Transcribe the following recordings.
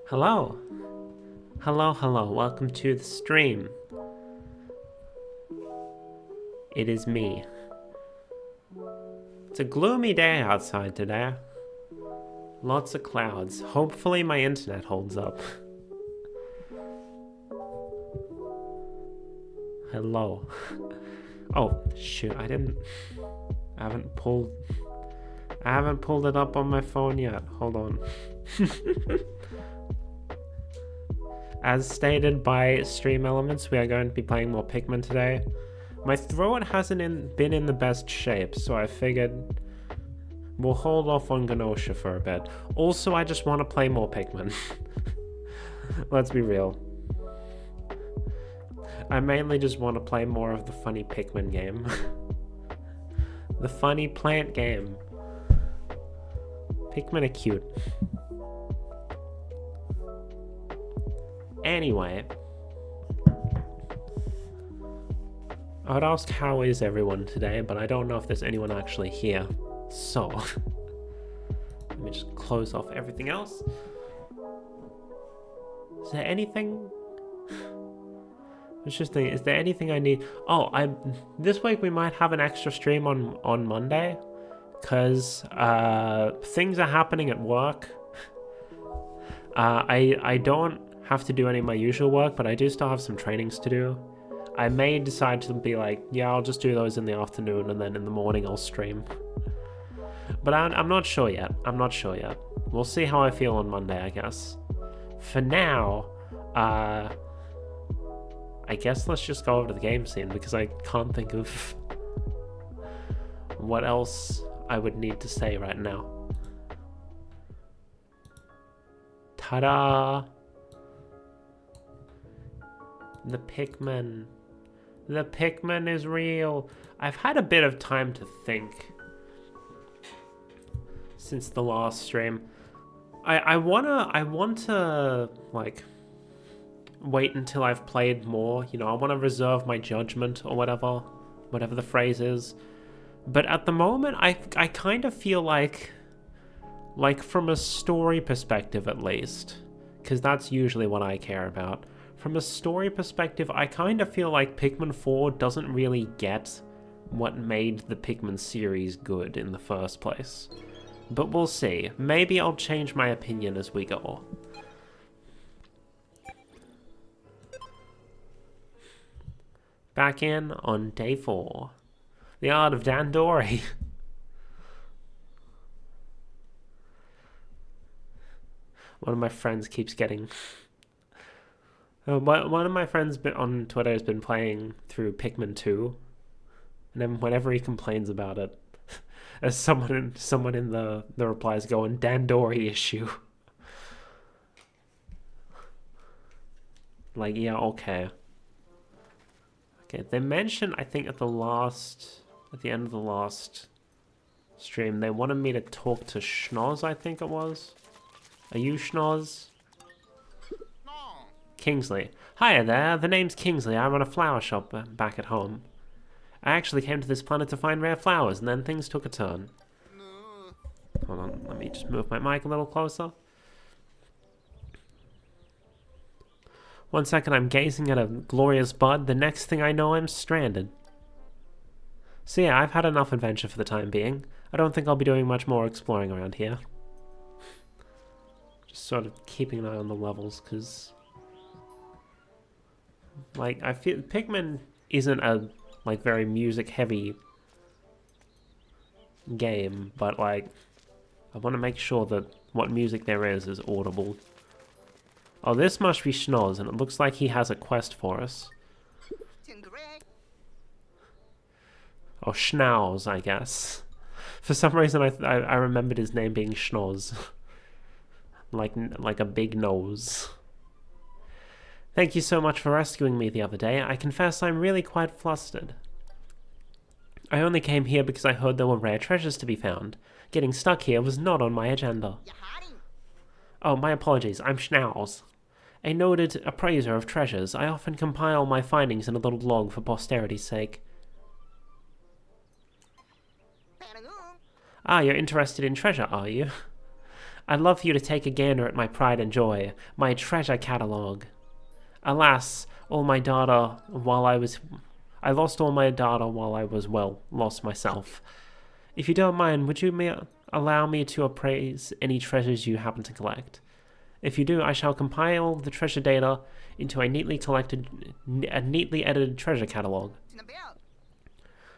Hello. Hello, welcome to the stream. It is me. It's a gloomy day outside today. Lots of clouds. Hopefully my internet holds up. Hello. Oh, shoot, I haven't pulled it up on my phone yet. Hold on. As stated by Stream Elements, we are going to be playing more Pikmin today. My throat hasn't been in the best shape, so I figured we'll hold off on Ganosha for a bit. Also, I just want to play more Pikmin. Let's be real. I mainly just want to play more of the funny Pikmin game. The funny plant game. Pikmin are cute. Anyway, I would ask how is everyone today, but I don't know if there's anyone actually here. So, let me just close off everything else. Is there anything? It's just thinking, is there anything I need? Oh, this week we might have an extra stream on Monday, because things are happening at work. I don't have to do any of my usual work, but I do still have some trainings to do. I may decide to be like, yeah, I'll just do those in the afternoon, and then in the morning I'll stream. But I'm not sure yet. We'll see how I feel on Monday, I guess. For now, I guess let's just go over to the game scene, because I can't think of what else I would need to say right now. Ta-da! The Pikmin. The Pikmin is real. I've had a bit of time to think since the last stream. I want to like wait until I've played more. You know, I want to reserve my judgment or whatever the phrase is. But at the moment, I kind of feel like from a story perspective at least, because that's usually what I care about. From a story perspective, I kind of feel like Pikmin 4 doesn't really get what made the Pikmin series good in the first place. But we'll see. Maybe I'll change my opinion as we go. Back in on day 4. The Art of Dandori. One of my friends keeps getting... one of my friends on Twitter has been playing through Pikmin 2, and then whenever he complains about it, as someone in the replies going, Dandori issue. Like, yeah, okay. Okay, they mentioned, I think at the end of the last stream, they wanted me to talk to Schnoz, I think it was. Are you Schnoz? Kingsley. Hiya there, the name's Kingsley. I run a flower shop back at home. I actually came to this planet to find rare flowers, and then things took a turn. Hold on, let me just move my mic a little closer. 1 second, I'm gazing at a glorious bud. The next thing I know, I'm stranded. So yeah, I've had enough adventure for the time being. I don't think I'll be doing much more exploring around here. Just sort of keeping an eye on the levels, because... like, I feel Pikmin isn't a, like, very music-heavy game, but, like, I want to make sure that what music there is audible. Oh, this must be Schnoz, and it looks like he has a quest for us. Oh, Schnauz, I guess. For some reason, I remembered his name being Schnoz. like a big nose. Thank you so much for rescuing me the other day. I confess I'm really quite flustered. I only came here because I heard there were rare treasures to be found. Getting stuck here was not on my agenda. Oh, my apologies. I'm Schnauz. A noted appraiser of treasures. I often compile my findings in a little log for posterity's sake. Ah, you're interested in treasure, are you? I'd love for you to take a gander at my pride and joy, my treasure catalogue. Alas, all my data while I lost all my data while I was, well, lost myself. If you don't mind, would you allow me to appraise any treasures you happen to collect? If you do, I shall compile the treasure data into a neatly edited treasure catalogue.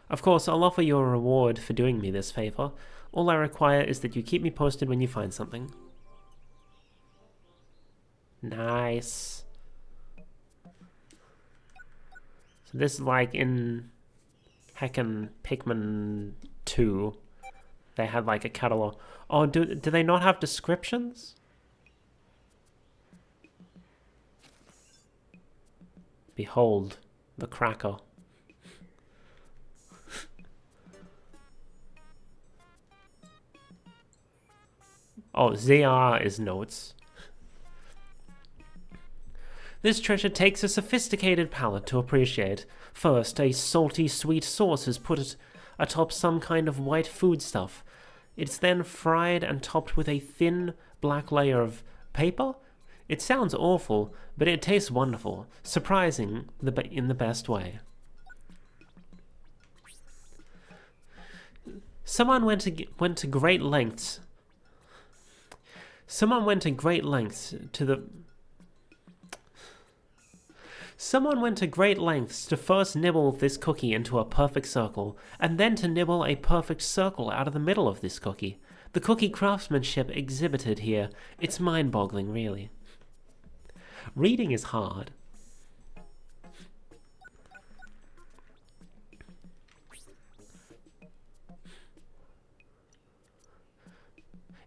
Of course, I'll offer you a reward for doing me this favor. All I require is that you keep me posted when you find something. Nice. So this is like in heckin' Pikmin 2. They had like a catalog. Oh, do they not have descriptions? Behold, the cracker. Oh, ZR is notes. This treasure takes a sophisticated palate to appreciate. First, a salty, sweet sauce is put atop some kind of white foodstuff. It's then fried and topped with a thin, black layer of paper? It sounds awful, but it tastes wonderful, surprising in the best way. Someone went to great lengths to first nibble this cookie into a perfect circle, and then to nibble a perfect circle out of the middle of this cookie. The cookie craftsmanship exhibited here, it's mind-boggling, really. Reading is hard.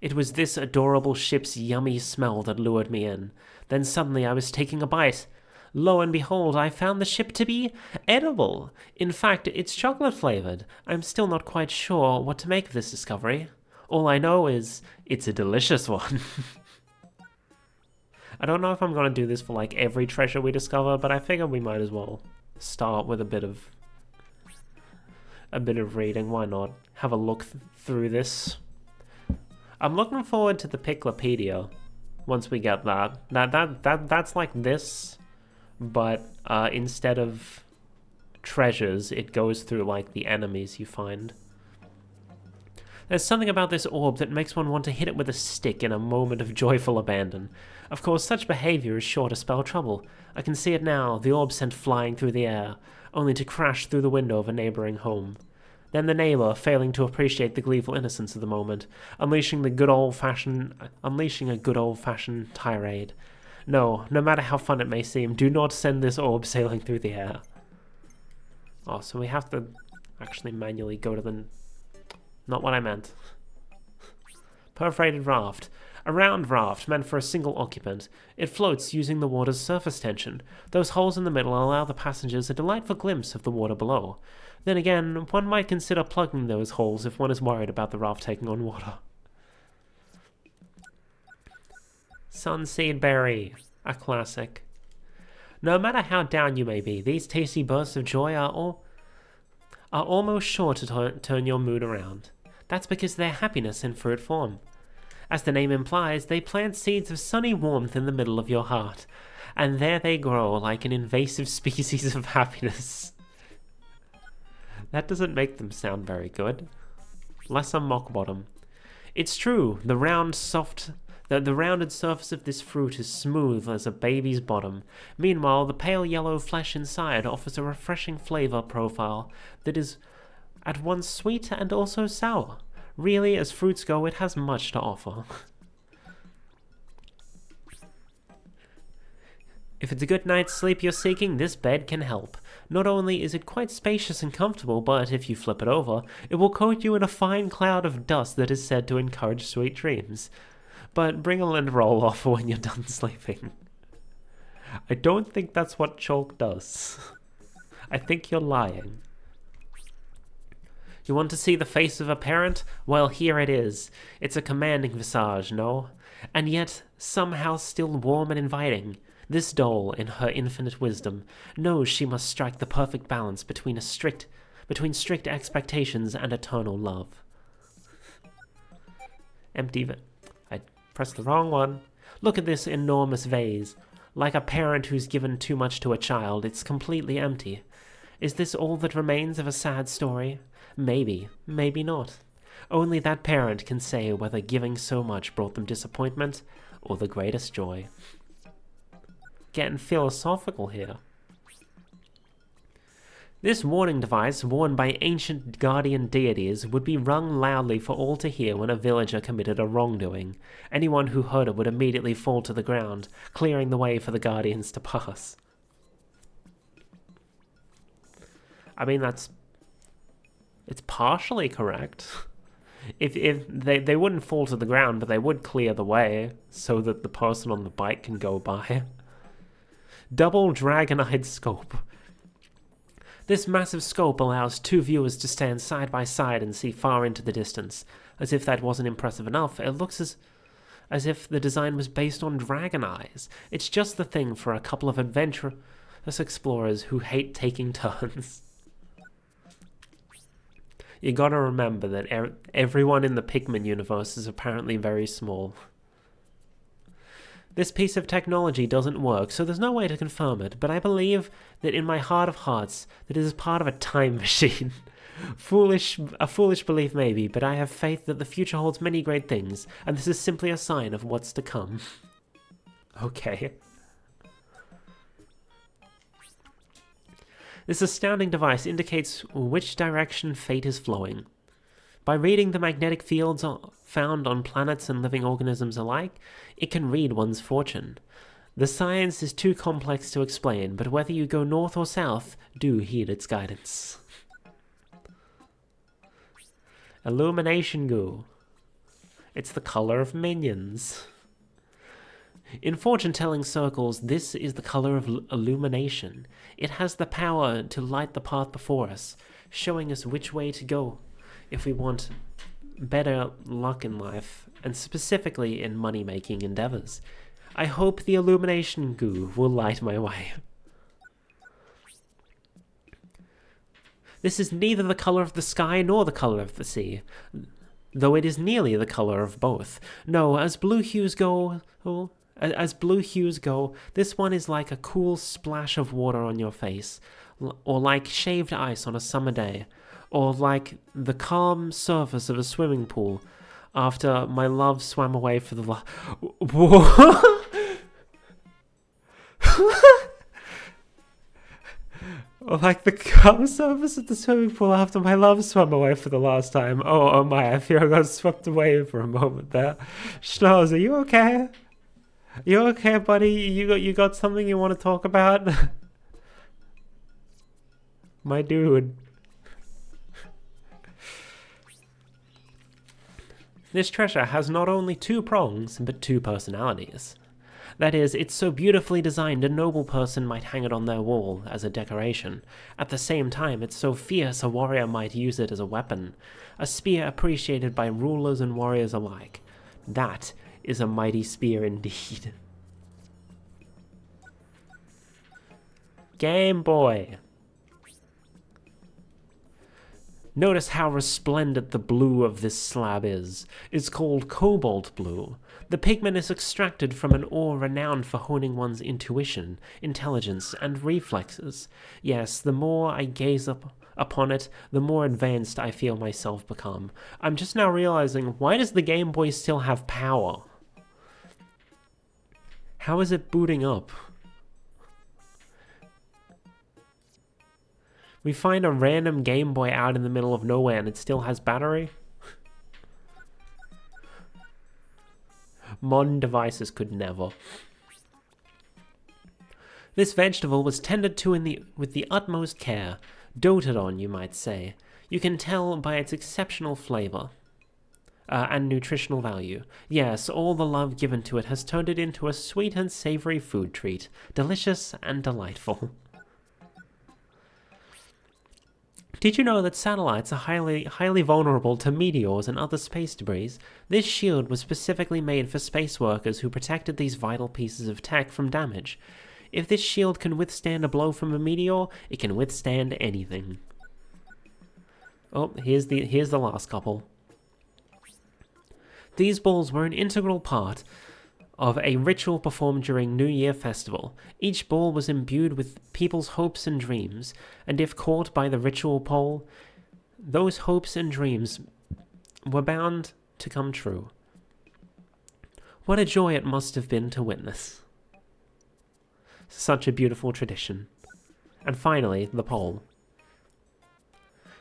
It was this adorable ship's yummy smell that lured me in. Then suddenly I was taking a bite. Lo and behold, I found the ship to be edible. In fact, it's chocolate-flavored. I'm still not quite sure what to make of this discovery. All I know is it's a delicious one. I don't know if I'm going to do this for like every treasure we discover, but I figure we might as well start with a bit of reading. Why not? Have a look through this. I'm looking forward to the Piclopedia once we get that. That's like this, but instead of treasures, it goes through like the enemies you find. There's something about this orb that makes one want to hit it with a stick in a moment of joyful abandon. Of course, such behavior is sure to spell trouble. I can see it now, the orb sent flying through the air, only to crash through the window of a neighboring home. Then the neighbor, failing to appreciate the gleeful innocence of the moment, unleashing a good old-fashioned tirade. No matter how fun it may seem, do not send this orb sailing through the air. Oh, so we have to actually manually go to the... Not what I meant. Perforated raft. A round raft meant for a single occupant. It floats using the water's surface tension. Those holes in the middle allow the passengers a delightful glimpse of the water below. Then again, one might consider plugging those holes if one is worried about the raft taking on water. Sunseed Berry. A classic. No matter how down you may be, these tasty bursts of joy are almost sure to turn your mood around. That's because they're happiness in fruit form. As the name implies, they plant seeds of sunny warmth in the middle of your heart, and there they grow like an invasive species of happiness. That doesn't make them sound very good. Lesser mock bottom. It's true, the rounded surface of this fruit is smooth as a baby's bottom. Meanwhile, the pale yellow flesh inside offers a refreshing flavor profile that is at once sweet and also sour. Really, as fruits go, it has much to offer. If it's a good night's sleep you're seeking, this bed can help. Not only is it quite spacious and comfortable, but if you flip it over, it will coat you in a fine cloud of dust that is said to encourage sweet dreams. But bring a lint roll off when you're done sleeping. I don't think that's what chalk does. I think you're lying. You want to see the face of a parent? Well, here it is. It's a commanding visage, no? And yet, somehow still warm and inviting. This doll, in her infinite wisdom, knows she must strike the perfect balance between strict expectations and eternal love. Press the wrong one. Look at this enormous vase. Like a parent who's given too much to a child, it's completely empty. Is this all that remains of a sad story? Maybe, maybe not. Only that parent can say whether giving so much brought them disappointment or the greatest joy. Getting philosophical here. This warning device, worn by ancient guardian deities, would be rung loudly for all to hear when a villager committed a wrongdoing. Anyone who heard it would immediately fall to the ground, clearing the way for the guardians to pass. I mean, it's partially correct. If they wouldn't fall to the ground, but they would clear the way so that the person on the bike can go by. Double dragon-eyed scope. This massive scope allows two viewers to stand side by side and see far into the distance. As if that wasn't impressive enough, it looks as if the design was based on dragon eyes. It's just the thing for a couple of adventurous explorers who hate taking turns. You gotta remember that everyone in the Pikmin universe is apparently very small. This piece of technology doesn't work, so there's no way to confirm it, but I believe that in my heart of hearts that it is part of a time machine. A foolish belief maybe, but I have faith that the future holds many great things, and this is simply a sign of what's to come. Okay. This astounding device indicates which direction fate is flowing. By reading the magnetic fields found on planets and living organisms alike, it can read one's fortune. The science is too complex to explain, but whether you go north or south, do heed its guidance. Illumination goo. It's the color of minions. In fortune-telling circles, this is the color of illumination. It has the power to light the path before us, showing us which way to go if we want better luck in life, and specifically in money-making endeavors. I hope the illumination goo will light my way. This is neither the color of the sky nor the color of the sea, though it is nearly the color of both. No, as blue hues go, this one is like a cool splash of water on your face, or like shaved ice on a summer day, or like the calm surface of a swimming pool after my love swam away for the Whoa! Or like the calm surface of the swimming pool after my love swam away for the last time. Oh my, I fear I got swept away for a moment there. Schnoz, are you okay? You okay, buddy? You got something you want to talk about? My dude. This treasure has not only two prongs, but two personalities. That is, it's so beautifully designed a noble person might hang it on their wall as a decoration. At the same time, it's so fierce a warrior might use it as a weapon. A spear appreciated by rulers and warriors alike. That is a mighty spear indeed. Game Boy. Notice how resplendent the blue of this slab is. It's called cobalt blue. The pigment is extracted from an ore renowned for honing one's intuition, intelligence, and reflexes. Yes, the more I gaze upon it, the more advanced I feel myself become. I'm just now realizing, why does the Game Boy still have power? How is it booting up? We find a random Game Boy out in the middle of nowhere and it still has battery? Modern devices could never. This vegetable was tended to with the utmost care, doted on, you might say. You can tell by its exceptional flavor and nutritional value. Yes, all the love given to it has turned it into a sweet and savory food treat, delicious and delightful. Did you know that satellites are highly vulnerable to meteors and other space debris? This shield was specifically made for space workers who protected these vital pieces of tech from damage. If this shield can withstand a blow from a meteor, it can withstand anything. Oh, here's the last couple. These balls were an integral part of a ritual performed during New Year festival. Each ball was imbued with people's hopes and dreams, and if caught by the ritual pole, those hopes and dreams were bound to come true. What a joy it must have been to witness. Such a beautiful tradition. And finally, the pole.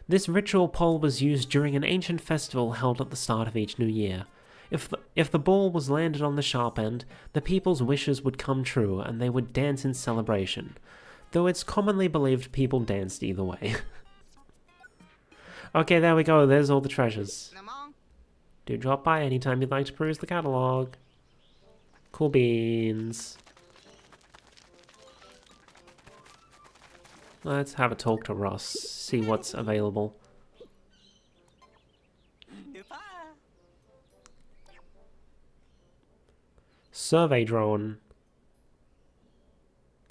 This ritual pole was used during an ancient festival held at the start of each new year. If the ball was landed on the sharp end, the people's wishes would come true and they would dance in celebration, though it's commonly believed people danced either way. Okay, there we go, there's all the treasures. Do drop by anytime you'd like to peruse the catalogue. Cool beans. Let's have a talk to Russ, see what's available. Survey drone.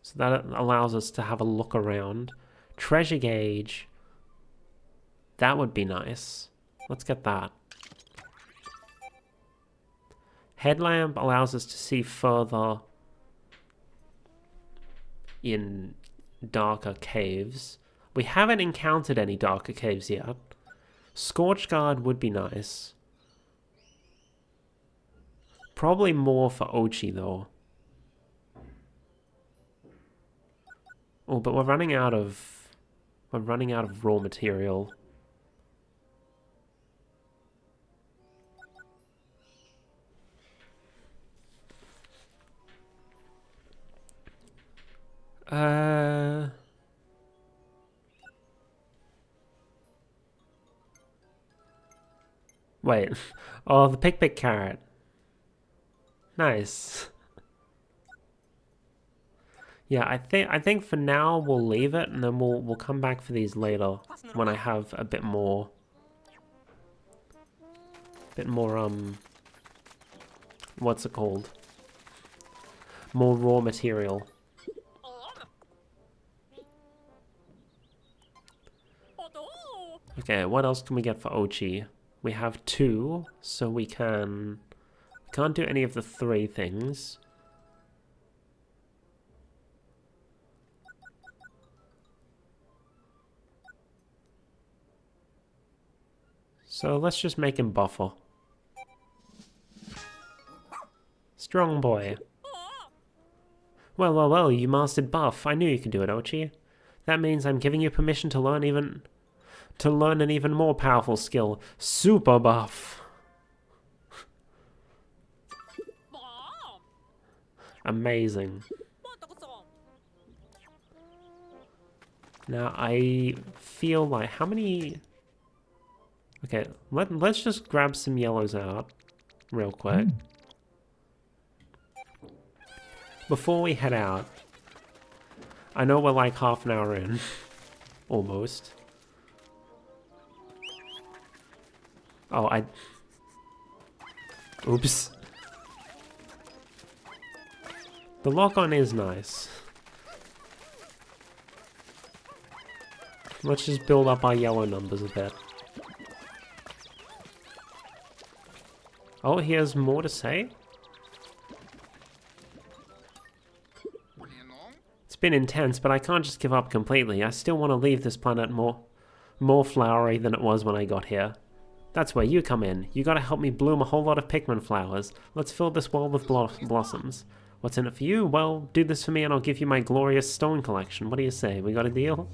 So that allows us to have a look around. Treasure gauge. That would be nice. Let's get that. Headlamp allows us to see further in darker caves. We haven't encountered any darker caves yet. Scorch Guard would be nice. Probably more for Ochi though. Oh, but we're running out of raw material. Wait. Oh, the pick carrot. Nice. Yeah, I think for now we'll leave it and then we'll come back for these later when I have a bit more what's it called? More raw material. Okay, what else can we get for Ochi? We have 2, so we can't do any of the 3 things. So let's just make him buffer. Strong boy. Well, you mastered buff. I knew you could do it, Ochi. That means I'm giving you permission to learn an even more powerful skill, super buff. Amazing. Now I feel like how many? Okay, let's just grab some yellows out real quick before we head out. I know we're like half an hour in, almost. Oh, oops. The lock-on is nice. Let's just build up our yellow numbers a bit. Oh, he has more to say? It's been intense, but I can't just give up completely. I still want to leave this planet more flowery than it was when I got here. That's where you come in. You gotta help me bloom a whole lot of Pikmin flowers. Let's fill this world with blossoms. What's in it for you? Well, do this for me and I'll give you my glorious stone collection. What do you say? We got a deal?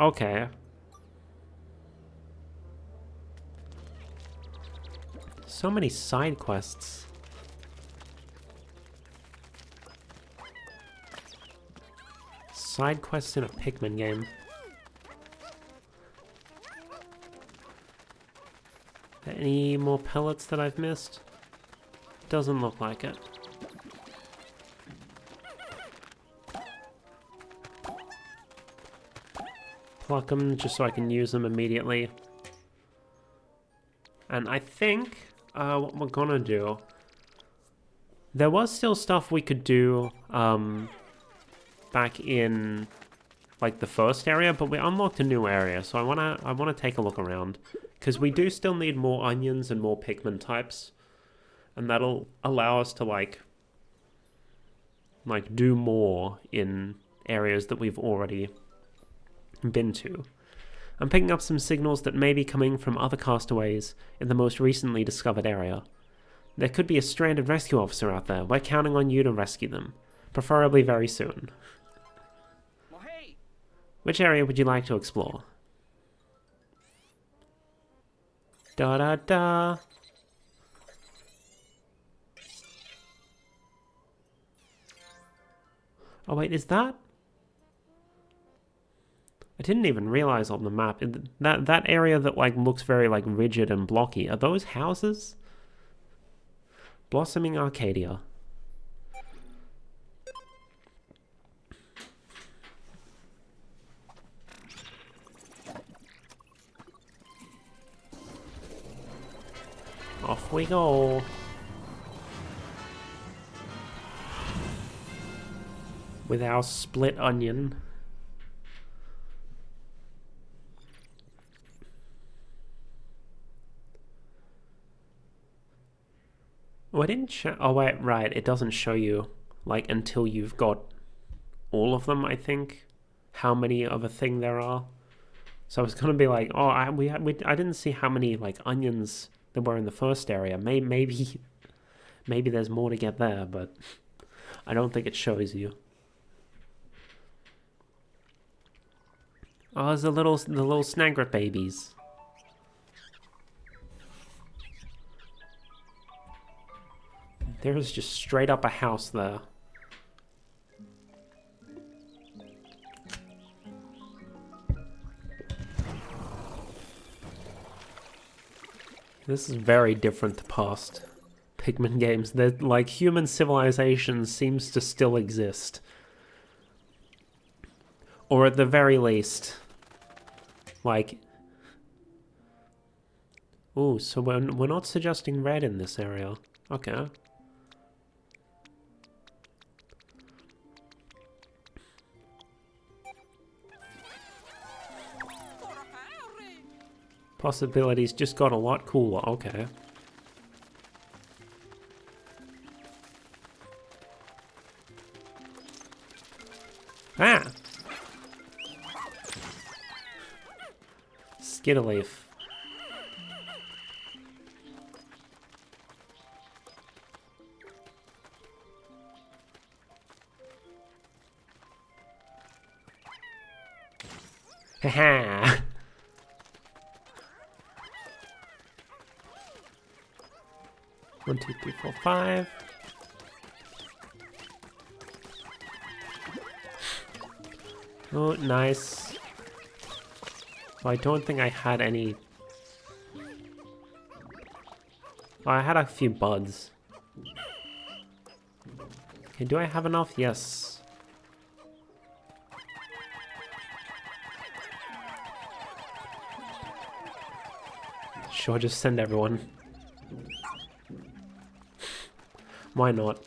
Okay. So many side quests. Side quests in a Pikmin game. Any more pellets that I've missed? Doesn't look like it. Pluck them just so I can use them immediately. And I think what we're gonna do... There was still stuff we could do back in like the first area, but we unlocked a new area, so I wanna take a look around. Because we do still need more onions and more Pikmin types. And that'll allow us to, like do more in areas that we've already been to. I'm picking up some signals that may be coming from other castaways in the most recently discovered area. There could be a stranded rescue officer out there. We're counting on you to rescue them, preferably very soon. Which area would you like to explore? Da da da. Oh wait, is that? I didn't even realize on the map that area that like looks very like rigid and blocky. Are those houses? Blossoming Arcadia. Off we go. With our split onion. Oh, I didn't show. Oh, wait, right. It doesn't show you, like, until you've got all of them, I think, how many of a thing there are. So I was going to be like, oh, I didn't see how many, like, onions there were in the first area. Maybe there's more to get there, but I don't think it shows you. Oh, there's the little snagret babies. There's just straight up a house there. This is very different to past Pikmin games. That like human civilization seems to still exist. Or at the very least, like... Ooh, so we're not suggesting red in this area. Okay. Possibilities just got a lot cooler. Okay. Ah! Skitterleaf. Haha! 1, 2, 3, 4, 5. Oh, nice. Well, I don't think I had any... Oh, I had a few buds. Okay, do I have enough? Yes. Sure, just send everyone. Why not?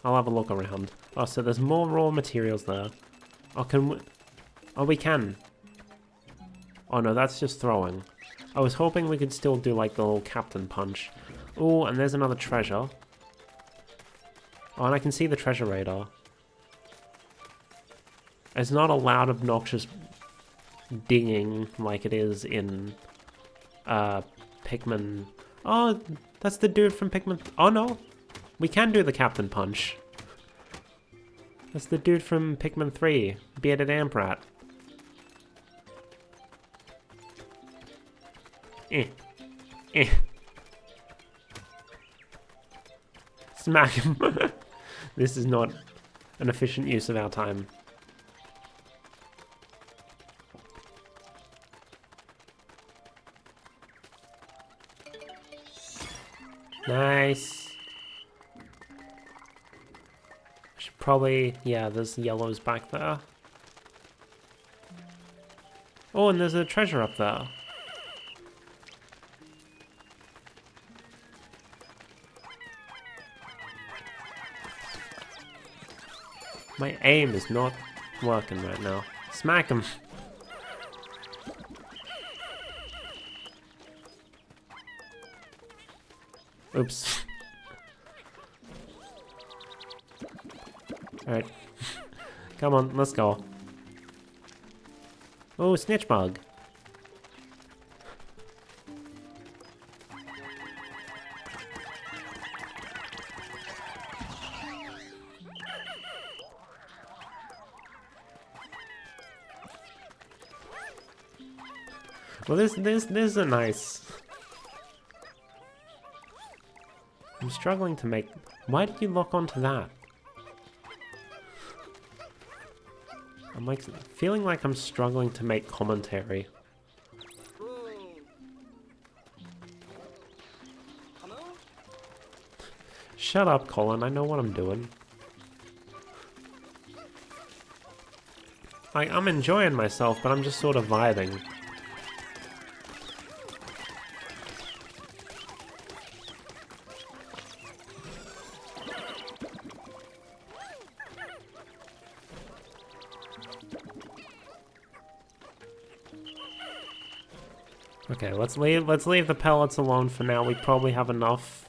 I'll have a look around. Oh, so there's more raw materials there. Oh, can we... Oh, we can. Oh no, that's just throwing. I was hoping we could still do like the little captain punch. Oh, and there's another treasure. Oh, and I can see the treasure radar. It's not a loud, obnoxious dinging like it is in Pikmin. Oh, that's the dude from Pikmin. Oh no, we can do the captain punch. That's the dude from Pikmin 3, Bearded Amprat. Smack him. This is not an efficient use of our time. Nice. Should probably, yeah, there's yellows back there. Oh, and there's a treasure up there. My aim is not working right now. Smack him. Oops. Alright. Come on, let's go. Oh, snitch bug. Well, this is a nice... I'm struggling to make... Why did you lock onto that? I'm like feeling like I'm struggling to make commentary. Shut up, Colin. I know what I'm doing. Like, I'm enjoying myself, but I'm just sort of vibing. Okay, let's leave the pellets alone for now. We probably have enough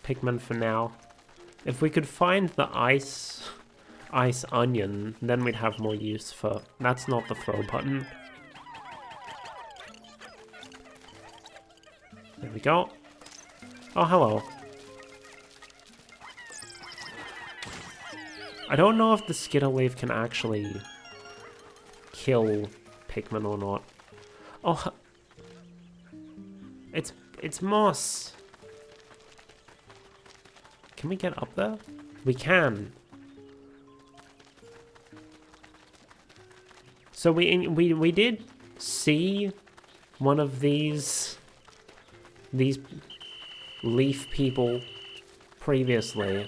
Pikmin for now. If we could find the ice onion, then we'd have more use for... That's not the throw button. There we go. Oh, hello. I don't know if the skitter leaf can actually kill Pikmin or not. Oh, it's moss. Can we get up there? We can. So we did see one of these leaf people previously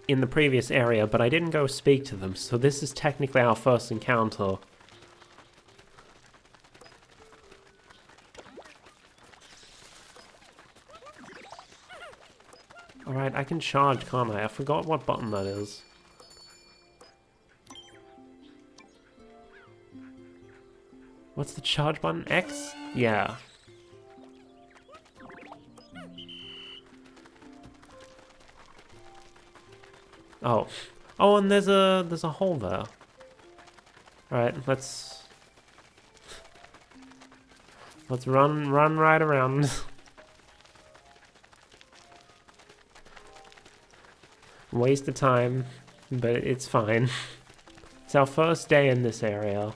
in the previous area, but I didn't go speak to them. So this is technically our first encounter. Alright, I can charge, can't I? I forgot what button that is. What's the charge button? X? Yeah. Oh. Oh, and there's a hole there. Alright, let's run right around. Waste of time, but it's fine. It's our first day in this area.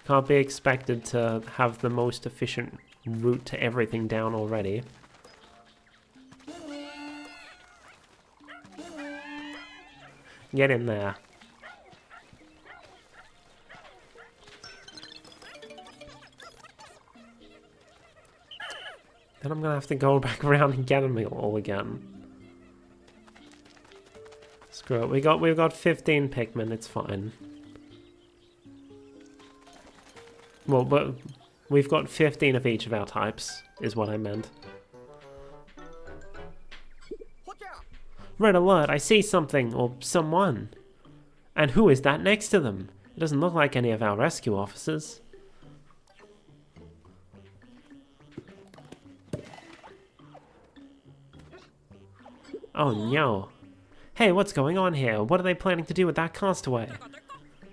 Can't be expected to have the most efficient route to everything down already. Get in there. Then I'm gonna have to go back around and get them all again. Screw it, we've got 15 Pikmin, it's fine. Well, but we've got 15 of each of our types, is what I meant. Red alert, I see something, or someone. And who is that next to them? It doesn't look like any of our rescue officers. Oh no. Hey, what's going on here? What are they planning to do with that castaway?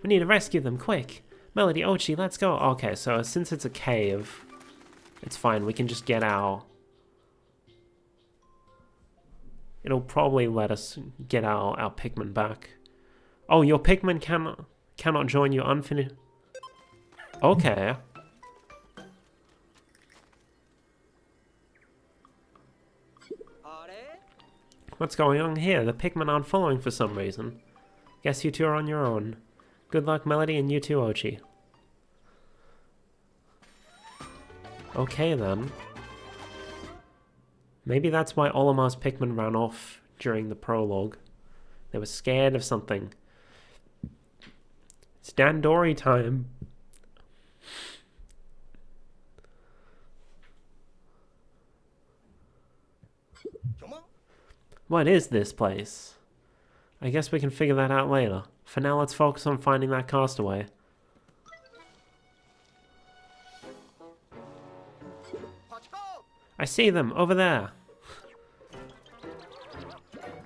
We need to rescue them, quick. Melody, Ochi, let's go. Okay, so since it's a cave, it's fine. We can just get our... It'll probably let us get our Pikmin back. Oh, your Pikmin cannot join you unfinished... Okay. What's going on here? The Pikmin aren't following for some reason. Guess you two are on your own. Good luck, Melody, and you too, Ochi. Okay, then. Maybe that's why Olimar's Pikmin ran off during the prologue. They were scared of something. It's Dandori time. What is this place? I guess we can figure that out later. For now, let's focus on finding that castaway. I see them over there.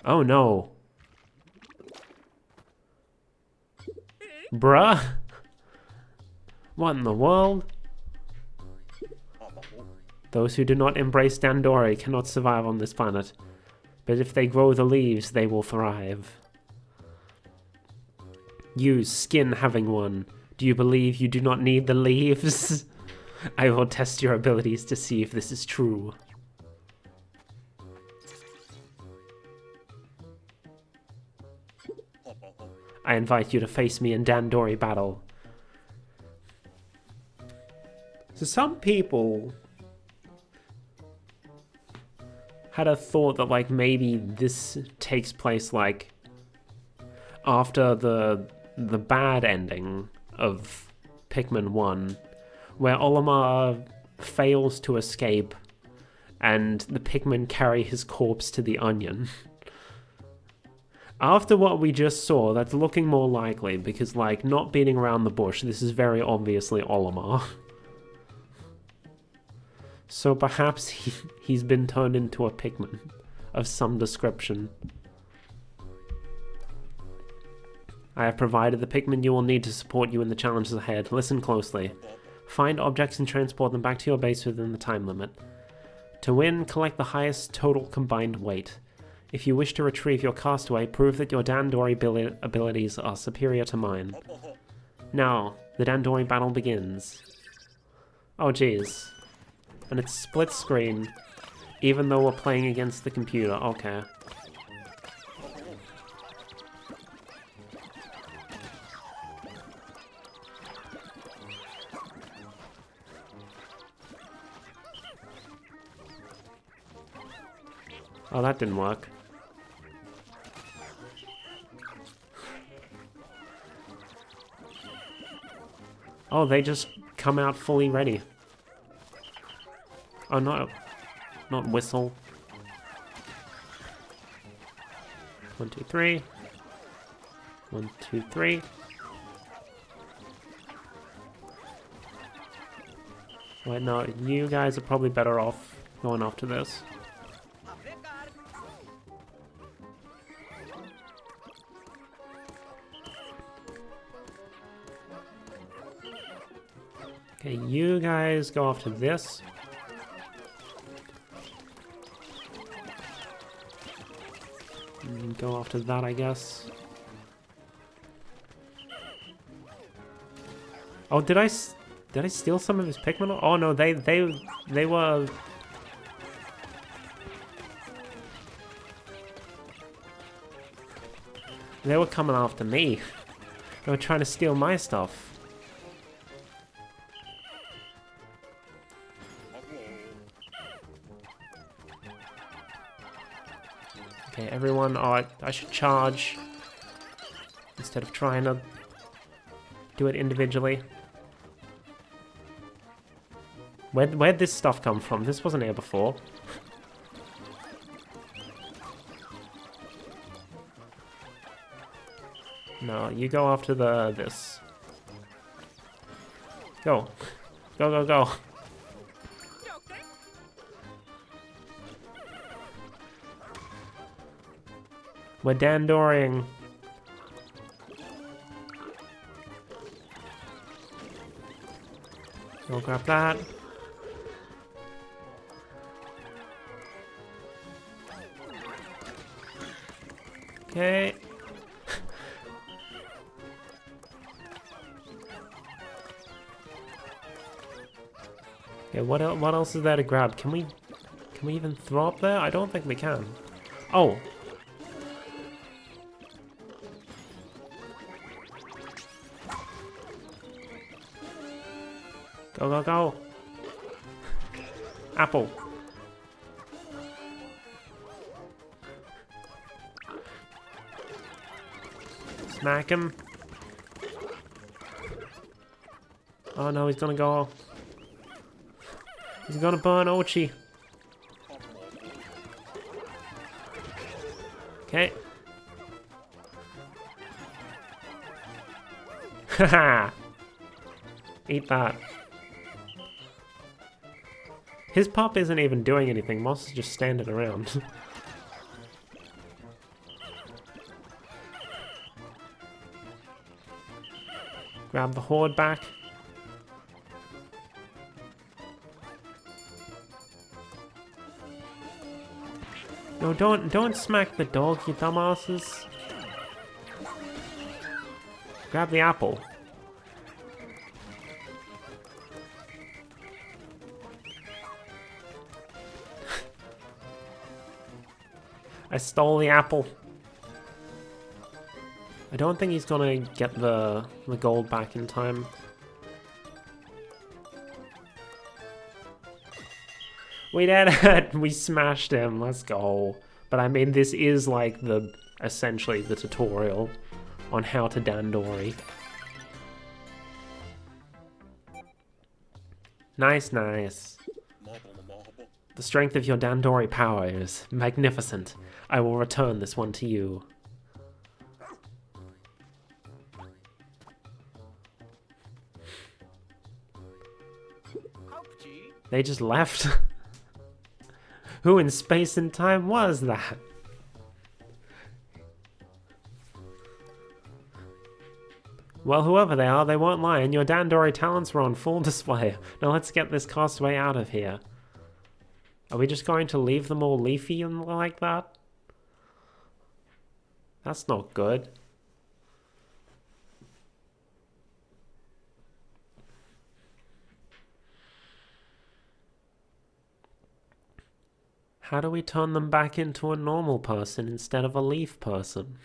Oh no. Bruh? What in the world? Those who do not embrace Dandori cannot survive on this planet. But if they grow the leaves, they will thrive. You, skin having one, do you believe you do not need the leaves? I will test your abilities to see if this is true. I invite you to face me in Dandori battle. So some people had a thought that like maybe this takes place like after the bad ending of Pikmin 1, where Olimar fails to escape and the Pikmin carry his corpse to the onion. After what we just saw, that's looking more likely because, like, not beating around the bush, this is very obviously Olimar. So perhaps he's been turned into a Pikmin of some description. I have provided the Pikmin you will need to support you in the challenges ahead. Listen closely. Find objects and transport them back to your base within the time limit. To win, collect the highest total combined weight. If you wish to retrieve your castaway, prove that your Dandori abilities are superior to mine. Now, the Dandori battle begins. Oh jeez. And it's split screen, even though we're playing against the computer. Okay. Oh, that didn't work. Oh, they just come out fully ready. Oh, no. Not whistle. 1, 2, 3. 1, 2, 3. Wait, no, you guys are probably better off going after this. Okay, you guys go after this. And go after that, I guess. Oh, did I steal some of his Pikmin? Oh no, they were. They were coming after me. They were trying to steal my stuff. Okay, everyone, oh, I should charge instead of trying to do it individually. Where'd this stuff come from? This wasn't here before. No, you go after this. Go. Go, go, go. We're Dandoring. Go grab that. Okay. Okay, what else is there to grab? Can we even throw up there? I don't think we can. Oh. Go, go, go. Apple. Smack him. Oh no, he's gonna go. He's gonna burn Ochi. Okay. Haha. Eat that. His pup isn't even doing anything. Moss is just standing around. Grab the horde back. No, don't smack the dog, you dumbasses. Grab the apple. I stole the apple. I don't think he's gonna get the gold back in time. We did it! We smashed him, let's go. But I mean, this is like essentially the tutorial on how to Dandori. Nice, nice. The strength of your Dandori power is magnificent. I will return this one to you. They just left? Who in space and time was that? Well, whoever they are, they won't lie, and your Dandori talents were on full display. Now let's get this castaway out of here. Are we just going to leave them all leafy and like that? That's not good. How do we turn them back into a normal person instead of a leaf person?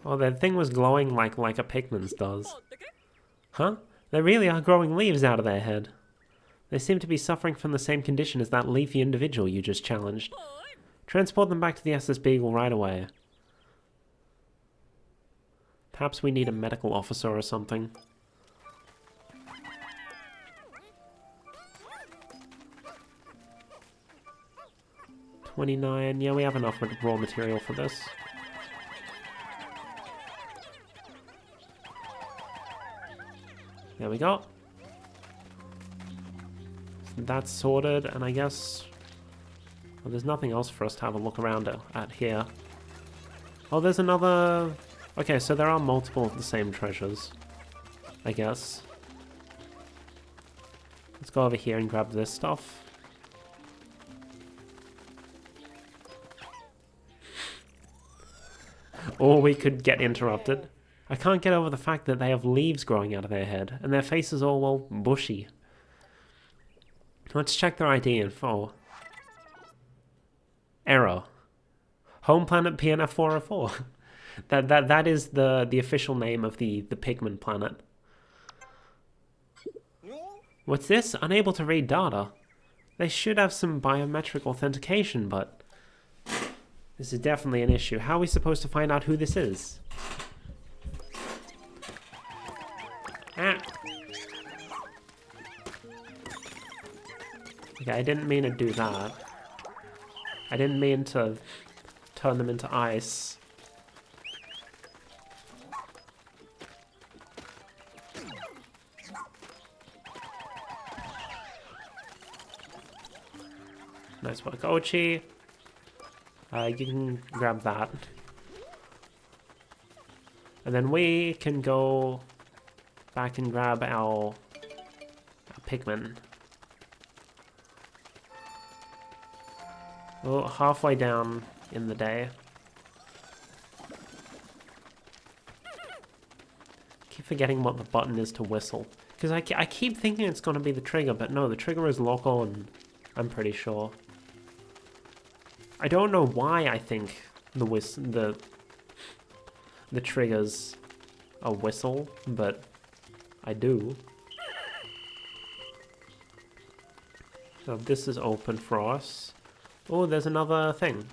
Oh, that thing was glowing like a Pikmin's does. Huh? They really are growing leaves out of their head. They seem to be suffering from the same condition as that leafy individual you just challenged. Transport them back to the SS Beagle right away. Perhaps we need a medical officer or something. $29. Yeah, we have enough raw material for this. There we go. That's sorted, and I guess... well, there's nothing else for us to have a look around at here. Oh, there's another... okay, so there are multiple of the same treasures, I guess. Let's go over here and grab this stuff. Or we could get interrupted. I can't get over the fact that they have leaves growing out of their head, and their face is all, well, bushy. Let's check their ID info. Error. Home planet PNF 404. That is the official name of the Pikmin planet. What's this? Unable to read data. They should have some biometric authentication, but this is definitely an issue. How are we supposed to find out who this is? Ah. Okay, I didn't mean to do that. I didn't mean to turn them into ice. Nice work, Ochi. You can grab that. And then we can go back and grab our Pikmin. Oh, halfway down in the day. Keep forgetting what the button is to whistle. Because I keep thinking it's going to be the trigger, but no, the trigger is lock on, I'm pretty sure. I don't know why I think the trigger's a whistle, but I do. So this is open for us. Oh, there's another thing.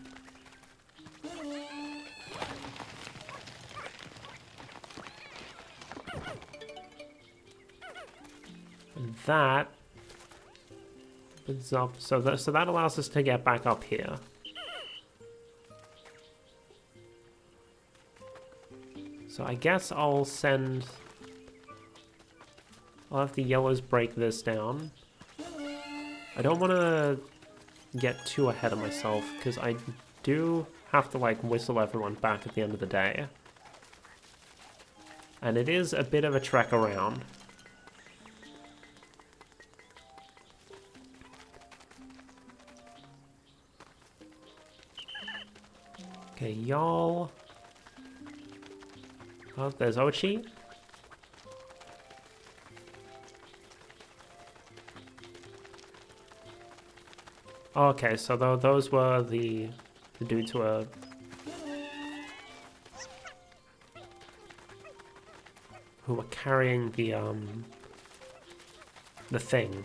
And that is up. So that allows us to get back up here. So I guess I'll have the yellows break this down. I don't want to get too ahead of myself, because I do have to, like, whistle everyone back at the end of the day. And it is a bit of a trek around. Okay, y'all. Oh, there's Ochi. Okay, so those were the dudes who were carrying the thing.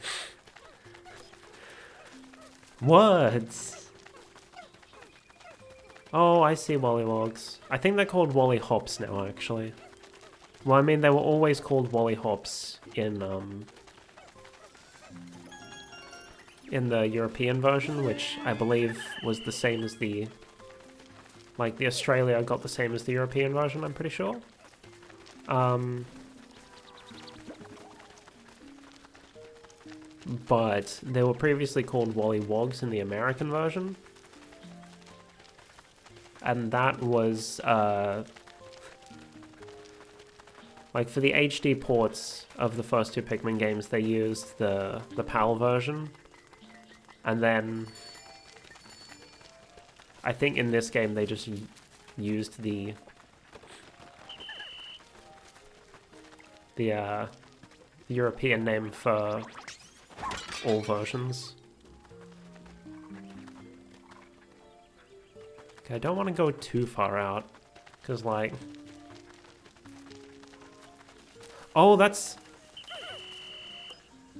Words. Oh, I see Wollywogs. I think they're called Wally Hops now, actually. Well, I mean, they were always called Wally Hops in the European version, which I believe was the same as the... Like, the Australia got the same as the European version, I'm pretty sure. But they were previously called Wollywogs in the American version. And that was, like, for the HD ports of the first two Pikmin games, they used the PAL version. And then, I think in this game they just used the European name for all versions. Okay, I don't want to go too far out, because, like... Oh, that's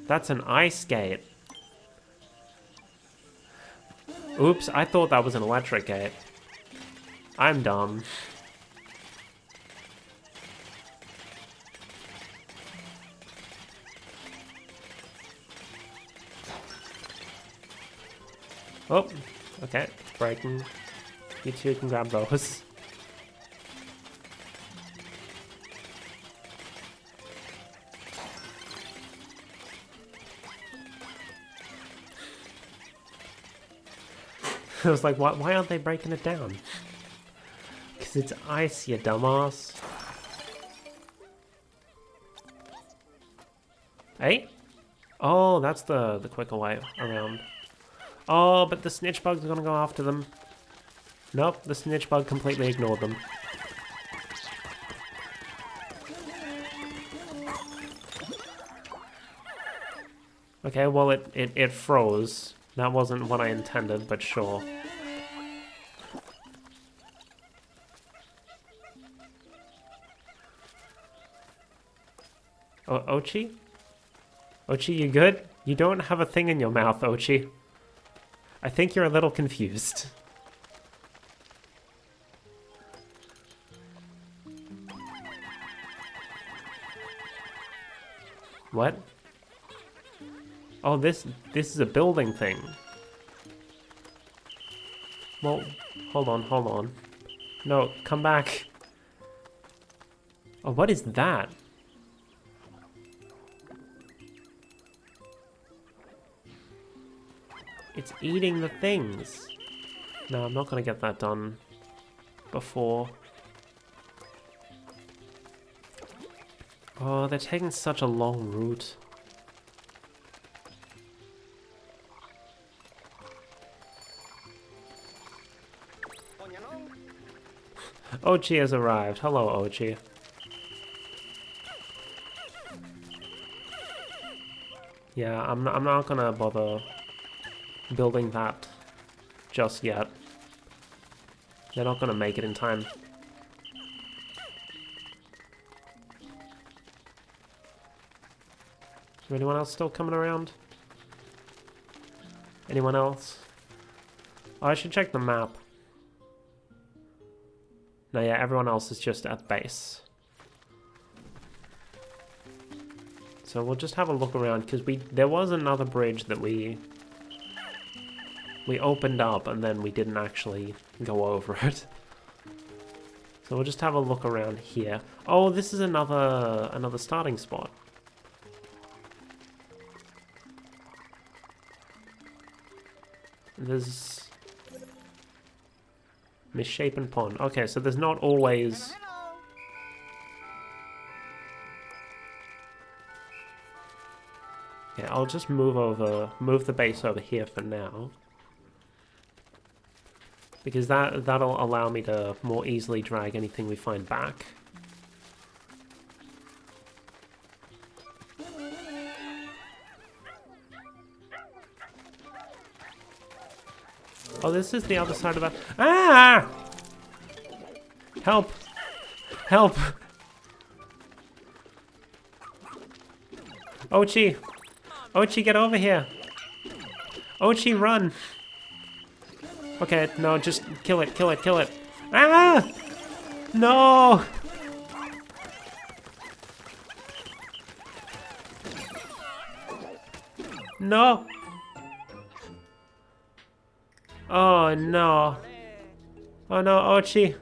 an ice gate. Oops, I thought that was an electric gate. I'm dumb. Oh, okay, it's breaking. You two can grab those. I was like, why aren't they breaking it down? Because it's ice, you dumbass. Hey? Oh, that's the quicker way around. Oh, but the snitch bug's gonna go after them. Nope, the snitch bug completely ignored them. Okay, well, it froze. That wasn't what I intended, but sure. Oh, Ochi? Ochi, you good? You don't have a thing in your mouth, Ochi. I think you're a little confused. What? Oh, this is a building thing. Well, hold on. No, come back. Oh, what is that? It's eating the things. No, I'm not gonna get that done before. Oh, they're taking such a long route. Ochi has arrived. Hello, Ochi. Yeah, I'm not gonna bother building that just yet. They're not gonna make it in time. Is there anyone else still coming around? Anyone else? Oh, I should check the map. No, yeah, everyone else is just at base. So we'll just have a look around, because there was another bridge that we opened up and then we didn't actually go over it. So So we'll just have a look around here. Oh, this is another starting spot. There's misshapen pond. Okay, so there's not always. Yeah, I'll just move the base over here for now. Because that'll allow me to more easily drag anything we find back. Oh, this is the other side of that. Ah! Help! Help! Ochi! Ochi, get over here! Ochi, run! Okay, no, just kill it, kill it, kill it. Ah! No! No! Oh no. Oh no, Ochi.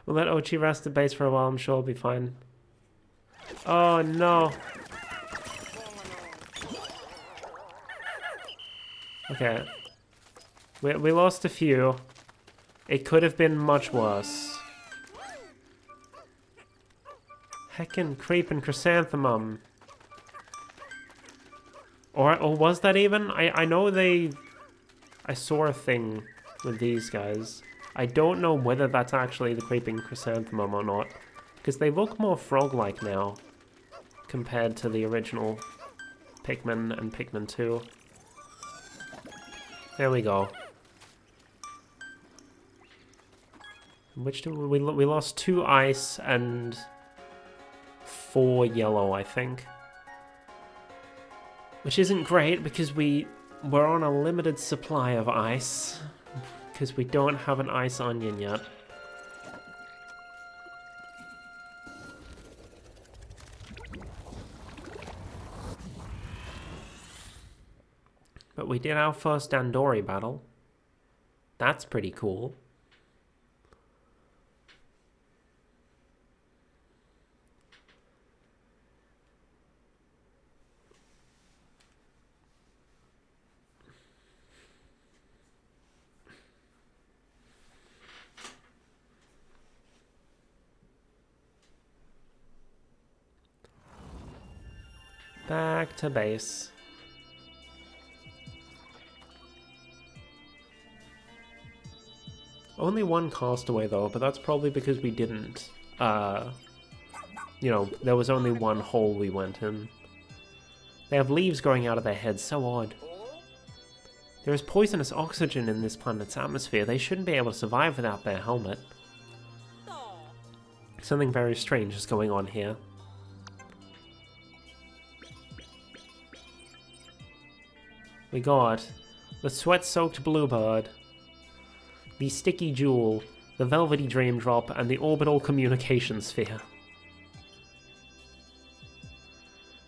We'll let Ochi rest the base for a while, I'm sure it'll be fine. Oh no. Okay. We lost a few. It could have been much worse. Heckin' creepin' chrysanthemum. Or was that even? I know I saw a thing with these guys. I don't know whether that's actually the creeping chrysanthemum or not. Because they look more frog-like now. Compared to the original Pikmin and Pikmin 2. There we go. Which do we lost 2 ice and 4 yellow, I think. Which isn't great because we're on a limited supply of ice. Because we don't have an ice onion yet. But we did our first Dandori battle. That's pretty cool. Back to base. Only 1 castaway though, but that's probably because we didn't, you know, there was only 1 hole we went in. They have leaves growing out of their heads, so odd. There is poisonous oxygen in this planet's atmosphere. They shouldn't be able to survive without their helmet. Something very strange is going on here. We got the sweat-soaked bluebird, the sticky jewel, the velvety dream drop, and the orbital communication sphere.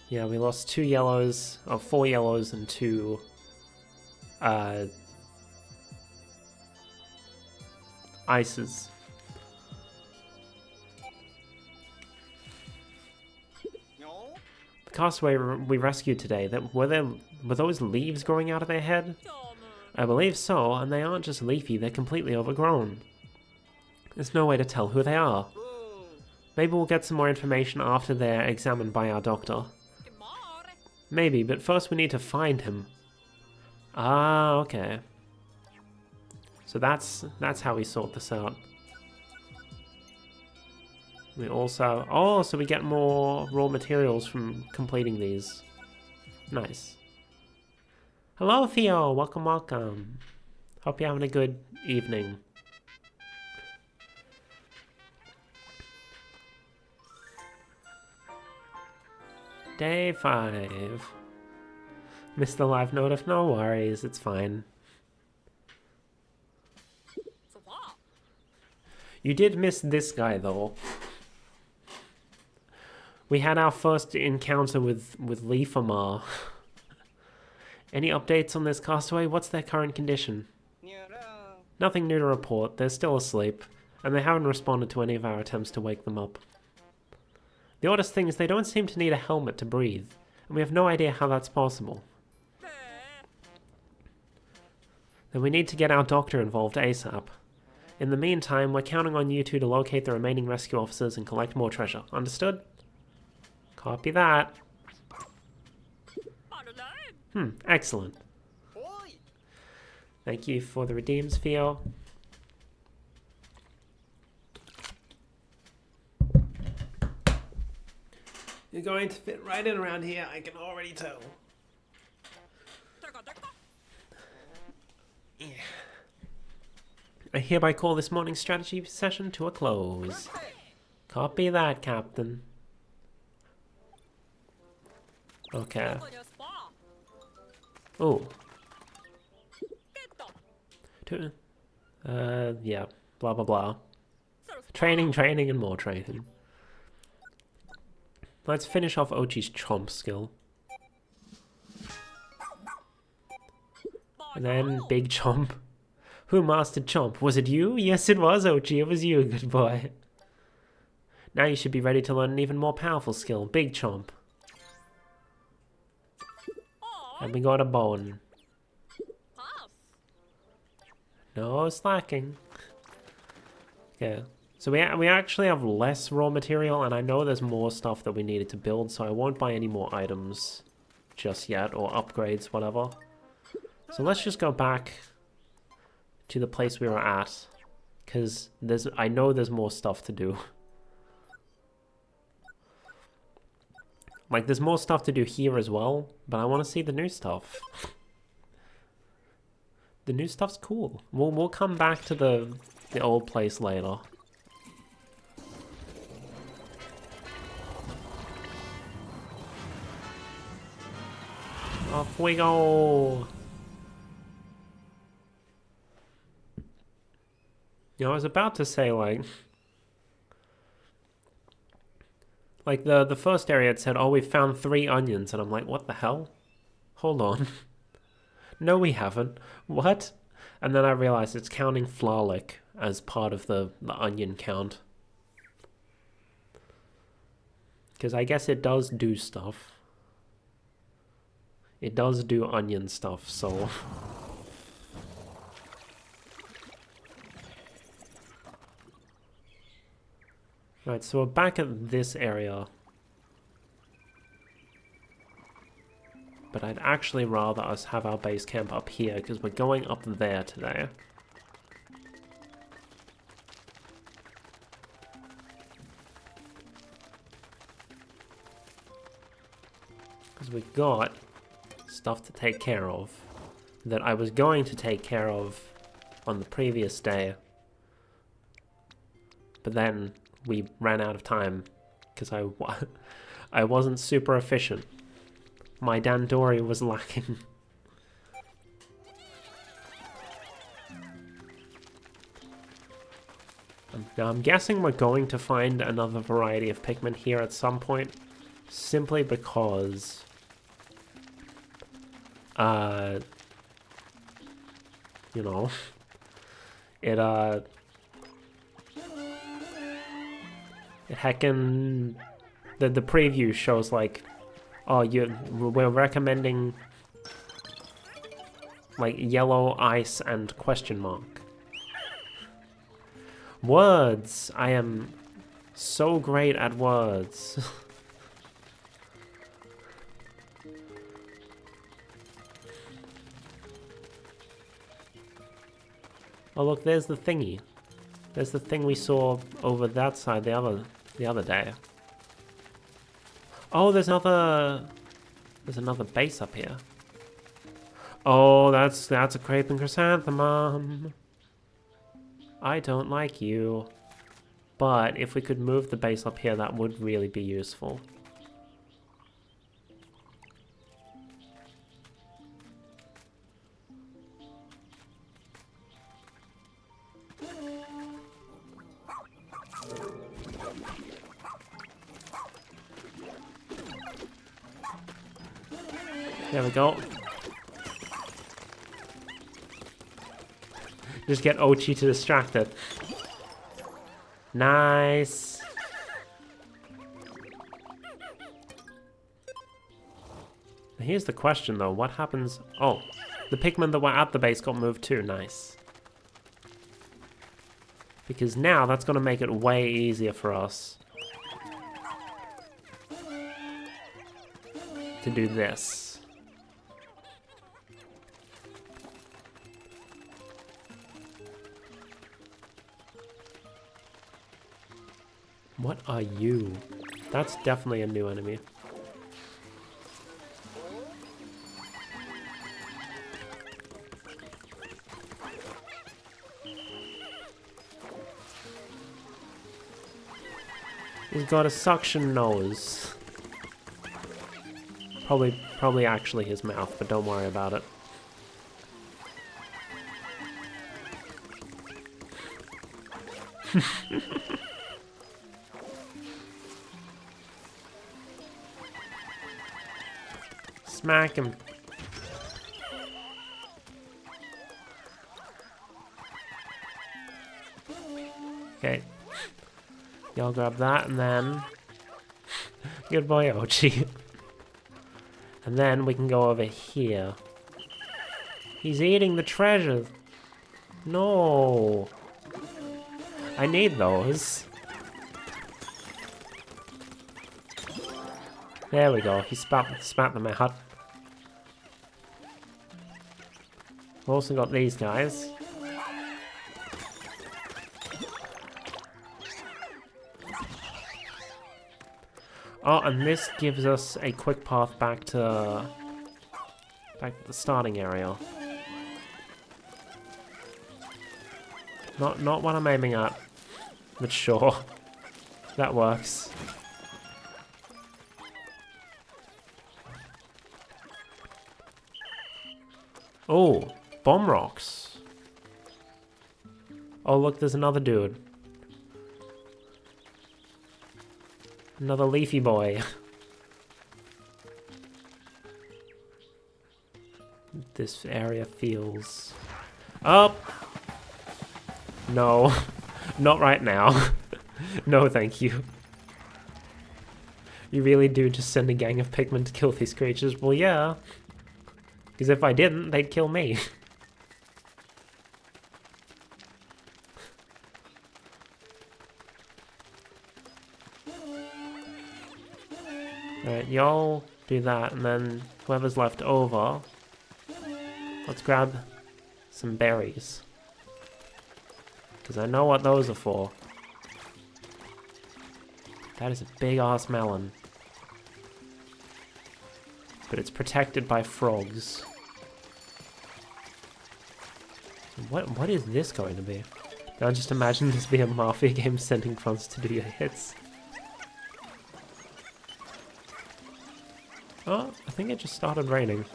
Yeah, we lost 2 yellows, 4 yellows and 2 ices. The castaway we rescued today, were those leaves growing out of their head? I believe so, and they aren't just leafy, they're completely overgrown. There's no way to tell who they are. Maybe we'll get some more information after they're examined by our doctor. Maybe, but first we need to find him. Ah, okay. So that's how we sort this out. We also... Oh, so we get more raw materials from completing these. Nice. Hello, Theo. Welcome, welcome. Hope you're having a good evening. Day 5. Missed the live notif? No worries, it's fine. You did miss this guy, though. We had our first encounter with Leafamar. Any updates on this castaway? What's their current condition? Nothing new to report. They're still asleep, and they haven't responded to any of our attempts to wake them up. The oddest thing is they don't seem to need a helmet to breathe, and we have no idea how that's possible. Then we need to get our doctor involved ASAP. In the meantime, we're counting on you two to locate the remaining rescue officers and collect more treasure. Understood? Copy that. Excellent. Thank you for the redeems, Theo. You're going to fit right in around here, I can already tell. Yeah. I hereby call this morning's strategy session to a close. Copy that, Captain. Okay. Oh. Yeah. Blah, blah, blah. Training, training, and more training. Let's finish off Ochi's Chomp skill. And then Big Chomp. Who mastered Chomp? Was it you? Yes, it was, Ochi. It was you, good boy. Now you should be ready to learn an even more powerful skill, Big Chomp. And we got a bone. No slacking. Yeah. So we actually have less raw material, and I know there's more stuff that we needed to build, so I won't buy any more items just yet, or upgrades, whatever. So let's just go back to the place we were at, because I know there's more stuff to do. Like, there's more stuff to do here as well, but I want to see the new stuff. The new stuff's cool. We'll come back to the old place later. Off we go! You know, I was about to say, like the first area it said, oh, we found 3 onions, and I'm like, what the hell? Hold on. No, we haven't. What? And then I realized it's counting Flalic as part of the onion count. Because I guess it does do stuff. It does do onion stuff, so... Right, so we're back at this area. But I'd actually rather us have our base camp up here, because we're going up there today. Because we've got stuff to take care of that I was going to take care of on the previous day. But then we ran out of time because I wasn't super efficient. My Dandori was lacking. Now I'm guessing we're going to find another variety of Pikmin here at some point, simply because you know, it heckin' the preview shows like, oh, we're recommending like yellow, ice, and question mark. Words! I am so great at words. Oh look, there's the thingy. There's the thing we saw over that side the other day. Oh, there's another base up here. Oh, that's a creeping chrysanthemum. I don't like you. But if we could move the base up here, that would really be useful. There we go. Just get Ochi to distract it. Nice. Here's the question though, what happens... Oh, the Pikmin that were at the base got moved too, nice. Because now that's going to make it way easier for us to do this. What are you? That's definitely a new enemy. He's got a suction nose. Probably actually his mouth, but don't worry about it. Smack him. Okay. Y'all grab that, and then... Good boy, Ochi. And then we can go over here. He's eating the treasure. No. I need those. There we go. He spat them out. We've also got these guys. Oh, and this gives us a quick path back to the starting area. Not what I'm aiming at, but sure, that works. Oh, bomb rocks. Oh, look, there's another dude. Another leafy boy. This area feels... Oh! No. Not right now. No, thank you. You really do just send a gang of Pikmin to kill these creatures? Well, yeah. Because if I didn't, they'd kill me. Alright, y'all do that, and then whoever's left over, let's grab some berries. Because I know what those are for. That is a big-ass melon. But it's protected by frogs. What is this going to be? Now just imagine this being a Mafia game sending fronts to do your hits. Oh, I think it just started raining.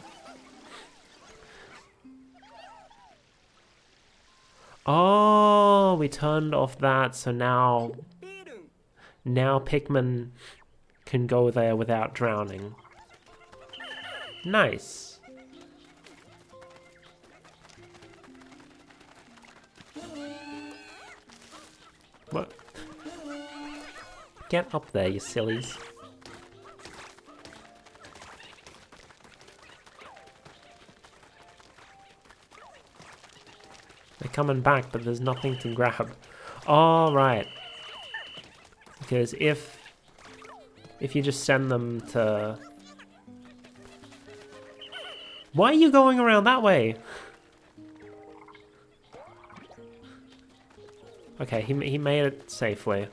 Oh, we turned off that, so now Pikmin can go there without drowning. Nice. What? Get up there, you sillies. They're coming back, but there's nothing to grab. Oh, right. Because if you just send them to... Why are you going around that way? Okay, he made it safely.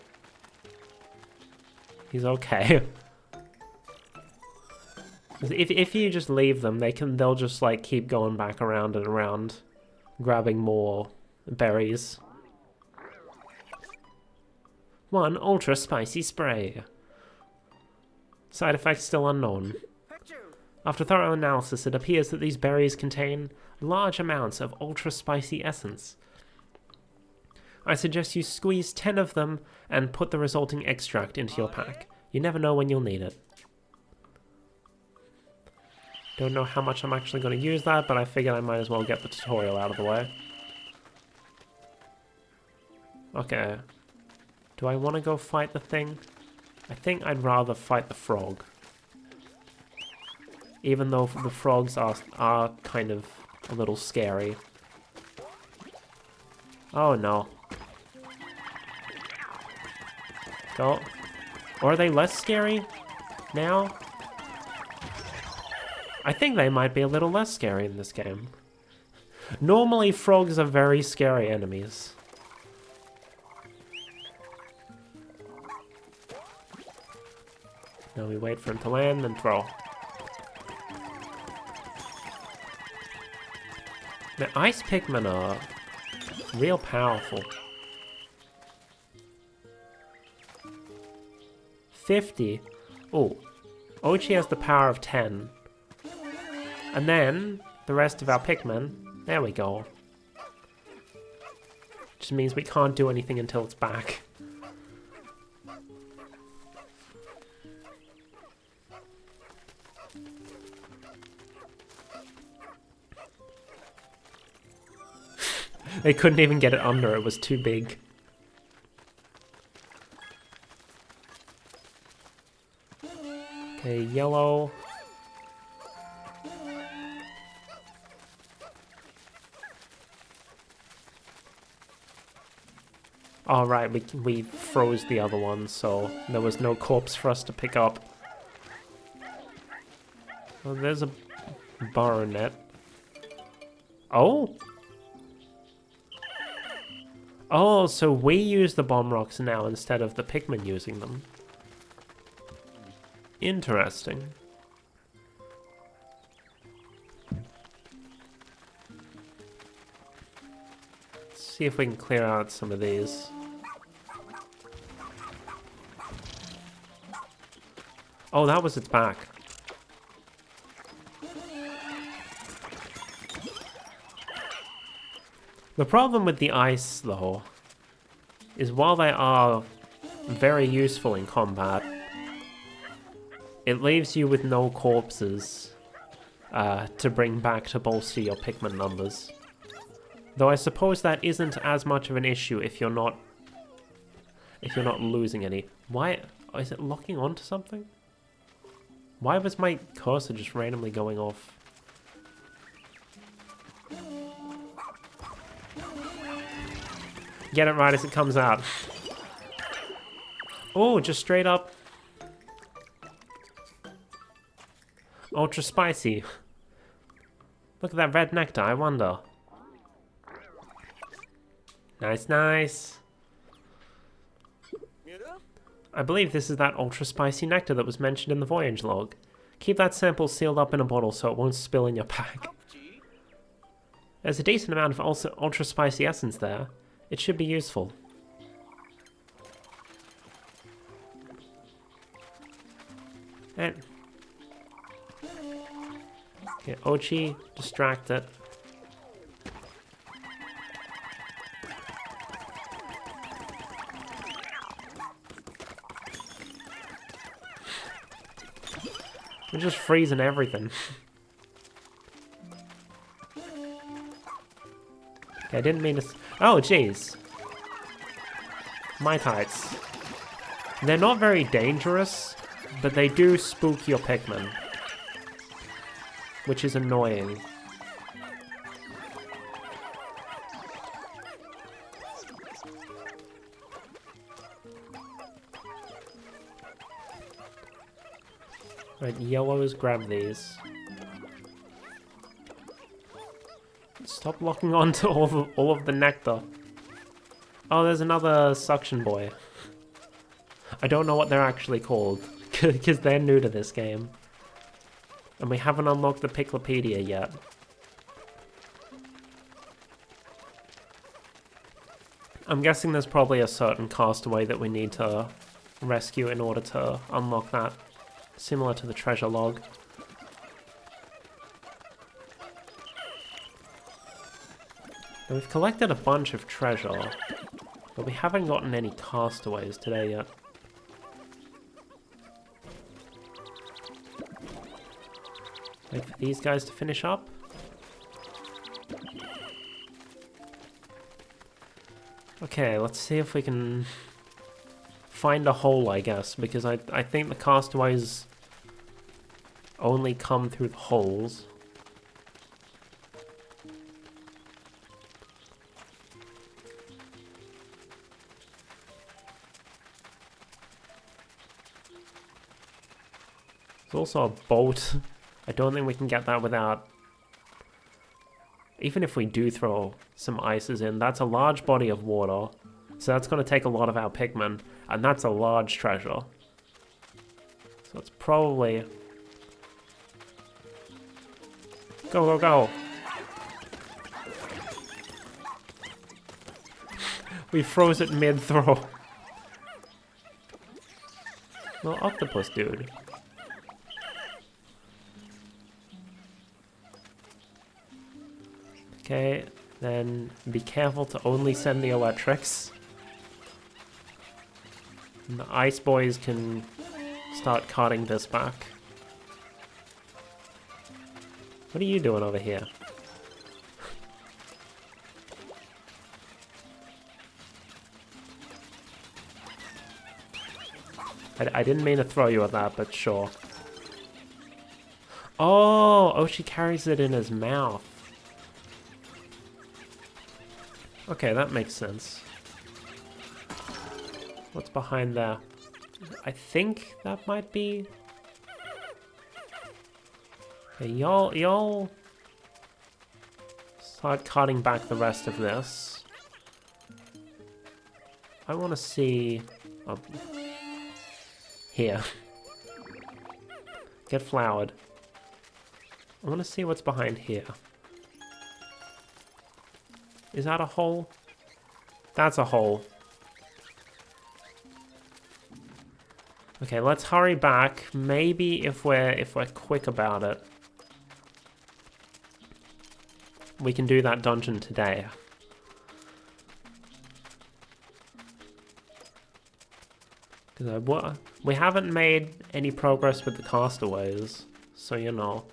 He's okay. If you just leave them, they'll just like keep going back around and around, grabbing more berries. 1 ultra spicy spray. Side effects still unknown. After thorough analysis, it appears that these berries contain large amounts of ultra spicy essence. I suggest you squeeze 10 of them and put the resulting extract into your pack. You never know when you'll need it. Don't know how much I'm actually going to use that, but I figured I might as well get the tutorial out of the way. Okay. Do I want to go fight the thing? I think I'd rather fight the frog. Even though the frogs are kind of a little scary. Oh no. Go. Or are they less scary now? I think they might be a little less scary in this game. Normally, frogs are very scary enemies. Now we wait for him to land and throw. The ice Pikmin are real powerful. 50. Oh, Ochi has the power of 10. And then, the rest of our Pikmin, there we go. Which means we can't do anything until it's back. They couldn't even get it under, it was too big. Okay, yellow. All right, we froze the other one, so there was no corpse for us to pick up. Oh, there's a baronet. Oh! Oh, so we use the bomb rocks now instead of the Pikmin using them. Interesting. Let's see if we can clear out some of these. Oh, that was its back. The problem with the ice, though, is while they are very useful in combat, it leaves you with no corpses to bring back to bolster your Pikmin numbers. Though I suppose that isn't as much of an issue if you're not losing any. Why is it locking onto something? Why was my cursor just randomly going off? Get it right as it comes out. Oh, just straight up. Ultra spicy. Look at that red nectar, I wonder. Nice, nice. I believe this is that ultra spicy nectar that was mentioned in the voyage log. Keep that sample sealed up in a bottle so it won't spill in your pack. There's a decent amount of ultra spicy essence there. It should be useful. And okay, Ochi, distract it. We're just freezing everything. Okay, I didn't mean to... Oh, jeez. My tights. They're not very dangerous, but they do spook your Pikmin. Which is annoying. Right, yellows, grab these. Stop locking on to all of the nectar. Oh, there's another suction boy. I don't know what they're actually called, because they're new to this game. And we haven't unlocked the Piclopedia yet. I'm guessing there's probably a certain castaway that we need to rescue in order to unlock that. Similar to the treasure log. Now we've collected a bunch of treasure, but we haven't gotten any castaways today yet. Wait for these guys to finish up. Okay, let's see if we can find a hole, I guess, because I think the castaways only come through the holes. There's also a boat. I don't think we can get that without... Even if we do throw some ices in, that's a large body of water. So that's going to take a lot of our Pikmin, and that's a large treasure. So it's probably... Go, go, go! We froze it mid-throw. Well, octopus dude. Okay, then be careful to only send the electrics. And the ice boys can start carting this back. What are you doing over here? I didn't mean to throw you at that, but sure. Oh, she carries it in his mouth. Okay, that makes sense. What's behind there? I think that might be... Okay, y'all start cutting back the rest of this. I want to see... Oh, here. Get flowered. I want to see what's behind here. Is that a hole? That's a hole. Okay, let's hurry back. Maybe if we're quick about it, we can do that dungeon today. Because we haven't made any progress with the castaways, so you know.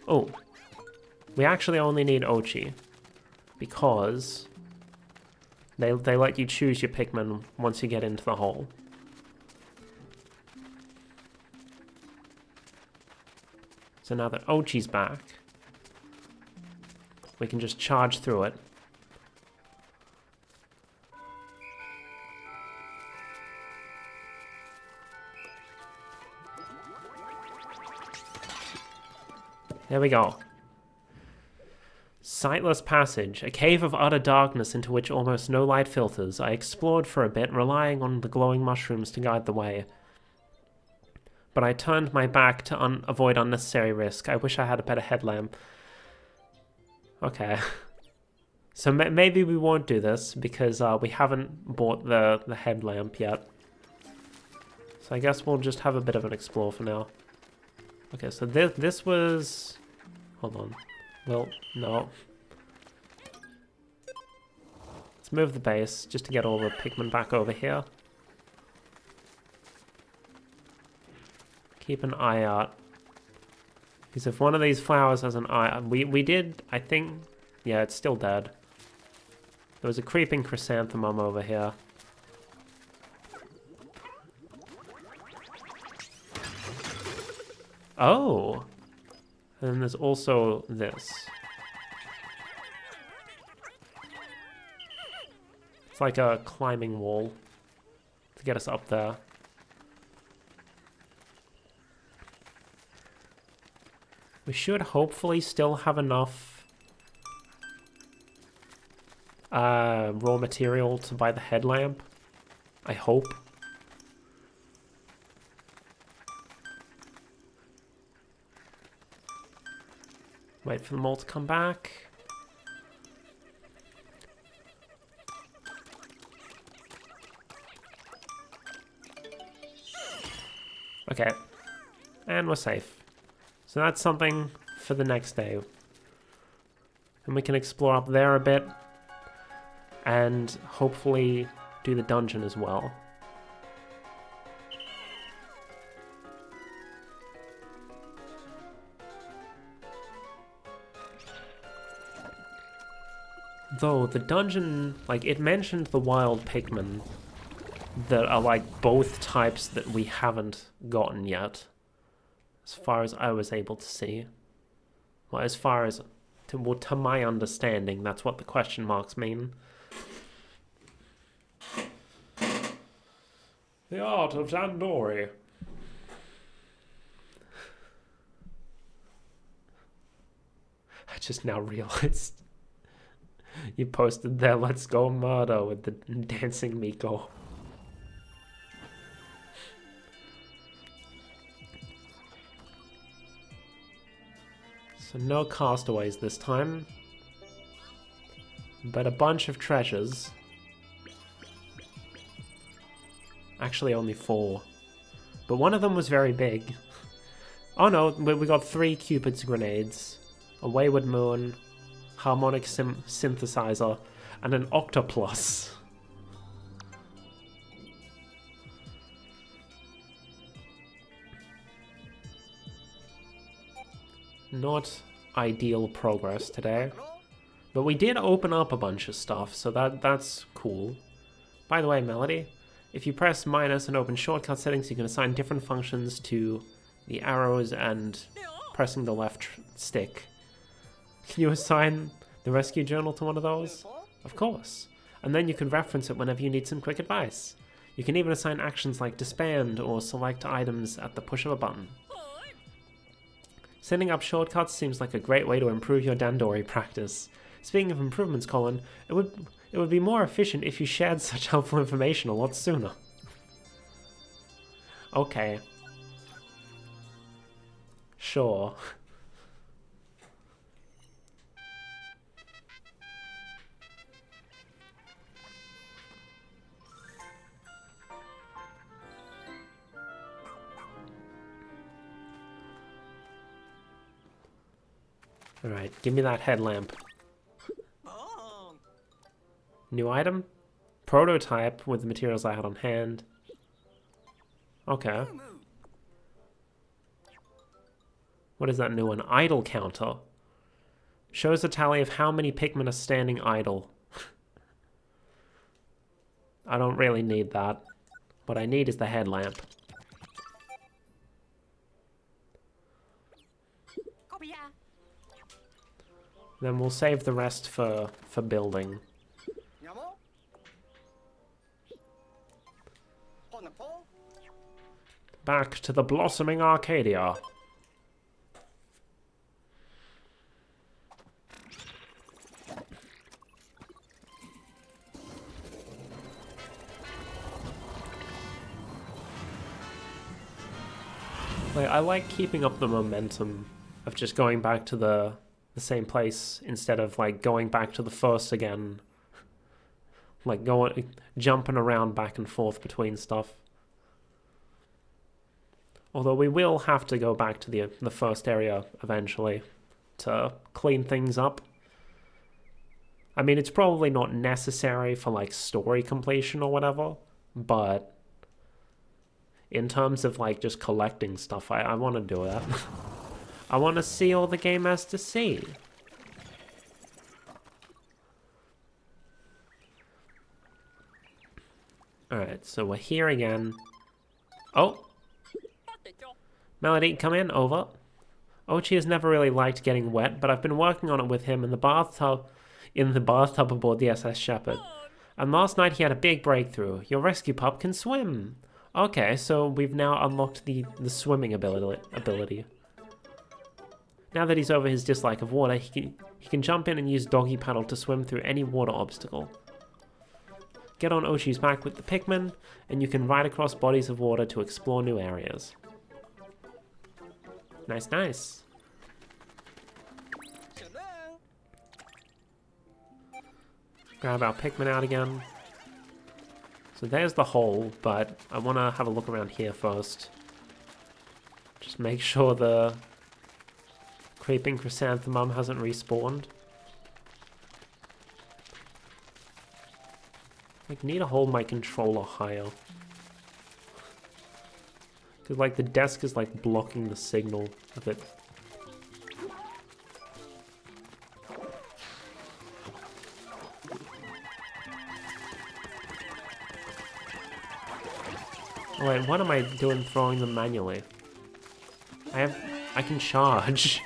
Oh, we actually only need Ochi, because they let you choose your Pikmin once you get into the hole. So now that Ochi's back, we can just charge through it. There we go. Sightless Passage, a cave of utter darkness into which almost no light filters. I explored for a bit, relying on the glowing mushrooms to guide the way. But I turned my back to avoid unnecessary risk. I wish I had a better headlamp. Okay. So maybe we won't do this, because we haven't bought the headlamp yet. So I guess we'll just have a bit of an explore for now. Okay, so this was... Hold on. Well, no. Let's move the base, just to get all the Pikmin back over here. Keep an eye out. Because if one of these flowers has an eye... We did, I think... Yeah, it's still dead. There was a creeping chrysanthemum over here. Oh! And then there's also this. It's like a climbing wall to get us up there. We should hopefully still have enough raw material to buy the headlamp. I hope. Wait for them all to come back. Okay. And we're safe. So that's something for the next day. And we can explore up there a bit. And hopefully do the dungeon as well. Though the dungeon, like, it mentioned the wild Pikmin that are like both types that we haven't gotten yet, as far as I was able to see. Well, as far as, to my understanding, that's what the question marks mean. The art of Dandori. I just now realized you posted there, let's go murder with the dancing Miko. So no castaways this time, but a bunch of treasures. Actually only 4, but one of them was very big. Oh no, we got 3 Cupid's grenades, a wayward moon, harmonic synthesizer, and an octopus. Not ideal progress today, but we did open up a bunch of stuff, so that's cool. By the way, Melody, if you press minus and open shortcut settings, you can assign different functions to the arrows and pressing the left stick. Can you assign the rescue journal to one of those? Of course. And then you can reference it whenever you need some quick advice. You can even assign actions like disband or select items at the push of a button. Setting up shortcuts seems like a great way to improve your Dandori practice. Speaking of improvements, Colin, it would be more efficient if you shared such helpful information a lot sooner. Okay. Sure. Alright, give me that headlamp. New item? Prototype with the materials I had on hand. Okay. What is that new one? Idle counter. Shows a tally of how many Pikmin are standing idle. I don't really need that. What I need is the headlamp. Then we'll save the rest for building. Back to the blossoming Arcadia. Like, I like keeping up the momentum of just going back to the same place instead of like going back to the first again. Like jumping around back and forth between stuff. Although we will have to go back to the first area eventually to clean things up. I mean, it's probably not necessary for like story completion or whatever, but in terms of like just collecting stuff, I want to do that. I want to see all the game has to see. Alright, so we're here again. Oh! Melody, come in, over. Ochi has never really liked getting wet, but I've been working on it with him in the bathtub aboard the SS Shepherd. And last night he had a big breakthrough. Your rescue pup can swim! Okay, so we've now unlocked the swimming ability. Now that he's over his dislike of water, he can jump in and use doggy paddle to swim through any water obstacle. Get on Ochi's back with the Pikmin, and you can ride across bodies of water to explore new areas. Nice, nice. Grab our Pikmin out again. So there's the hole, but I want to have a look around here first. Just make sure the creeping chrysanthemum hasn't respawned. I need to hold my controller higher. Because like the desk is like blocking the signal of it. Oh wait, what am I doing throwing them manually? I can charge.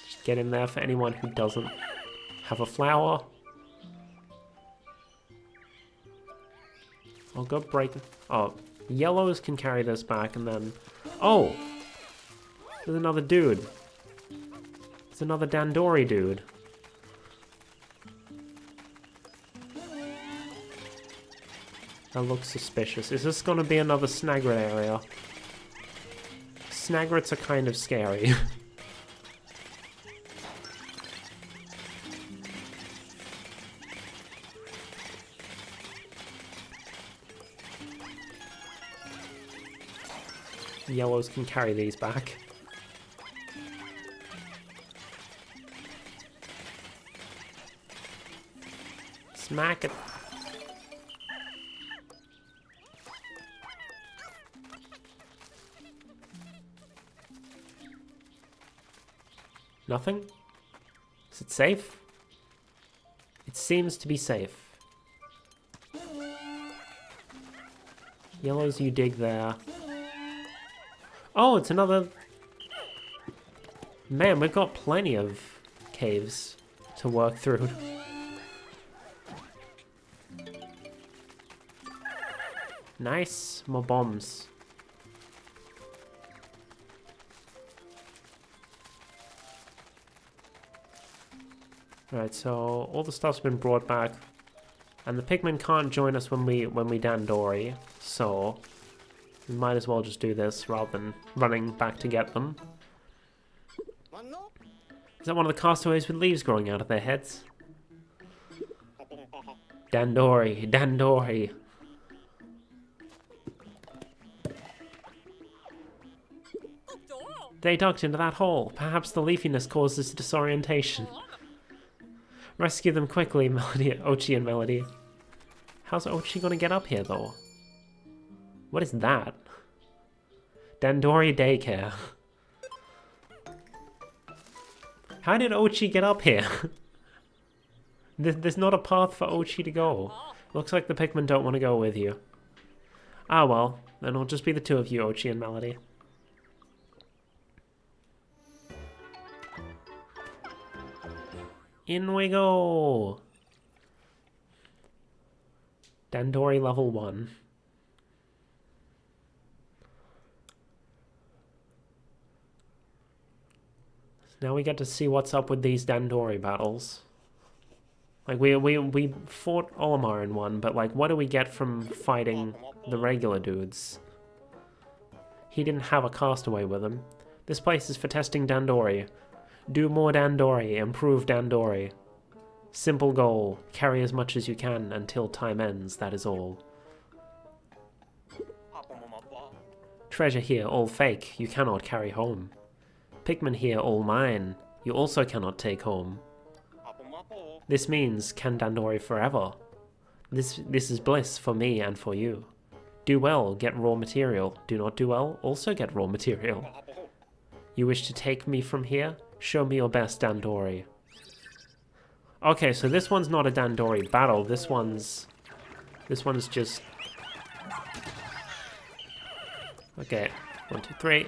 Just get in there for anyone who doesn't have a flower. I'll go break... Oh, yellows can carry this back and then... Oh! There's another dude. There's another Dandori dude. That looks suspicious. Is this gonna be another Snagret area? Snagrets are kind of scary. Yellows can carry these back. Smack it. Nothing? Is it safe? It seems to be safe. Yellows, you dig there. Oh, it's another... Man, we've got plenty of caves to work through. Nice, more bombs. Right, so all the stuff's been brought back, and the Pikmin can't join us when we Dandori, so we might as well just do this rather than running back to get them. Is that one of the castaways with leaves growing out of their heads? Dandori, Dandori. They ducked into that hole. Perhaps the leafiness causes disorientation. Rescue them quickly, Melody, Ochi and Melody. How's Ochi gonna get up here, though? What is that? Dandori Daycare. How did Ochi get up here? There's not a path for Ochi to go. Looks like the Pikmin don't want to go with you. Ah well, then it'll just be the two of you, Ochi and Melody. In we go! Dandori level 1. So now we get to see what's up with these Dandori battles. Like, we fought Olimar in one, but like, what do we get from fighting the regular dudes? He didn't have a castaway with him. This place is for testing Dandori. Do more Dandori, improve Dandori. Simple goal, carry as much as you can until time ends, that is all. Treasure here, all fake, you cannot carry home. Pikmin here, all mine, you also cannot take home. This means, can Dandori forever. This is bliss for me and for you. Do well, get raw material. Do not do well, also get raw material. You wish to take me from here? Show me your best Dandori. Okay, so this one's not a Dandori battle. This one's just... Okay, 1, 2, 3.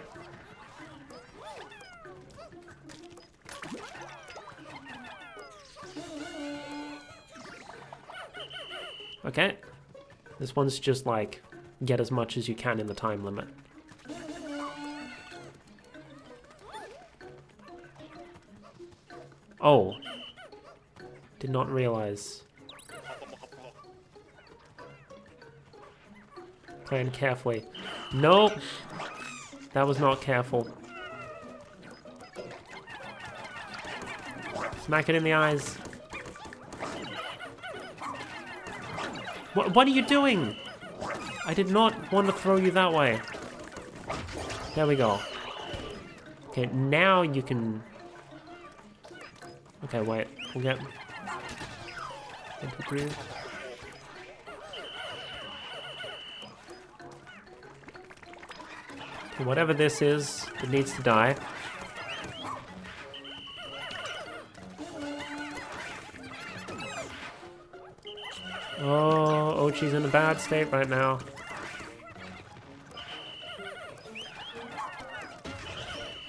Okay. This one's just like, get as much as you can in the time limit. Oh. Did not realize. Plan carefully. Nope. That was not careful. Smack it in the eyes. What are you doing? I did not want to throw you that way. There we go. Okay, now you can... Okay, wait. We'll get... 1, 2, 3. Okay, whatever this is, it needs to die. Oh, Ochi's in a bad state right now.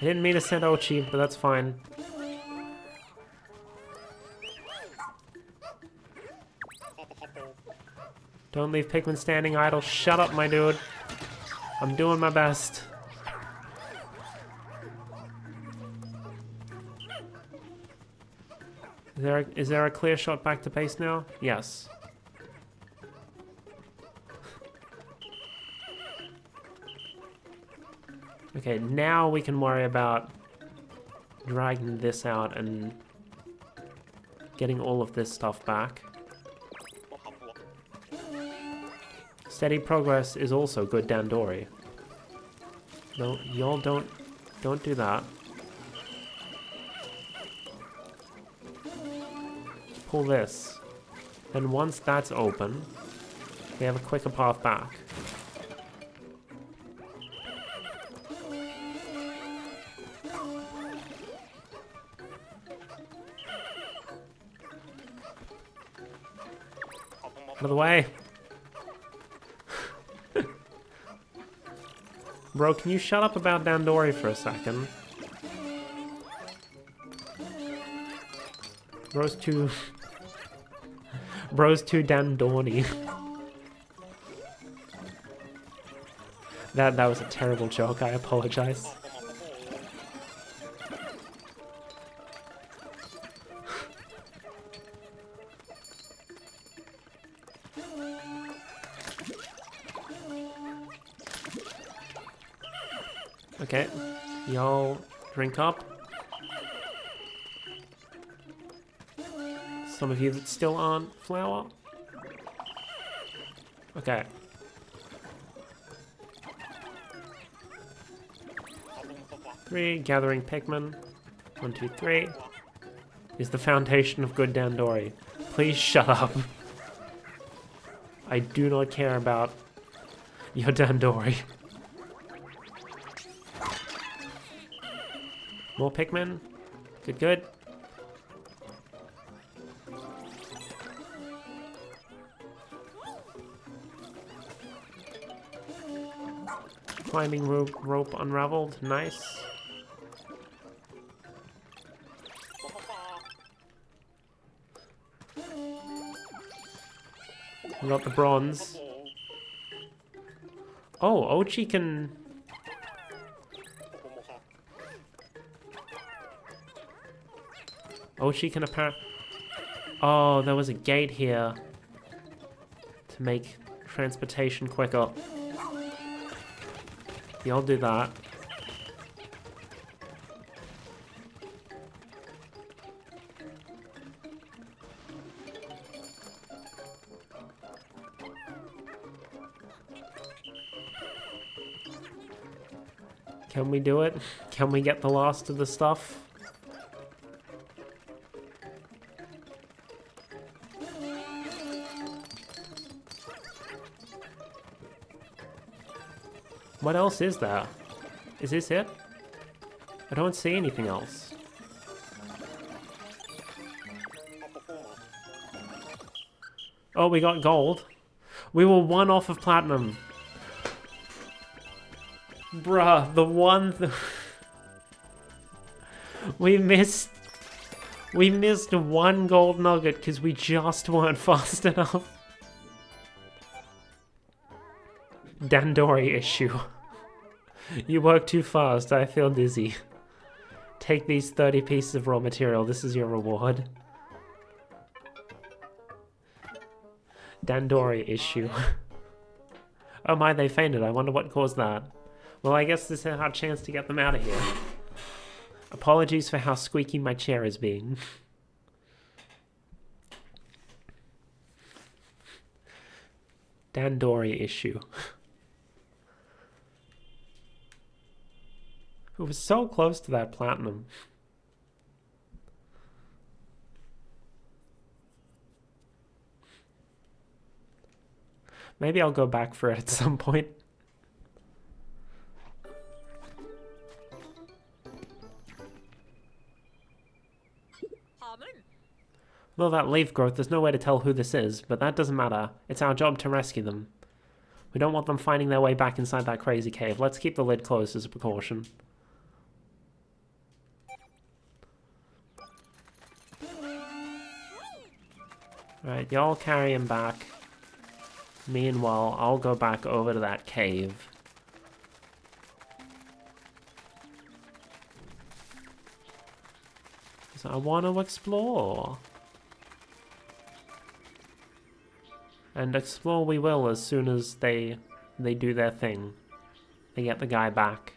I didn't mean to send Ochi, but that's fine. Don't leave Pikmin standing idle. Shut up, my dude. I'm doing my best. Is there a clear shot back to base now? Yes. Okay, now we can worry about dragging this out and getting all of this stuff back. Steady progress is also good Dandori. No, y'all don't do that. Pull this. Then once that's open, we have a quicker path back. Out of the way. Bro, can you shut up about Dandori for a second? Bro's too Dandori. That was a terrible joke, I apologize. Okay, y'all drink up. Some of you that still aren't flour. Okay. Three, gathering Pikmin. 1, 2, 3. Is the foundation of good Dandori. Please shut up. I do not care about your Dandori. More Pikmin. Good, good. Climbing rope unraveled. Nice. We got the bronze. Oh, Ochi can... Ochi can apparently... Oh, there was a gate here to make transportation quicker. Yeah, I'll do that. Can we do it? Can we get the last of the stuff? What else is there? Is this it? I don't see anything else. Oh, we got gold. We were 1 off of platinum. Bruh, the one... We missed 1 gold nugget because we just weren't fast enough. Dandori issue. You work too fast, I feel dizzy. Take these 30 pieces of raw material, this is your reward. Dandori issue. Oh my, they fainted, I wonder what caused that. Well, I guess this is our chance to get them out of here. Apologies for how squeaky my chair is being. Dandori issue. It was so close to that platinum. Maybe I'll go back for it at some point. Well, that leaf growth, there's no way to tell who this is, but that doesn't matter. It's our job to rescue them. We don't want them finding their way back inside that crazy cave. Let's keep the lid closed as a precaution. Alright, y'all carry him back. Meanwhile, I'll go back over to that cave. So I want to explore. And explore we will as soon as they do their thing. They get the guy back.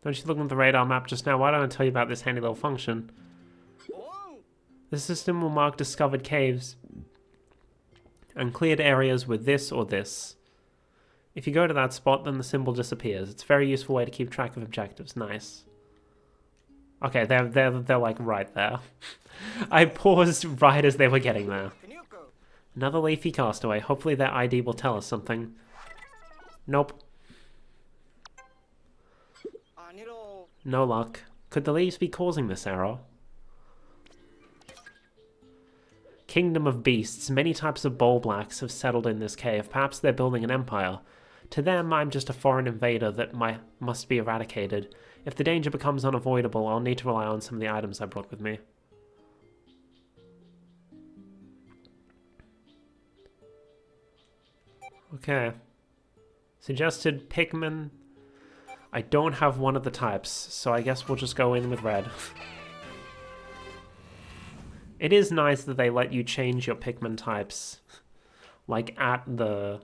Don't you look at the radar map just now? Why don't I tell you about this handy little function? The system will mark discovered caves and cleared areas with this or this. If you go to that spot, then the symbol disappears. It's a very useful way to keep track of objectives. Nice. Okay, they're like right there. I paused right as they were getting there. Another leafy castaway. Hopefully their ID will tell us something. Nope. No luck. Could the leaves be causing this error? Kingdom of beasts. Many types of bowl blacks have settled in this cave. Perhaps they're building an empire. To them, I'm just a foreign invader that must be eradicated. If the danger becomes unavoidable, I'll need to rely on some of the items I brought with me. Okay. Suggested Pikmin. I don't have one of the types, so I guess we'll just go in with red. It is nice that they let you change your Pikmin types, like at the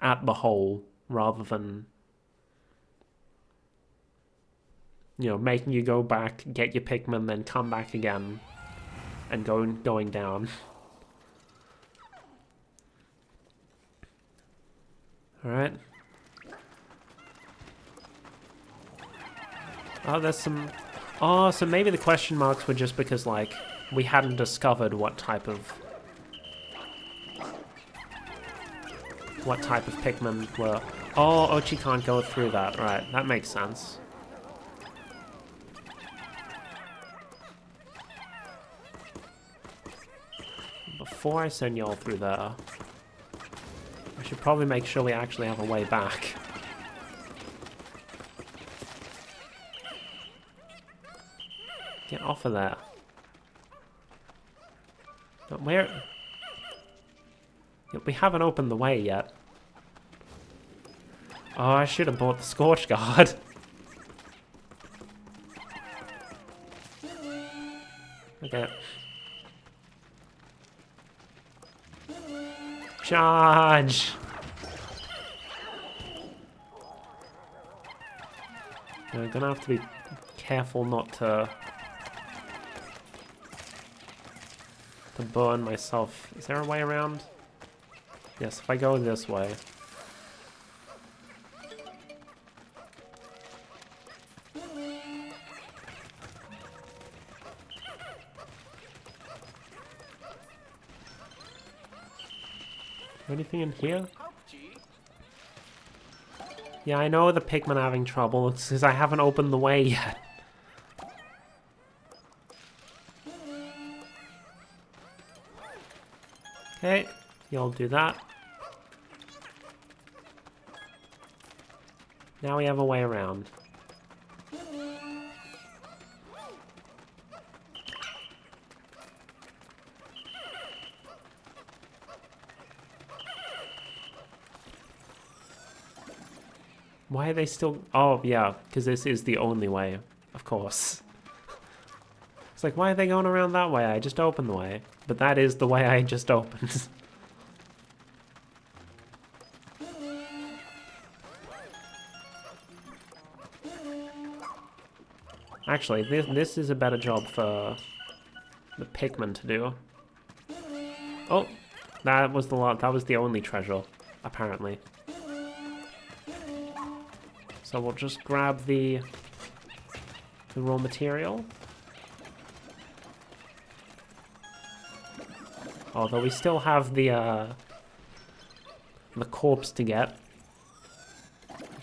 hole, rather than, you know, making you go back, get your Pikmin, then come back again, and going down. Alright. Oh, there's some... Oh, so maybe the question marks were just because, like, we hadn't discovered what type of Pikmin were... Oh, Ochi can't go through that. Right, that makes sense. Before I send y'all through there, I should probably make sure we actually have a way back. Get off of there. But where... We haven't opened the way yet. Oh, I should have bought the Scorch Guard. Okay. Charge! I'm gonna have to be careful not to burn myself. Is there a way around? Yes, if I go this way. Anything in here? Yeah, I know the Pikmin are having trouble. It's because I haven't opened the way yet. Okay, y'all do that. Now we have a way around. Why are they still... Oh, yeah, because this is the only way, of course. It's like, why are they going around that way? I just opened the way. But that is the way I just opened. Actually, this is a better job for the Pikmin to do. Oh, that was the only treasure, apparently. So we'll just grab the raw material. Although we still have the corpse to get.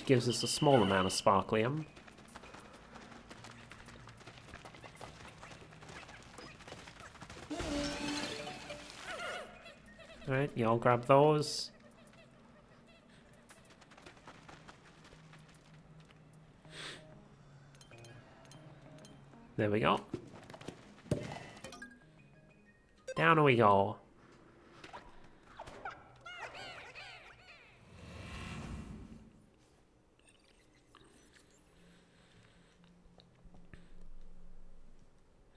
which gives us a small amount of sparklium. Alright, y'all grab those. There we go. Down we go.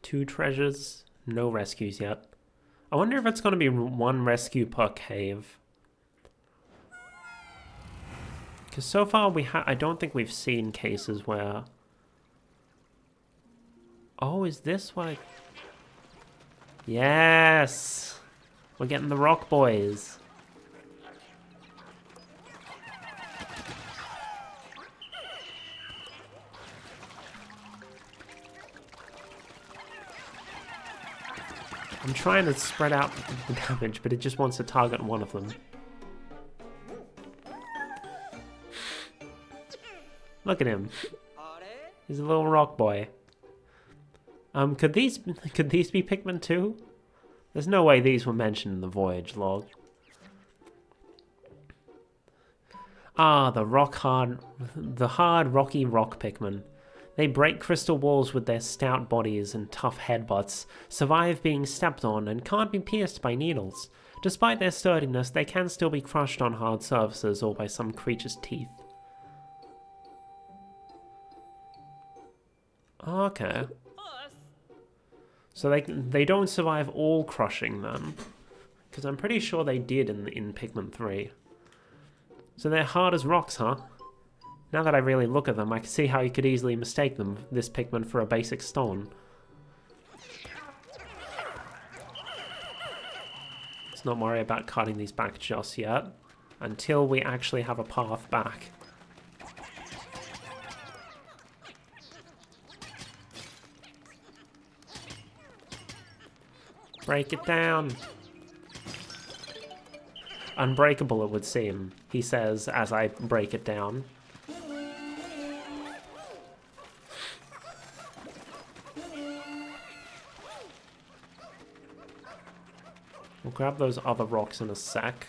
Two treasures, no rescues yet. I wonder if it's going to be one rescue per cave. Because so far I don't think we've seen cases where... Oh, is this what Yes! We're getting the rock boys. I'm trying to spread out the damage, but it just wants to target one of them. Look at him. He's a little rock boy. Could these be Pikmin too? There's no way these were mentioned in the voyage log. Ah, the hard rocky rock Pikmin. They break crystal walls with their stout bodies and tough headbutts, survive being stepped on, and can't be pierced by needles. Despite their sturdiness, they can still be crushed on hard surfaces or by some creature's teeth. Okay. So they don't survive all crushing then, because I'm pretty sure they did in Pikmin 3. So they're hard as rocks, huh? Now that I really look at them, I can see how you could easily mistake them, this Pikmin, for a basic stone. Let's not worry about cutting these back just yet, until we actually have a path back. Break it down. Unbreakable, it would seem, he says as I break it down. We'll grab those other rocks in a sec.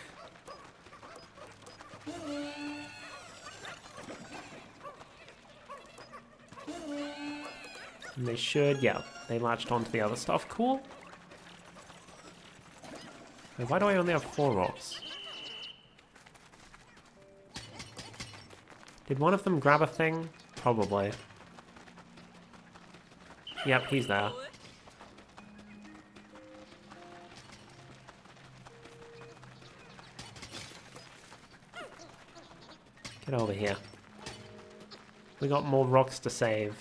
And they should, yeah, they latched onto the other stuff. Cool. Wait, why do I only have 4 rocks? Did one of them grab a thing? Probably. Yep, he's there. Get over here. We got more rocks to save.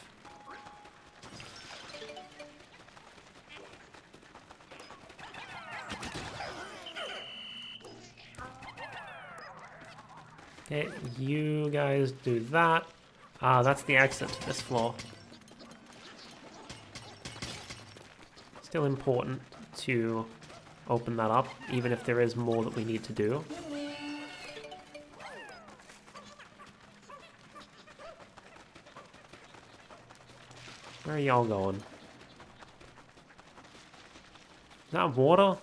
Okay, you guys do that. Ah, that's the exit to this floor. Still important to open that up, even if there is more that we need to do. Where are y'all going? Is that water?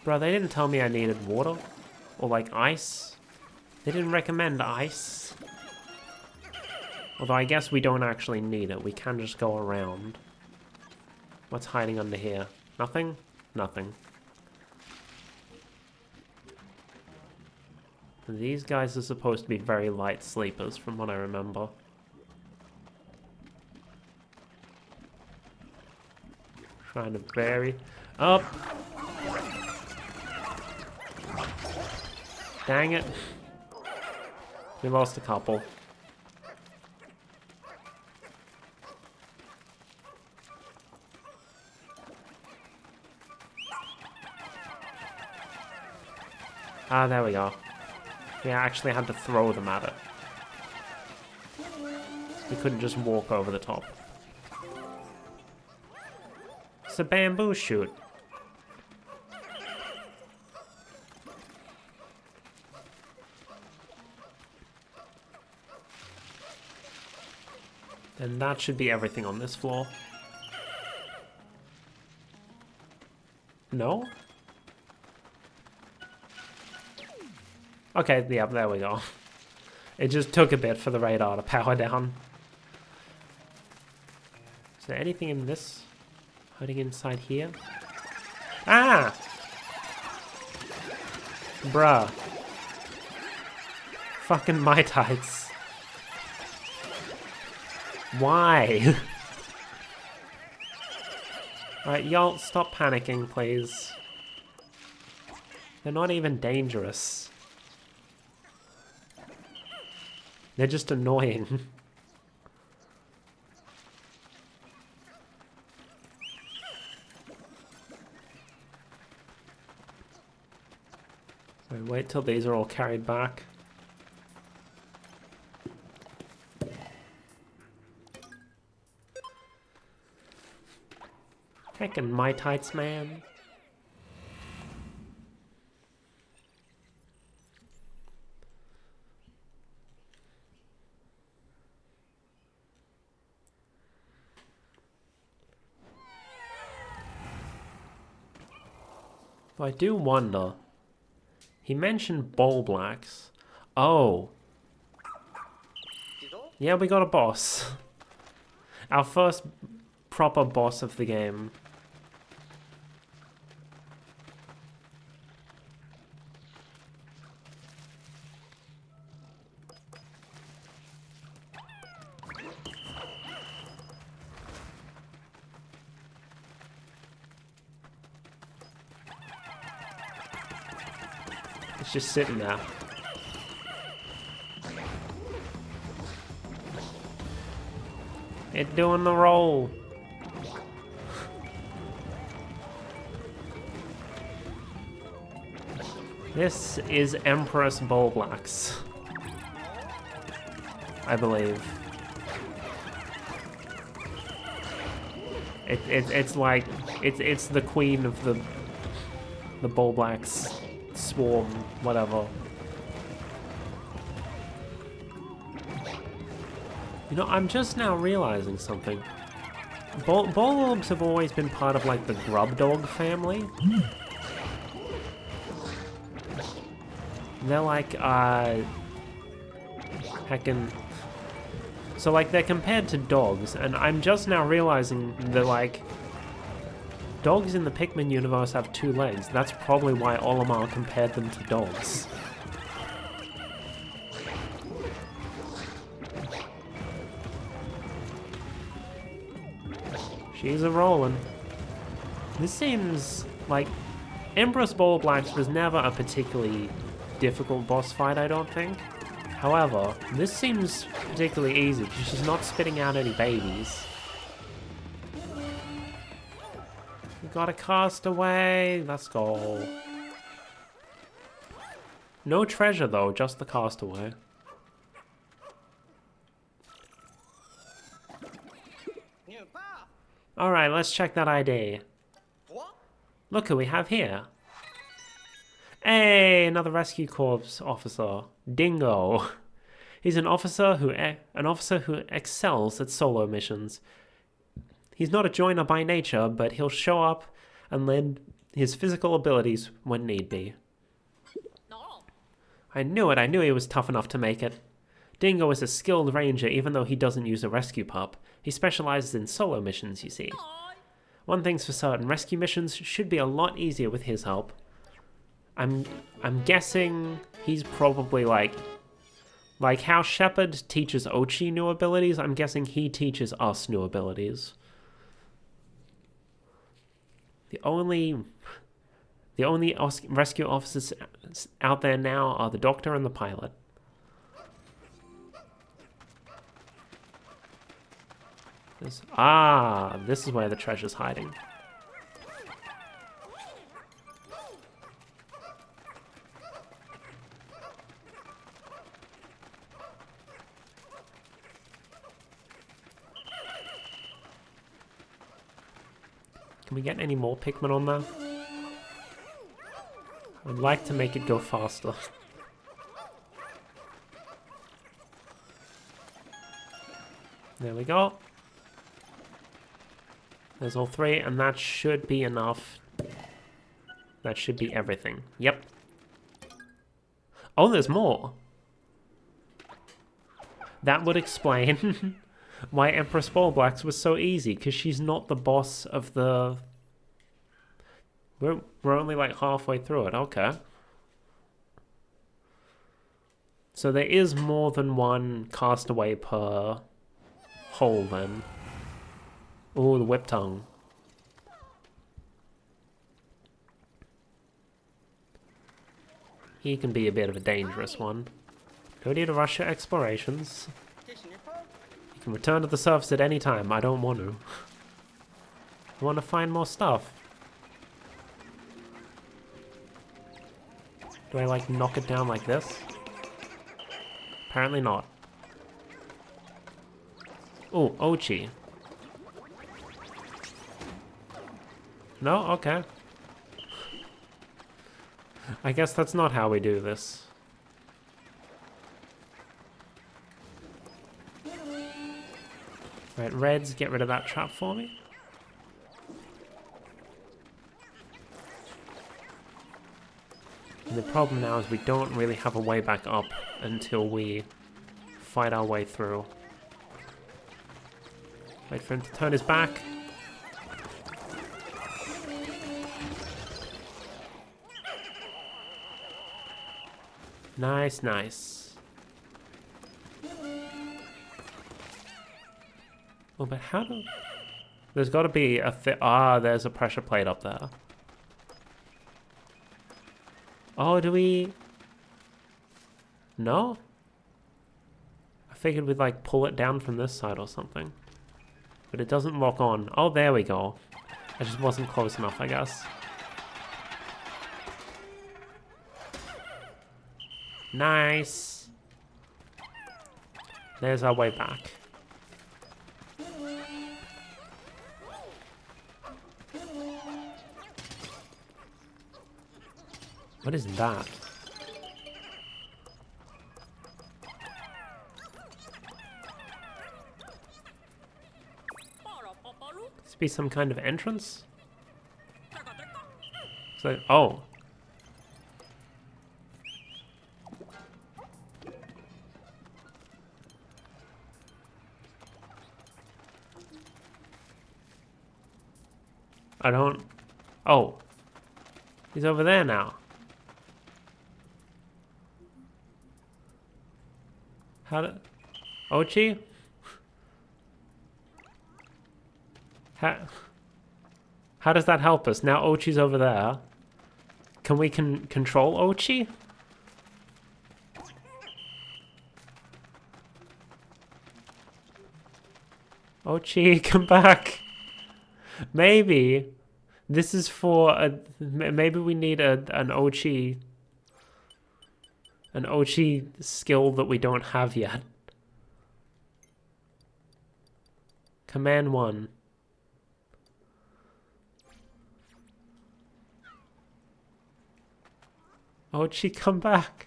Bro, they didn't tell me I needed water. Or like ice. They didn't recommend ice. Although I guess we don't actually need it. We can just go around. What's hiding under here? Nothing? Nothing. These guys are supposed to be very light sleepers from what I remember. Trying to vary. Up! Dang it. We lost a couple. Ah, there we go. We actually had to throw them at it. We couldn't just walk over the top. It's a bamboo shoot. And that should be everything on this floor. No? Okay, yeah, there we go. It just took a bit for the radar to power down. Is there anything in this? Hiding inside here? Ah! Bruh. Fucking Mai Tais. Why? Alright, y'all, stop panicking, please. They're not even dangerous. They're just annoying. Wait till these are all carried back. Heckin' Mai Tais, man. I do wonder. He mentioned ball blacks. Oh. Yeah, we got a boss. Our first proper boss of the game. It's just sitting there. It's doing the roll. This is Empress Ball Blacks, I believe. It's like it's the queen of the Ball Blacks swarm, whatever. You know, I'm just now realizing something. Ball orbs have always been part of like the grub dog family. They're like heckin'. So like they're compared to dogs, and I'm just now realizing that like dogs in the Pikmin universe have 2 legs. That's probably why Olimar compared them to dogs. She's a-rollin'. This seems like Empress Ball Blacks was never a particularly difficult boss fight, I don't think. However, this seems particularly easy because she's not spitting out any babies. We got a castaway. Let's go. No treasure though, just the castaway. Alright, let's check that ID. Look who we have here. Hey, another Rescue Corps officer, Dingo. He's an officer who excels at solo missions. He's not a joiner by nature, but he'll show up and lend his physical abilities when need be. I knew it, I knew he was tough enough to make it. Dingo is a skilled ranger even though he doesn't use a rescue pup. He specializes in solo missions, you see. One thing's for certain, rescue missions should be a lot easier with his help. I'm guessing he's probably like how Shepard teaches Ochi new abilities, I'm guessing he teaches us new abilities. The only rescue officers out there now are the doctor and the pilot. This is where the treasure's hiding. Can we get any more Pikmin on there? I'd like to make it go faster. There we go. There's all 3, and that should be enough. That should be everything. Yep. Oh, there's more. That would explain why Empress Ballblacks was so easy, because she's not the boss of the... We're only like halfway through it, okay. So there is more than one castaway per hole then. Ooh, the whip tongue. He can be a bit of a dangerous one. Don't need to rush your explorations. You can return to the surface at any time. I don't want to. I want to find more stuff. Do I, like, knock it down like this? Apparently not. Oh, Ochi. No? Okay. I guess that's not how we do this. Right, Reds, get rid of that trap for me. And the problem now is we don't really have a way back up until we fight our way through. Wait for him to turn his back. Nice, nice. Oh, but how do... There's got to be a... there's a pressure plate up there. Oh, do we... No? I figured we'd, like, pull it down from this side or something. But it doesn't lock on. Oh, there we go. I just wasn't close enough, I guess. Nice. There's our way back. What is that? This be some kind of entrance? So, oh. I don't... Oh. He's over there now. How do... Ochi? How does that help us? Now Ochi's over there. Can we control Ochi? Ochi, come back. Maybe this is for a... Maybe we need an Ochi... An Ochi skill that we don't have yet. Command 1. Ochi, come back.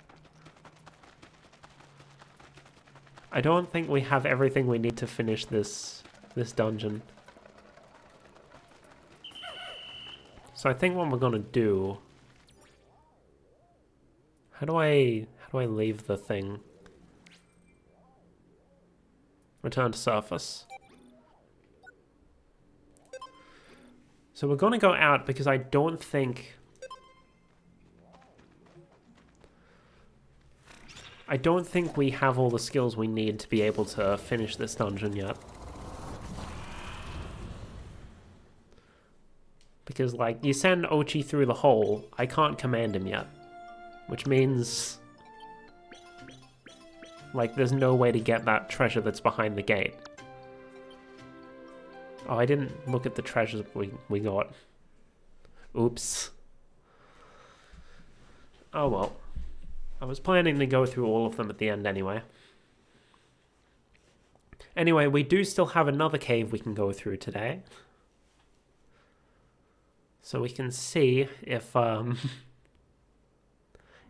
I don't think we have everything we need to finish this dungeon. So I think what we're gonna do... How do I leave the thing? Return to surface. So we're gonna go out because I don't think... I don't think we have all the skills we need to be able to finish this dungeon yet. Because, like, you send Ochi through the hole, I can't command him yet. Which means... Like, there's no way to get that treasure that's behind the gate. Oh, I didn't look at the treasures we got. Oops. Oh well. I was planning to go through all of them at the end anyway. Anyway, we do still have another cave we can go through today. So we can see if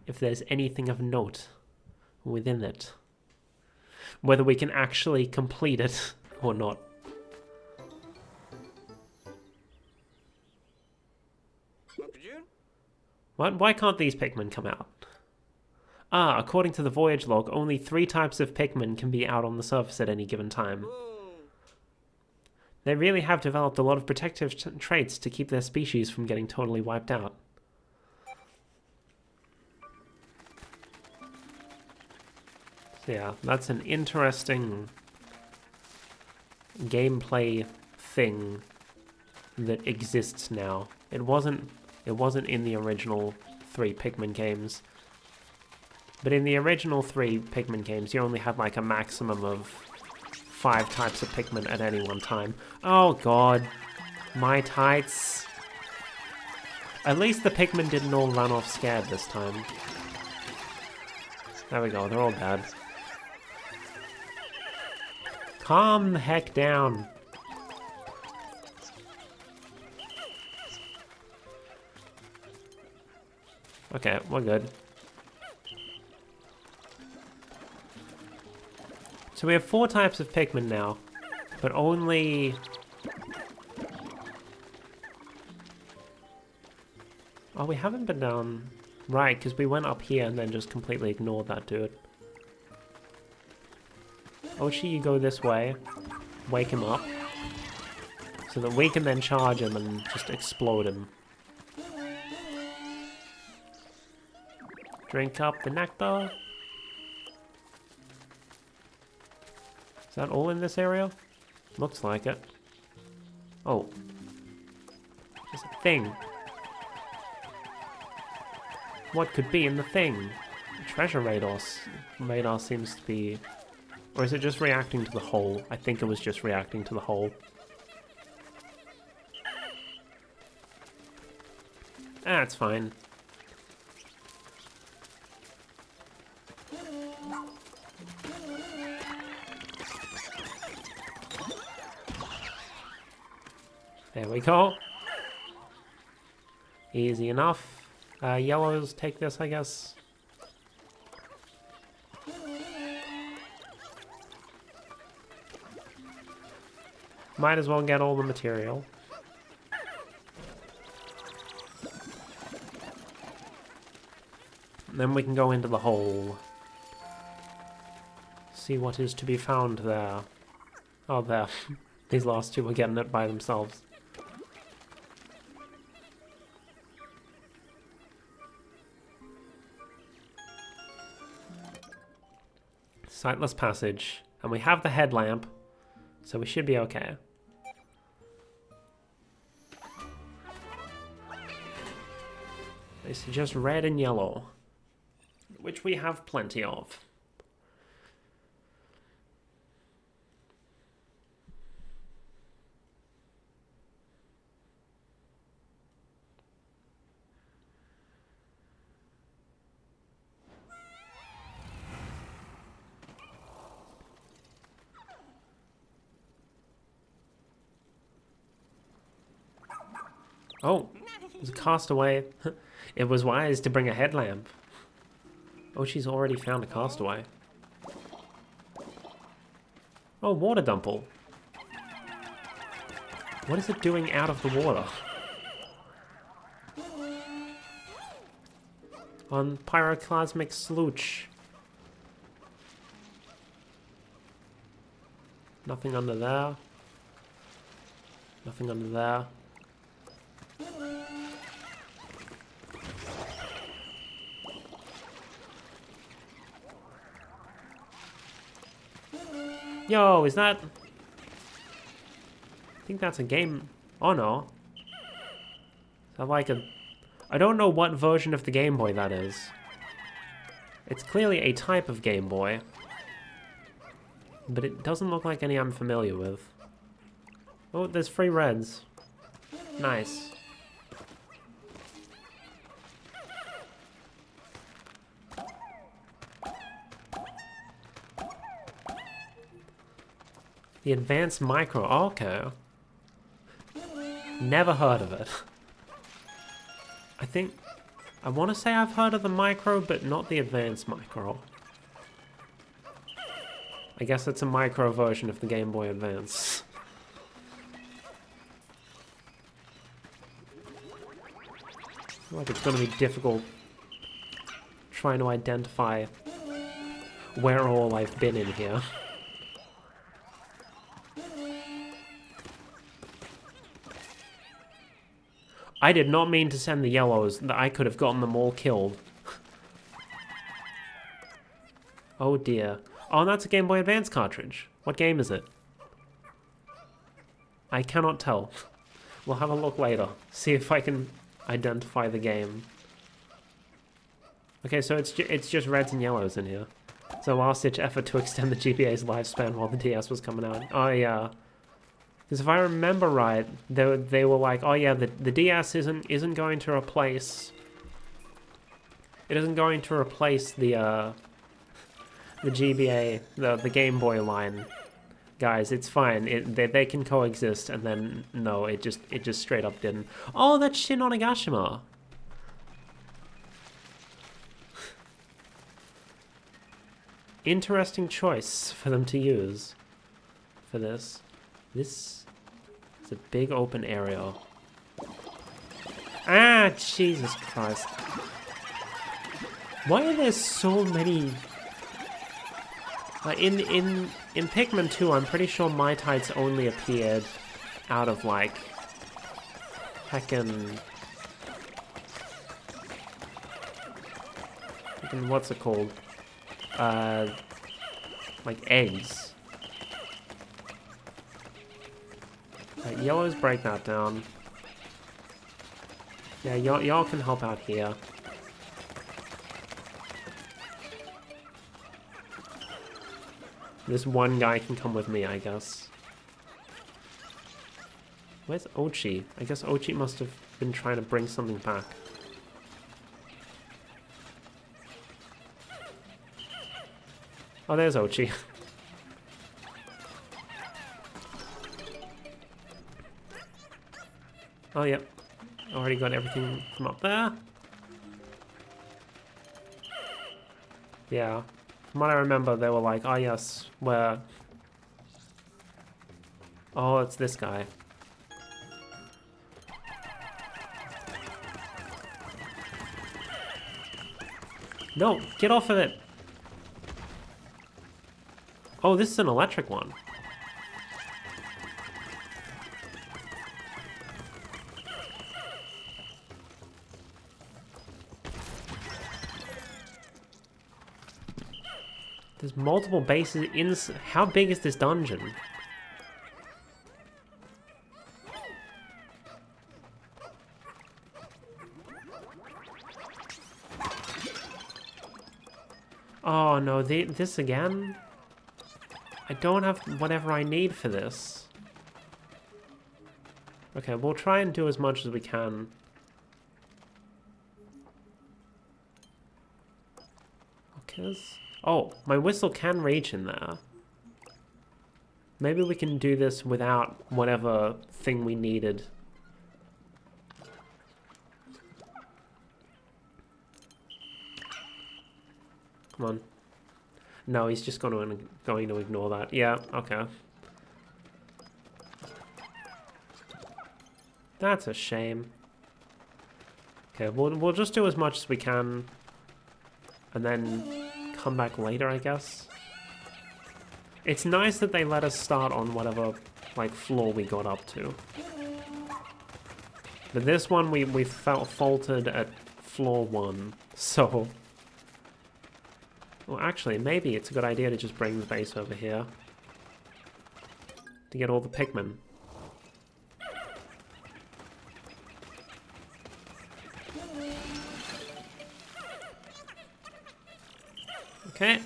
if there's anything of note within it. Whether we can actually complete it Or not. What? Why can't these Pikmin come out? Ah, according to the voyage log, only 3 types of Pikmin can be out on the surface at any given time. They really have developed a lot of protective traits to keep their species from getting totally wiped out. So yeah, that's an interesting gameplay thing that exists now. It wasn't in the original 3 Pikmin games. But in the original 3 Pikmin games, you only had like a maximum of 5 types of Pikmin at any one time. Oh god. My tights. At least the Pikmin didn't all run off scared this time. There we go, they're all dead. Calm the heck down. Okay, we're good. So we have 4 types of Pikmin now, but only... Oh, we haven't been down... Right, because we went up here and then just completely ignored that dude. Ochi, you go this way. Wake him up. So that we can then charge him and just explode him. Drink up the nectar. Is that all in this area? Looks like it. Oh. There's a thing. What could be in the thing? Treasure radar seems to be... Or is it just reacting to the hole? I think it was just reacting to the hole. Ah, it's fine. There we go. Easy enough. Yellows take this, I guess. Might as well get all the material. And then we can go into the hole. See what is to be found there. Oh, there. These last 2 are getting it by themselves. Sightless passage. And we have the headlamp, so we should be okay. It's just red and yellow, which we have plenty of. Oh, there's a castaway. It was wise to bring a headlamp. Oh, she's already found a castaway. Oh, water dumple. What is it doing out of the water? On pyroclasmic slooch. Nothing under there. Nothing under there. Yo, is that... I think that's a game... Oh no. Is that like a... I don't know what version of the Game Boy that is. It's clearly a type of Game Boy. But it doesn't look like any I'm familiar with. Oh, there's 3 reds. Nice. The Advanced Micro. Oh, okay. Never heard of it. I want to say I've heard of the Micro, but not the Advanced Micro. I guess it's a micro version of the Game Boy Advance. I feel like it's gonna be difficult trying to identify where all I've been in here. I did not mean to send the yellows. I could have gotten them all killed. Oh dear. Oh, that's a Game Boy Advance cartridge. What game is it? I cannot tell. We'll have a look later. See if I can identify the game. Okay, so it's just reds and yellows in here. It's a last-ditch effort to extend the GBA's lifespan while the DS was coming out. Oh yeah. Because if I remember right, they were like, oh yeah, the DS isn't going to replace... It isn't going to replace the GBA, the Game Boy line. Guys, it's fine. They can coexist, and then, no, it just straight up didn't. Oh, that's Shin Onigashima! Interesting choice for them to use for this. This is a big open area. Ah, Jesus Christ. Why are there so many... in Pikmin 2, I'm pretty sure Mai Tides only appeared out of, like, heckin'... what's it called? Like eggs. Right, yellows break that down. Yeah, y'all can help out here. This one guy can come with me, I guess. Where's Ochi? I guess Ochi must have been trying to bring something back. Oh, there's Ochi. Oh, yep. Already got everything from up there. Yeah. From what I remember, they were like, oh yes, we're... Oh, it's this guy. No, get off of it! Oh, this is an electric one. There's multiple bases in... How big is this dungeon? Oh no, this again? I don't have whatever I need for this. Okay, we'll try and do as much as we can. Okay. Oh, my whistle can reach in there. Maybe we can do this without whatever thing we needed. Come on. No, he's just going to ignore that. Yeah, okay. That's a shame. Okay, we'll just do as much as we can, and then come back later, I guess. It's nice that they let us start on whatever, like, floor we got up to. But this one, we faltered at floor 1, so... Well, actually, maybe it's a good idea to just bring the base over here. To get all the Pikmin. Okay.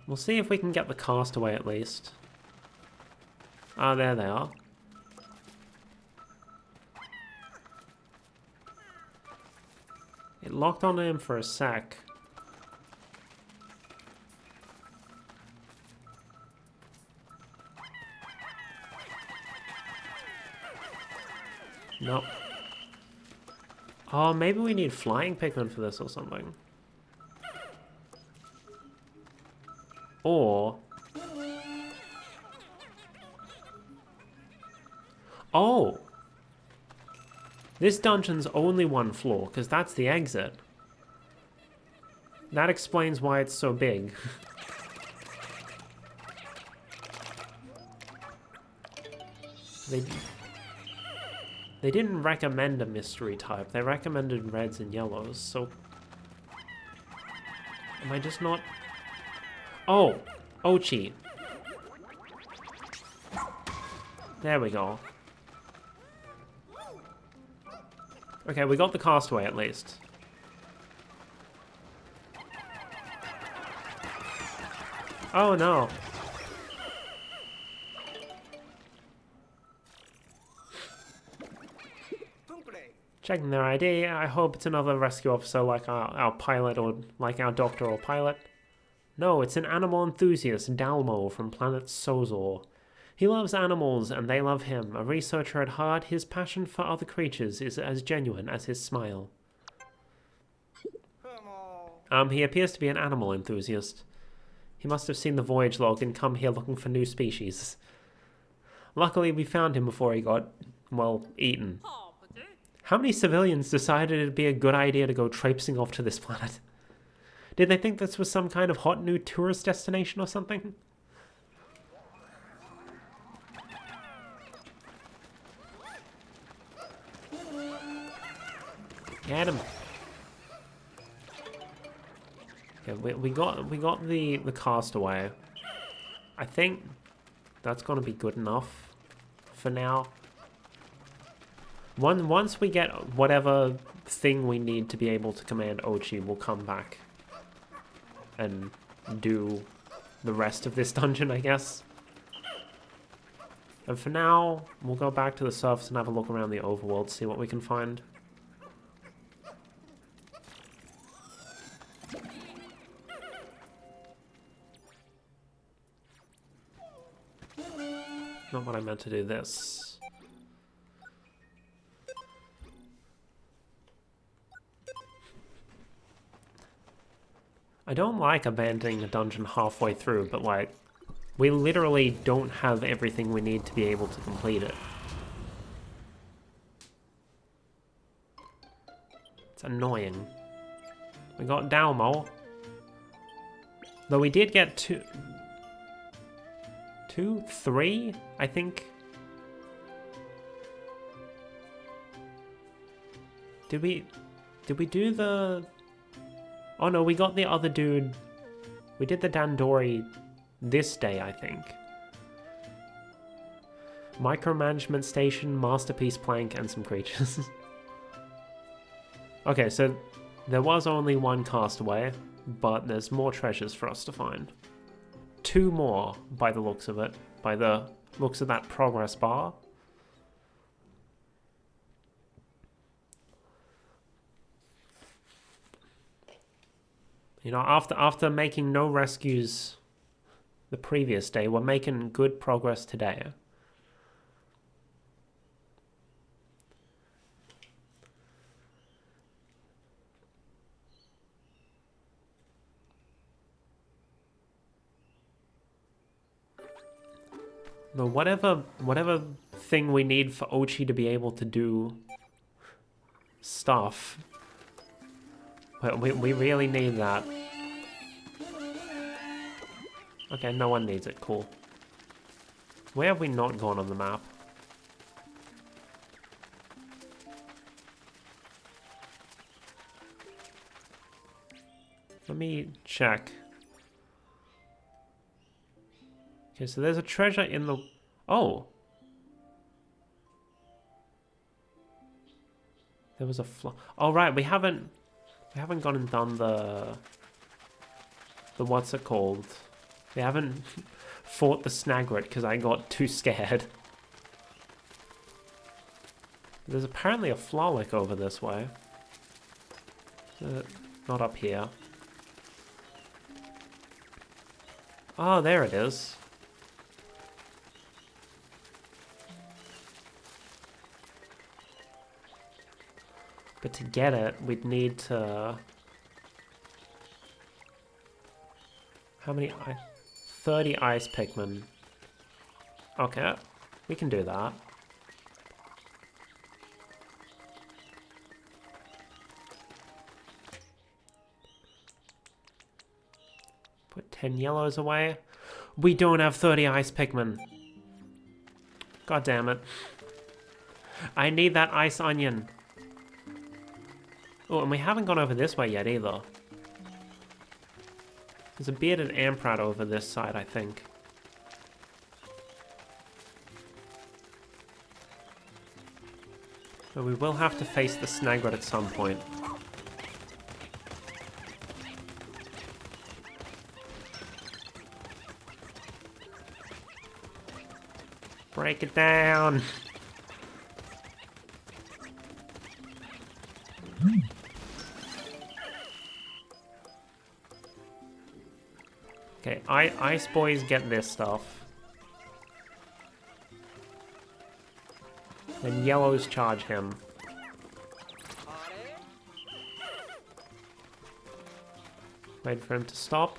We'll see if we can get the castaway at least. Ah, there they are. It locked onto him for a sec. Nope. Oh, maybe we need flying Pikmin for this or something. Or... Oh! This dungeon's only one floor, because that's the exit. That explains why it's so big. They didn't recommend a mystery type. They recommended reds and yellows, so... Am I just not... Oh! Ochi. There we go. Okay, we got the castaway at least. Oh no. Checking their ID. I hope it's another rescue officer like our pilot or like our doctor or pilot. No, it's an animal enthusiast, Dalmo from planet Sozor. He loves animals and they love him. A researcher at heart, his passion for other creatures is as genuine as his smile. He appears to be an animal enthusiast. He must have seen the voyage log and come here looking for new species. Luckily, we found him before he got, well, eaten. How many civilians decided it'd be a good idea to go traipsing off to this planet? Did they think this was some kind of hot new tourist destination or something? Get him. Yeah, we got the castaway. I think that's gonna be good enough for now. Once we get whatever thing we need to be able to command Ochi, we'll come back and do the rest of this dungeon, I guess. And for now, we'll go back to the surface and have a look around the overworld, see what we can find. Not what I meant to do this. I don't like abandoning a dungeon halfway through, but like, we literally don't have everything we need to be able to complete it. It's annoying. We got Dalmo. Though we did get three, I think. Did we do the... Oh no, we got the other dude. We did the Dandori this day, I think. Micromanagement station, masterpiece plank, and some creatures. Okay, so there was only one castaway, but there's more treasures for us to find. 2 more, by the looks of it. By the looks of that progress bar. You know, after making no rescues the previous day, we're making good progress today. No, whatever thing we need for Ochi to be able to do stuff, we really need that. Okay, no one needs it, cool. Where have we not gone on the map? Let me check. Okay, so there's a treasure in the... Oh! There was a oh, right, we haven't gone and done the what's it called? We haven't fought the Snagret because I got too scared. There's apparently a Flolic over this way. Not up here. Oh, there it is. But to get it, we'd need to... How many... 30 ice Pikmin. Okay, we can do that. Put 10 yellows away. We don't have 30 ice Pikmin. God damn it. I need that ice onion. Oh, and we haven't gone over this way yet either. There's a bearded amprat over this side, I think. But we will have to face the Snagret at some point. Break it down! Okay, Ice Boys get this stuff. Then Yellows charge him. Wait for him to stop.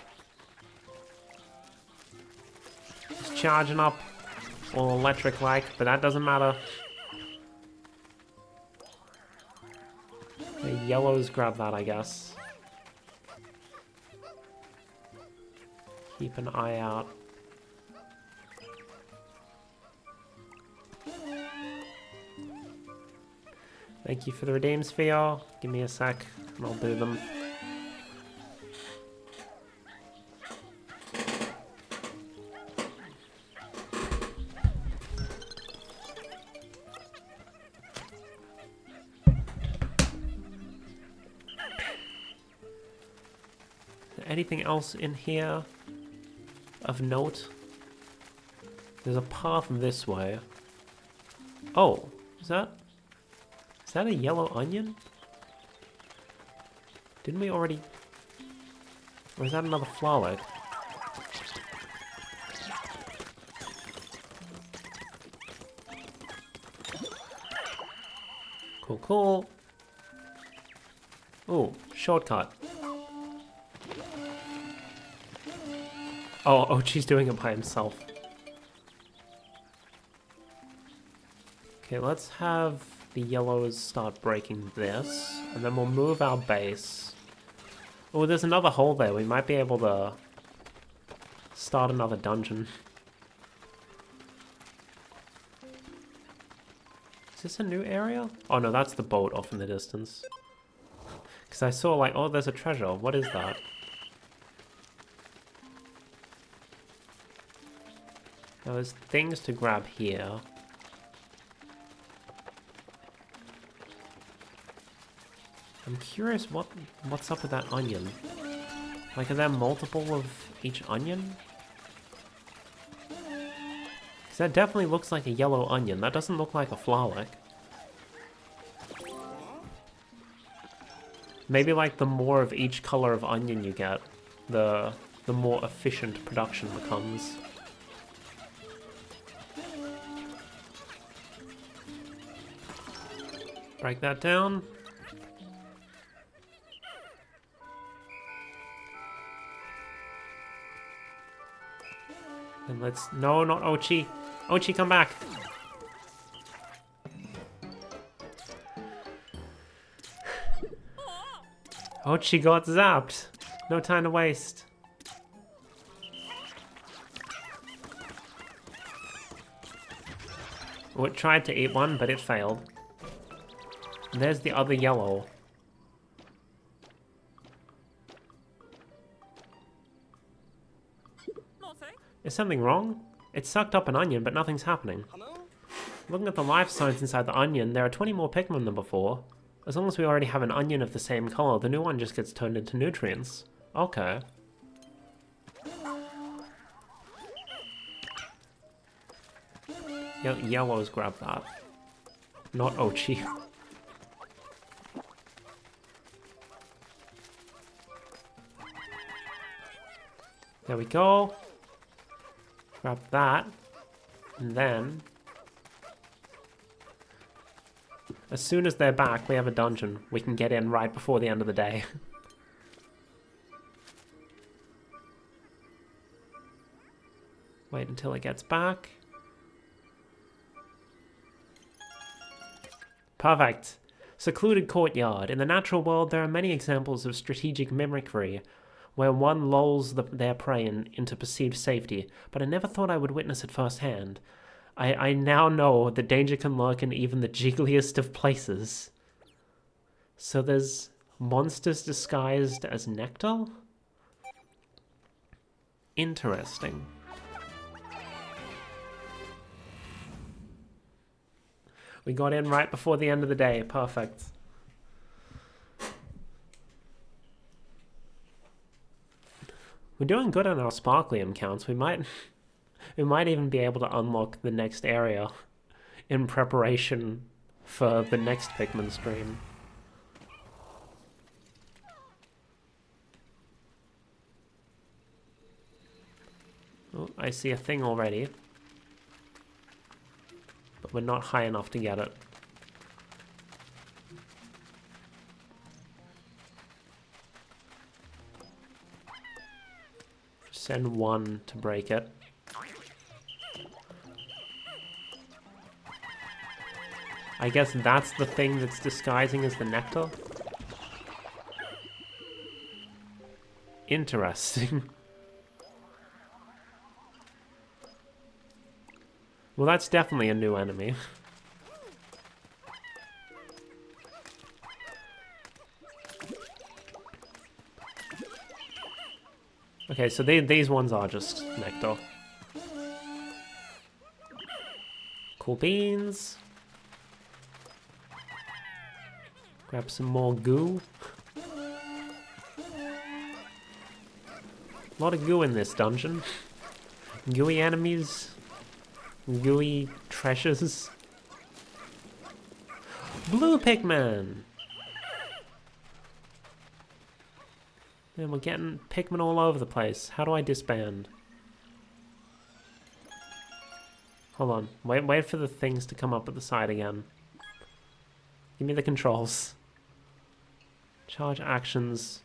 He's charging up. All electric-like, but that doesn't matter. The Yellows grab that, I guess. Keep an eye out. Thank you for the redeem sphere. Give me a sec, and I'll do them. Anything else in here of note? There's a path this way. Oh, is that a yellow onion? Didn't we already... Or is that another flower? Cool, cool. Oh, shortcut. Oh, Ochi's doing it by himself. Okay, let's have the yellows start breaking this, and then we'll move our base. Oh, there's another hole there. We might be able to start another dungeon. Is this a new area? Oh no, that's the boat off in the distance. Because I saw like, oh, there's a treasure. What is that? Now there's things to grab here. I'm curious what's up with that onion. Like, are there multiple of each onion? Because that definitely looks like a yellow onion. That doesn't look like a flower. Maybe like the more of each color of onion you get, the more efficient production becomes. Break that down. And let's... No, not Ochi. Ochi, come back. Ochi got zapped. No time to waste. Oh, it tried to eat one, but it failed. And there's the other yellow. Is something wrong? It sucked up an onion, but nothing's happening. Looking at the life signs inside the onion, there are 20 more Pikmin than before. As long as we already have an onion of the same color, the new one just gets turned into nutrients. Okay. Yellows grab that. Not Ochi. There we go. Grab that. And then... as soon as they're back, we have a dungeon. We can get in right before the end of the day. Wait until it gets back. Perfect. Secluded courtyard. In the natural world, there are many examples of strategic mimicry, where one lulls their prey into perceived safety, but I never thought I would witness it firsthand. I now know the danger can lurk in even the jiggliest of places. So there's monsters disguised as nectar? Interesting. We got in right before the end of the day. Perfect. We're doing good on our sparklium counts. We might even be able to unlock the next area in preparation for the next Pikmin stream. Oh, I see a thing already. But we're not high enough to get it. Send one to break it. I guess that's the thing that's disguising as the nectar? Interesting. Well, that's definitely a new enemy. Okay, so these ones are just nectar. Cool beans. Grab some more goo. A lot of goo in this dungeon. Gooey enemies. Gooey treasures. Blue Pikmin! Man, we're getting Pikmin all over the place. How do I disband? Hold on. Wait for the things to come up at the side again. Give me the controls. Charge actions.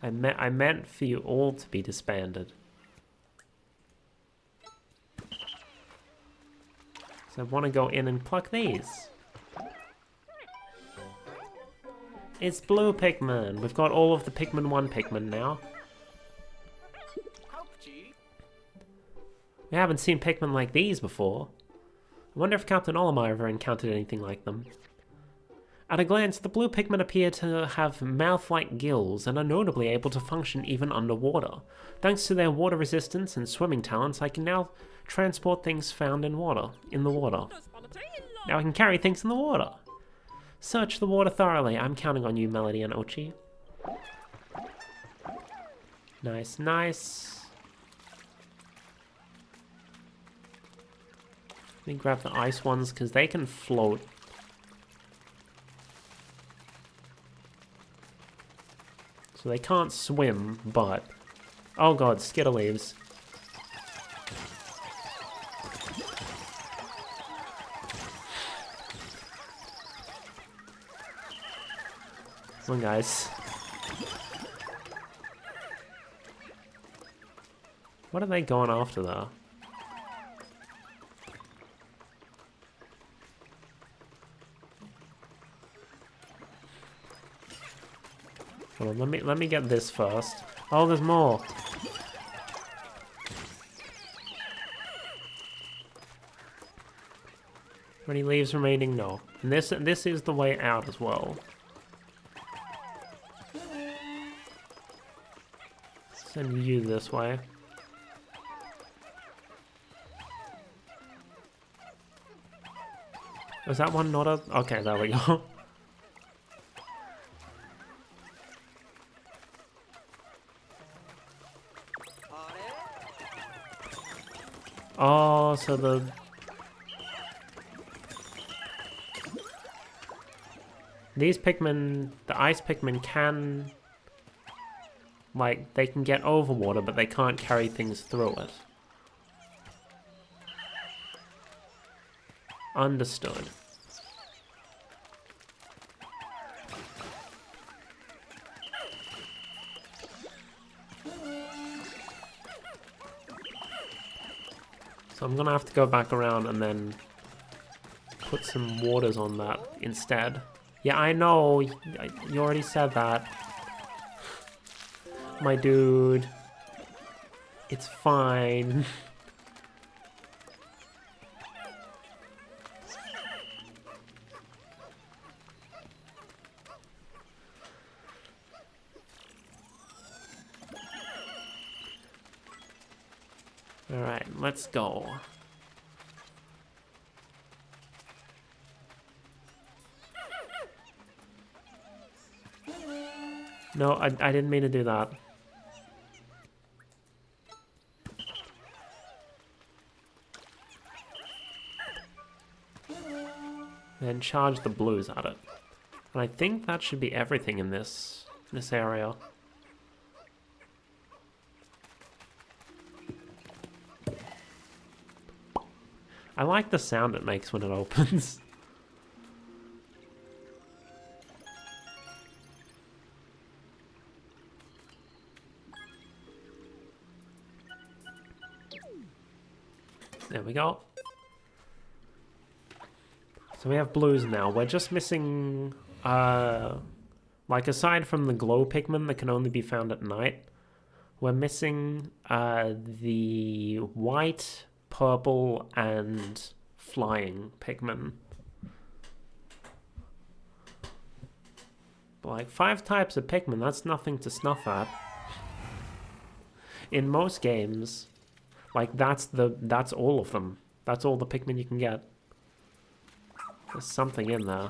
I meant for you all to be disbanded. So I want to go in and pluck these. It's blue Pikmin. We've got all of the Pikmin 1 Pikmin now. We haven't seen Pikmin like these before. I wonder if Captain Olimar ever encountered anything like them. At a glance, the blue Pikmin appear to have mouth-like gills and are notably able to function even underwater. Thanks to their water resistance and swimming talents, I can now transport things found in the water. Now I can carry things in the water. Search the water thoroughly. I'm counting on you, Melody and Ochi. Nice, nice. Let me grab the ice ones, because they can float. So they can't swim, but... Oh god, Skitter leaves. Come on, guys. What are they going after, though? Hold on, let me get this first. Oh, there's more. Any leaves remaining? No. And this is the way out as well. Send you this way. Was that one not a... Okay, there we go. Oh, so the... These Pikmin, the ice Pikmin can... Like, they can get over water, but they can't carry things through it. Understood. So I'm gonna have to go back around and then put some waters on that instead. Yeah, I know. You already said that. My dude. It's fine. Alright, let's go. No, I didn't mean to do that. Then charge the blues at it. And I think that should be everything in this area. I like the sound it makes when it opens. There we go. So we have blues now. We're just missing, like aside from the glow Pikmin that can only be found at night, we're missing the white, purple, and flying Pikmin. But like 5 types of Pikmin, that's nothing to snuff at. In most games, like that's all of them. That's all the Pikmin you can get. There's something in there.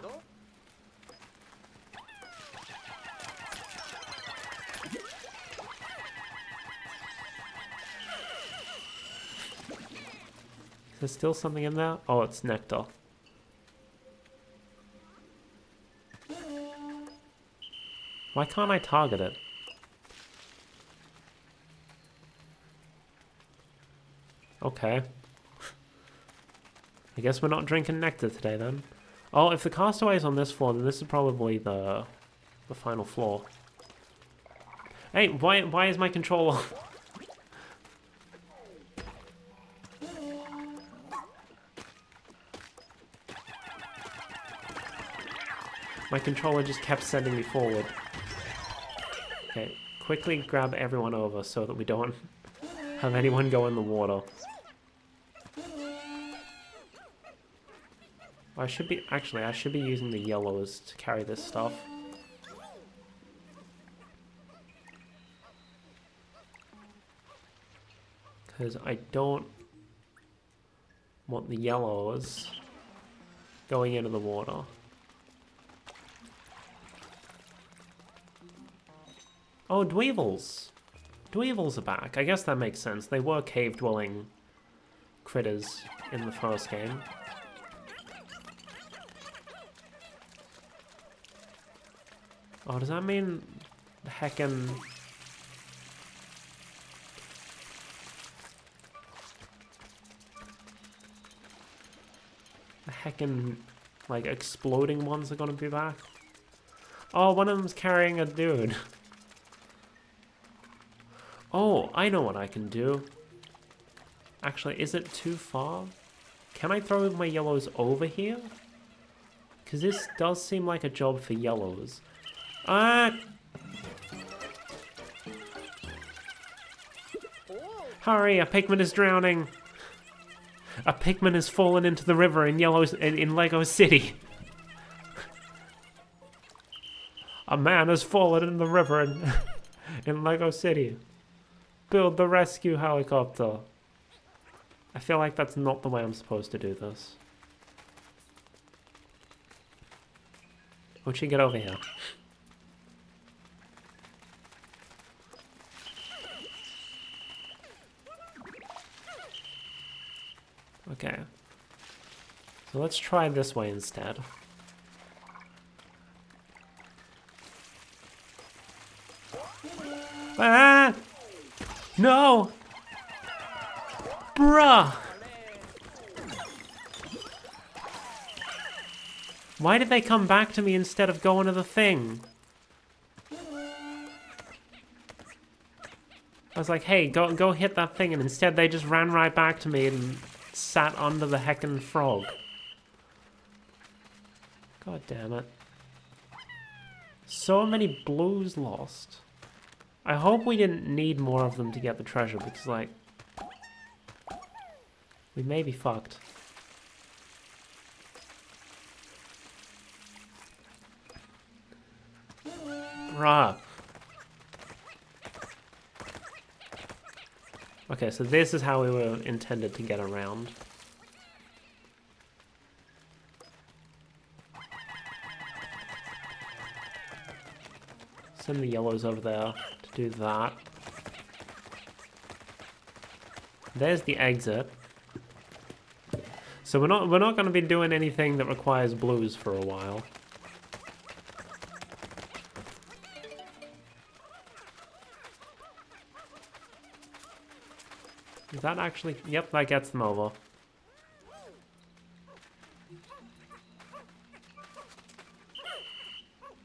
Is there still something in there? Oh, it's nectar. Why can't I target it? Okay. I guess we're not drinking nectar today then. Oh, if the castaway is on this floor, then this is probably the final floor. Hey, why is my controller? My controller just kept sending me forward. Okay, quickly grab everyone over so that we don't have anyone go in the water. I should be using the yellows to carry this stuff. Because I don't want the yellows going into the water. Oh, Dweevils! Dweevils are back. I guess that makes sense. They were cave-dwelling critters in the first game. Oh, does that mean the heckin'... the heckin', like, exploding ones are gonna be back? Oh, one of them's carrying a dude. Oh, I know what I can do. Actually, is it too far? Can I throw my yellows over here? Because this does seem like a job for yellows. Ah! Hurry, a Pikmin is drowning! A Pikmin has fallen into the river in Lego City. A man has fallen in the river in Lego City. Build the rescue helicopter. I feel like that's not the way I'm supposed to do this. Won't you get over here? Okay. So let's try this way instead. Ah! No! Bruh! Why did they come back to me instead of going to the thing? I was like, hey, go hit that thing, and instead they just ran right back to me and sat under the heckin' frog. God damn it. So many blues lost. I hope we didn't need more of them to get the treasure, because, like, we may be fucked. Bruh. Okay, so this is how we were intended to get around. Send the yellows over there to do that. There's the exit. So we're not going to be doing anything that requires blues for a while. Is that actually... Yep, that gets them over.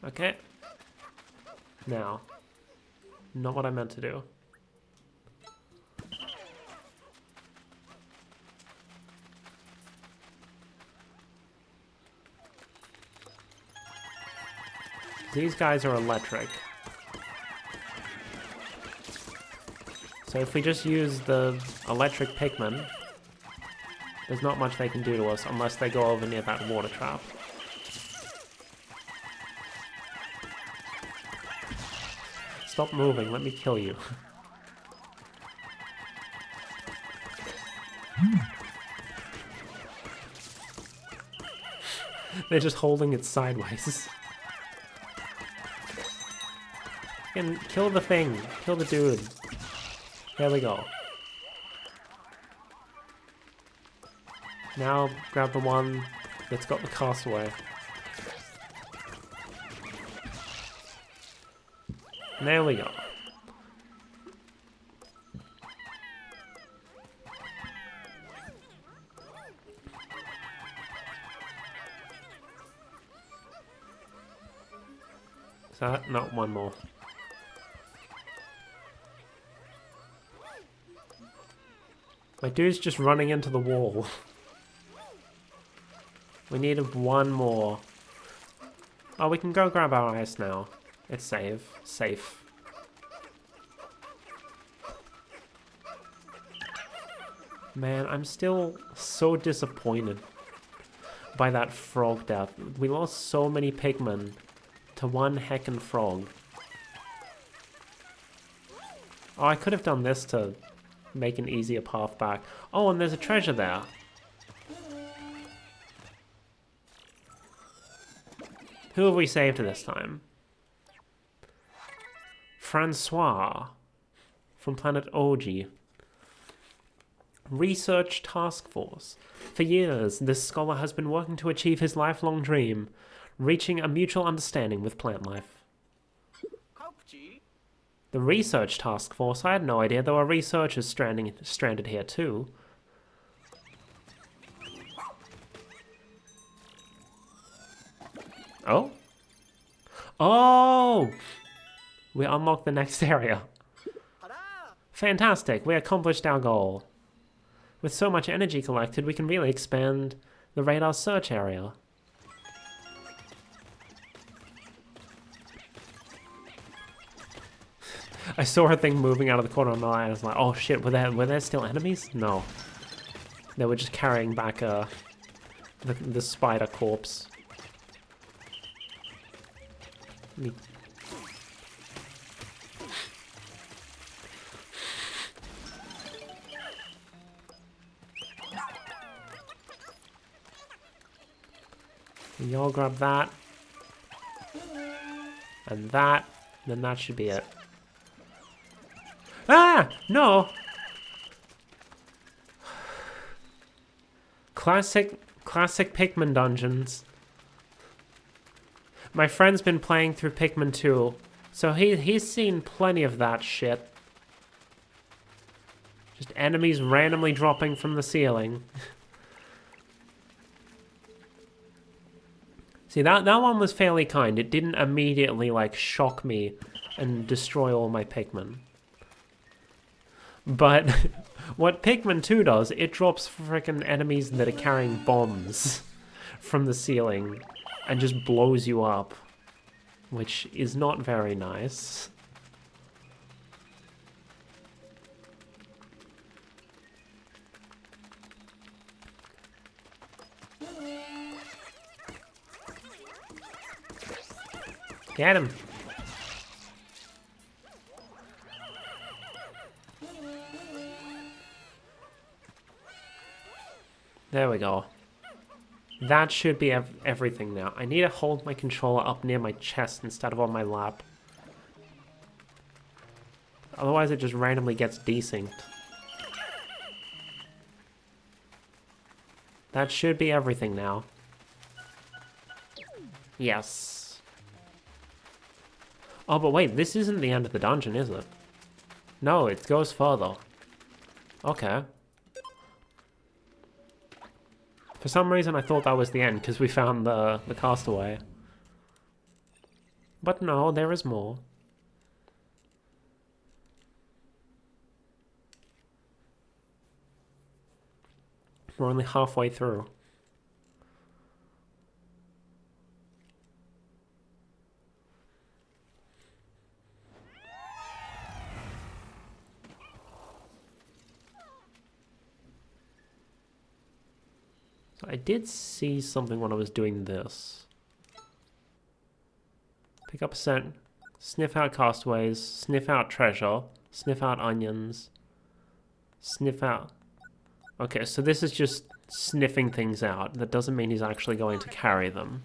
Okay. Now. Not what I meant to do. These guys are electric. So if we just use the electric Pikmin, there's not much they can do to us unless they go over near that water trap. Stop moving, let me kill you. They're just holding it sideways. And kill the thing, kill the dude. There we go. Now grab the one that's got the castaway. There we go. Is that? No, one more. My dude's just running into the wall. We need one more. Oh, we can go grab our ice now. It's safe. Safe. Man, I'm still so disappointed by that frog death. We lost so many Pikmin to one heckin' frog. Oh, I could have done this to make an easier path back. Oh, and there's a treasure there. Who have we saved this time? Francois from planet Oji. Research Task Force. For years, this scholar has been working to achieve his lifelong dream, reaching a mutual understanding with plant life. The Research Task Force? I had no idea there were researchers stranded here too. Oh? Oh! We unlocked the next area. Fantastic, we accomplished our goal. With so much energy collected, we can really expand the radar search area. I saw a thing moving out of the corner of my eye and I was like, oh shit, were there still enemies? No. They were just carrying back the spider corpse. Me. Y'all grab that. And that. Then that should be it. Ah! No! Classic Pikmin dungeons. My friend's been playing through Pikmin 2, so he's seen plenty of that shit. Just enemies randomly dropping from the ceiling. See, that one was fairly kind. It didn't immediately, like, shock me and destroy all my Pikmin. But What Pikmin 2 does, it drops frickin' enemies that are carrying bombs from the ceiling and just blows you up, which is not very nice. Get him! There we go. That should be everything now. I need to hold my controller up near my chest instead of on my lap. Otherwise it just randomly gets desynced. That should be everything now. Yes. Oh, but wait, this isn't the end of the dungeon, is it? No, it goes further. Okay. For some reason I thought that was the end, because we found the castaway. But no, there is more. We're only halfway through. So I did see something when I was doing this. Pick up a scent, sniff out castaways, sniff out treasure, sniff out onions, sniff out... Okay, so this is just sniffing things out. That doesn't mean he's actually going to carry them.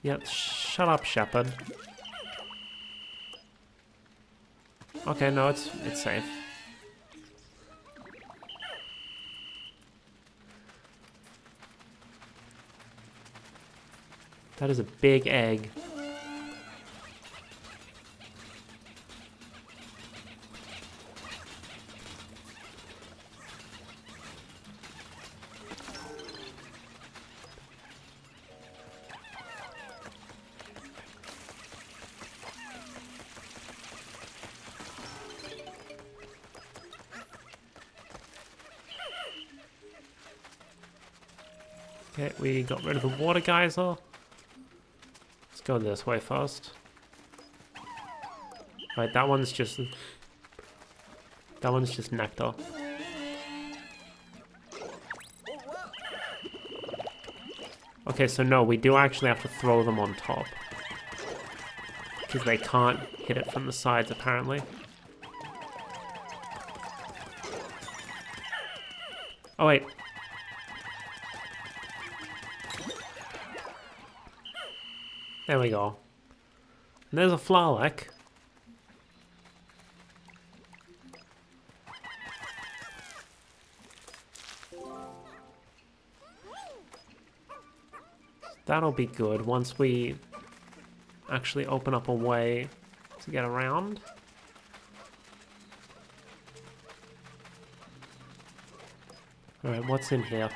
Yep, shut up, shepherd. Okay, no, it's safe. That is a big egg. Okay, we got rid of the water geyser. Let's go this way first. Right, that one's just nectar. Okay, so no, we do actually have to throw them on top. Because they can't hit it from the sides, apparently. Oh, wait. There we go. And there's a Flarlek. That'll be good once we actually open up a way to get around. Alright, what's in here?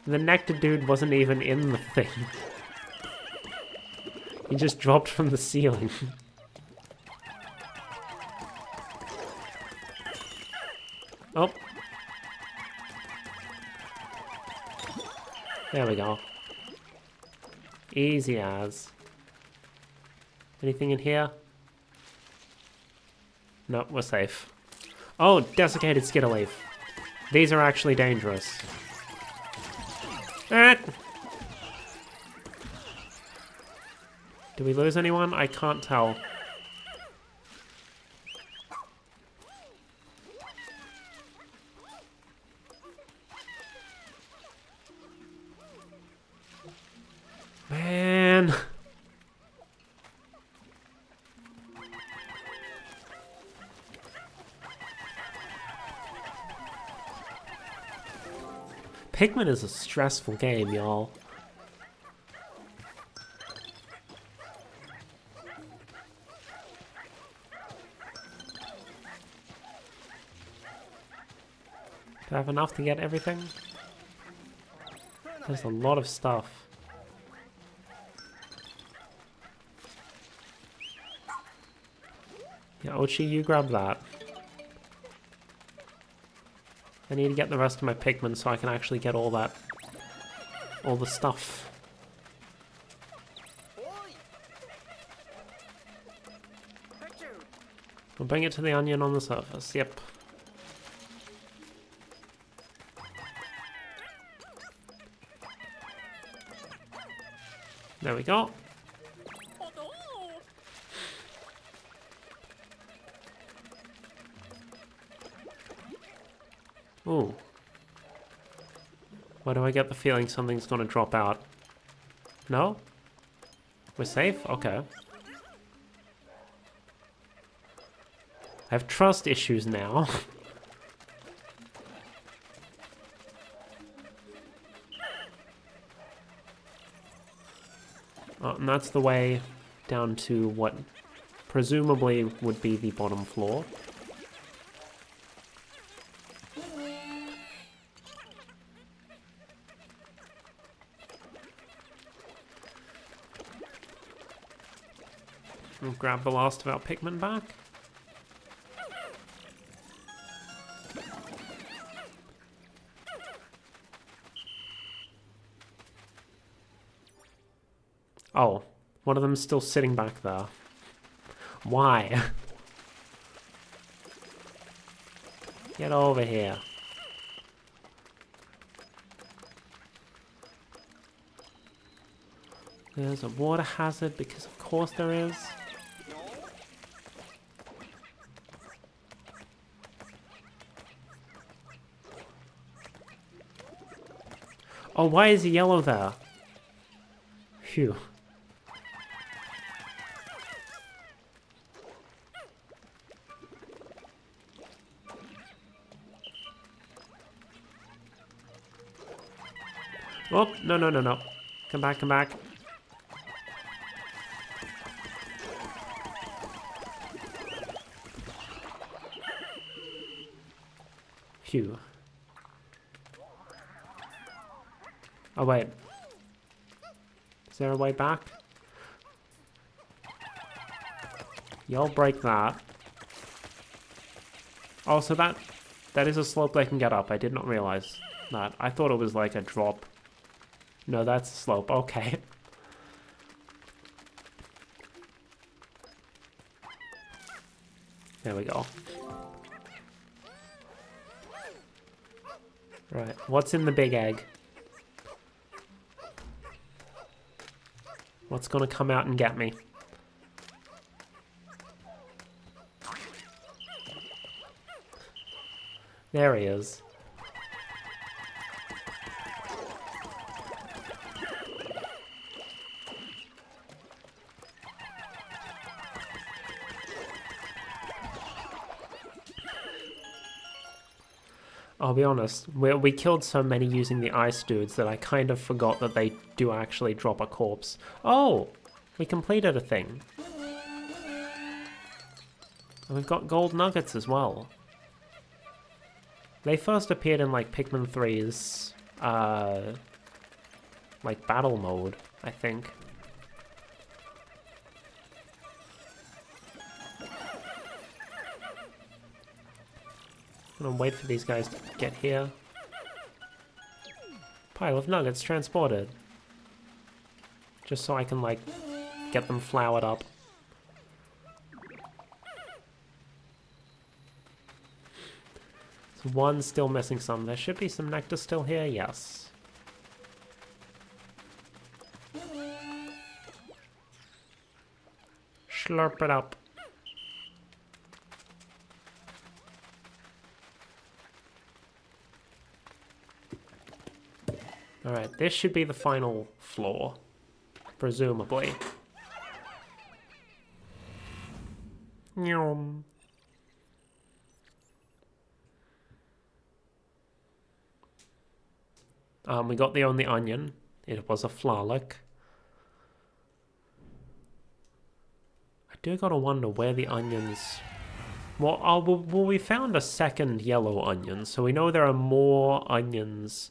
The nectar dude wasn't even in the thing. He just dropped from the ceiling. Oh. There we go. Easy as. Anything in here? No, we're safe. Oh, desiccated skitterleaf. These are actually dangerous. Ah! Did we lose anyone? I can't tell. Man. Pikmin is a stressful game, y'all. Do I have enough to get everything? There's a lot of stuff. Yeah, Ochi, you grab that. I need to get the rest of my Pikmin so I can actually get all that... all the stuff. We'll bring it to the onion on the surface, yep. There we go. Ooh. Why do I get the feeling something's gonna drop out? No? We're safe? Okay. I have trust issues now. Oh, and that's the way down to what presumably would be the bottom floor. We'll grab the last of our Pikmin back. Oh, one of them's still sitting back there. Why? Get over here. There's a water hazard, because of course there is. Oh, why is he yellow there? Phew. Oh, no, no, no, no. Come back, come back. Phew. Oh, wait. Is there a way back? You'll break that. Oh, so that is a slope they can get up. I did not realize that. I thought it was like a drop. No, that's a slope. Okay. There we go. Right, what's in the big egg? What's gonna come out and get me? There he is. I'll be honest, we killed so many using the ice dudes that I kind of forgot that they do actually drop a corpse. Oh! We completed a thing. And we've got gold nuggets as well. They first appeared in like Pikmin 3's like battle mode, I think. I'm gonna wait for these guys to get here. Pile of nuggets transported. Just so I can, like, get them flowered up. So one's still missing some. There should be some nectar still here, yes. Slurp it up. Alright, this should be the final floor, presumably. Nyum. We got the only onion. It was a flalik. I do gotta wonder where the onions... Well, we found a second yellow onion, so we know there are more onions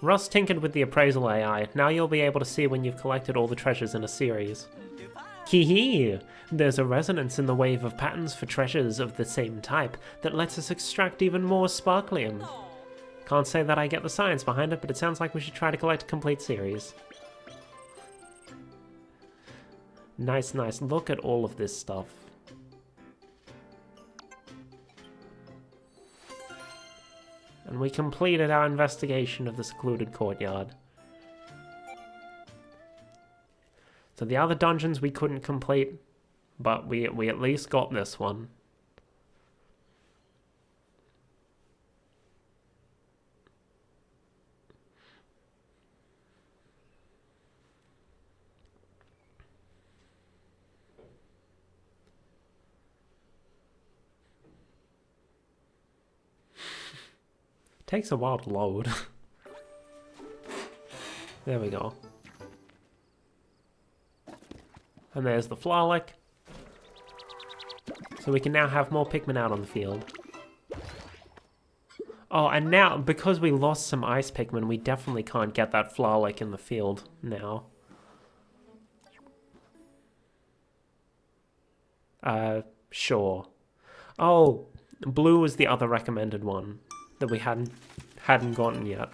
Russ tinkered with the appraisal AI. Now you'll be able to see when you've collected all the treasures in a series. Hee. There's a resonance in the wave of patterns for treasures of the same type that lets us extract even more sparklium. Can't say that I get the science behind it, but it sounds like we should try to collect a complete series. Nice. Look at all of this stuff. And we completed our investigation of the secluded courtyard. So the other dungeons we couldn't complete, but we at least got this one. Takes a while to load. There we go. And there's the Flawlek. So we can now have more Pikmin out on the field. Oh, and now, because we lost some ice Pikmin, we definitely can't get that Flawlek in the field now. Sure. Oh, blue was the other recommended one that we hadn't gotten yet.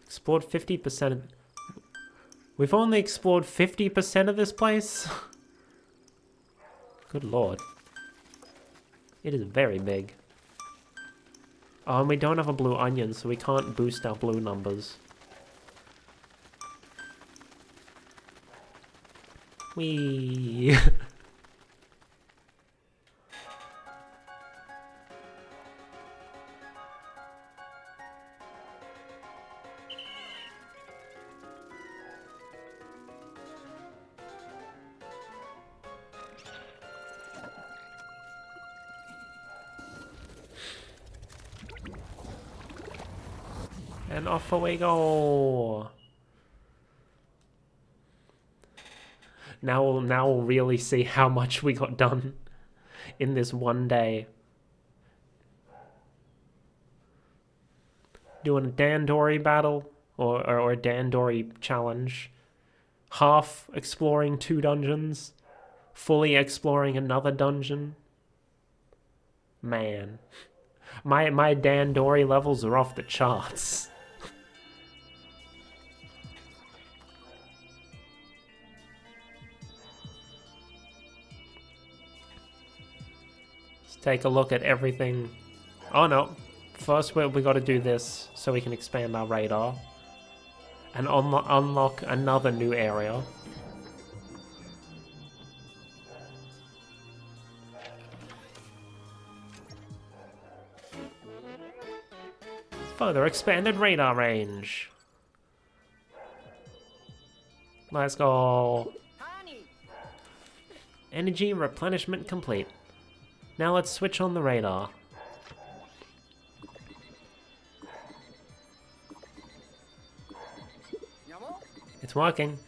Explored 50%. We've only explored 50% of this place? Good lord. It is very big. Oh, and we don't have a blue onion, so we can't boost our blue numbers. Whee! And off we go. Now we'll really see how much we got done in this one day. Doing a Dandori battle or a Dandori challenge. Half exploring 2 dungeons, fully exploring another dungeon. Man, my Dandori levels are off the charts. Take a look at everything. Oh no. First we got to do this so we can expand our radar. And unlock another new area. Further expanded radar range. Let's go. Energy replenishment complete. Now let's switch on the radar. It's working.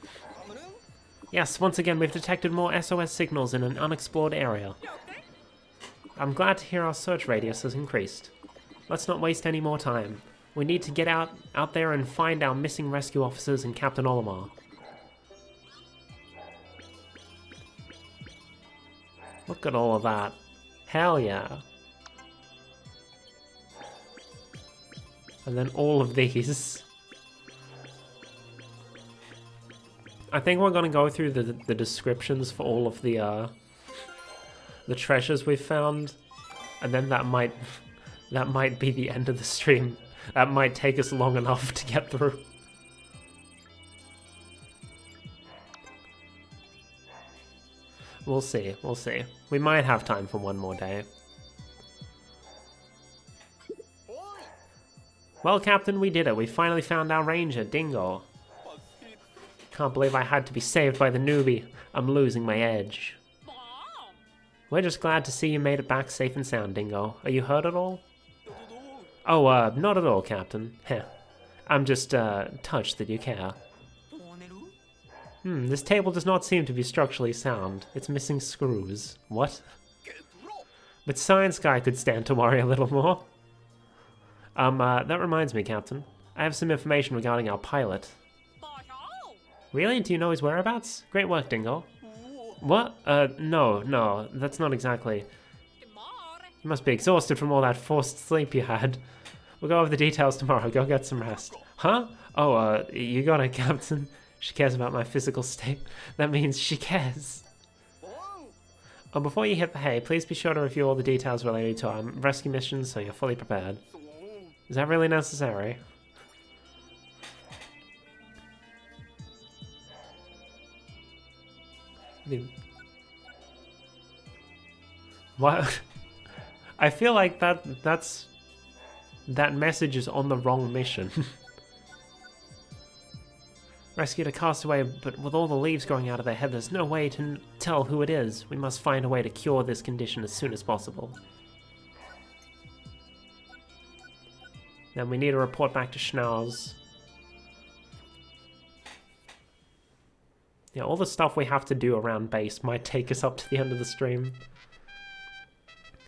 Yes, once again we've detected more SOS signals in an unexplored area. I'm glad to hear our search radius has increased. Let's not waste any more time. We need to get out there and find our missing rescue officers and Captain Olimar. Look at all of that. Hell yeah. And then all of these. I think we're gonna go through the descriptions for all of the treasures we've found, and then that might be the end of the stream. That might take us long enough to get through. We'll see, we'll see. We might have time for one more day. Well, Captain, we did it. We finally found our ranger, Dingo. Can't believe I had to be saved by the newbie. I'm losing my edge. We're just glad to see you made it back safe and sound, Dingo. Are you hurt at all? Oh, not at all, Captain. Heh. I'm just, touched that you care. This table does not seem to be structurally sound. It's missing screws. What? But Science Guy could stand to worry a little more. That reminds me, Captain. I have some information regarding our pilot. Really? Do you know his whereabouts? Great work, Dingo. What? No, that's not exactly. You must be exhausted from all that forced sleep you had. We'll go over the details tomorrow. Go get some rest. Huh? Oh, you got it, Captain. She cares about my physical state. That means she cares. Oh, before you hit the hay, please be sure to review all the details related to our rescue mission so you're fully prepared. Is that really necessary? What? I feel like that message is on the wrong mission. Rescued a castaway, but with all the leaves growing out of their head, there's no way to tell who it is. We must find a way to cure this condition as soon as possible. Then we need to report back to Schnauz. Yeah, all the stuff we have to do around base might take us up to the end of the stream.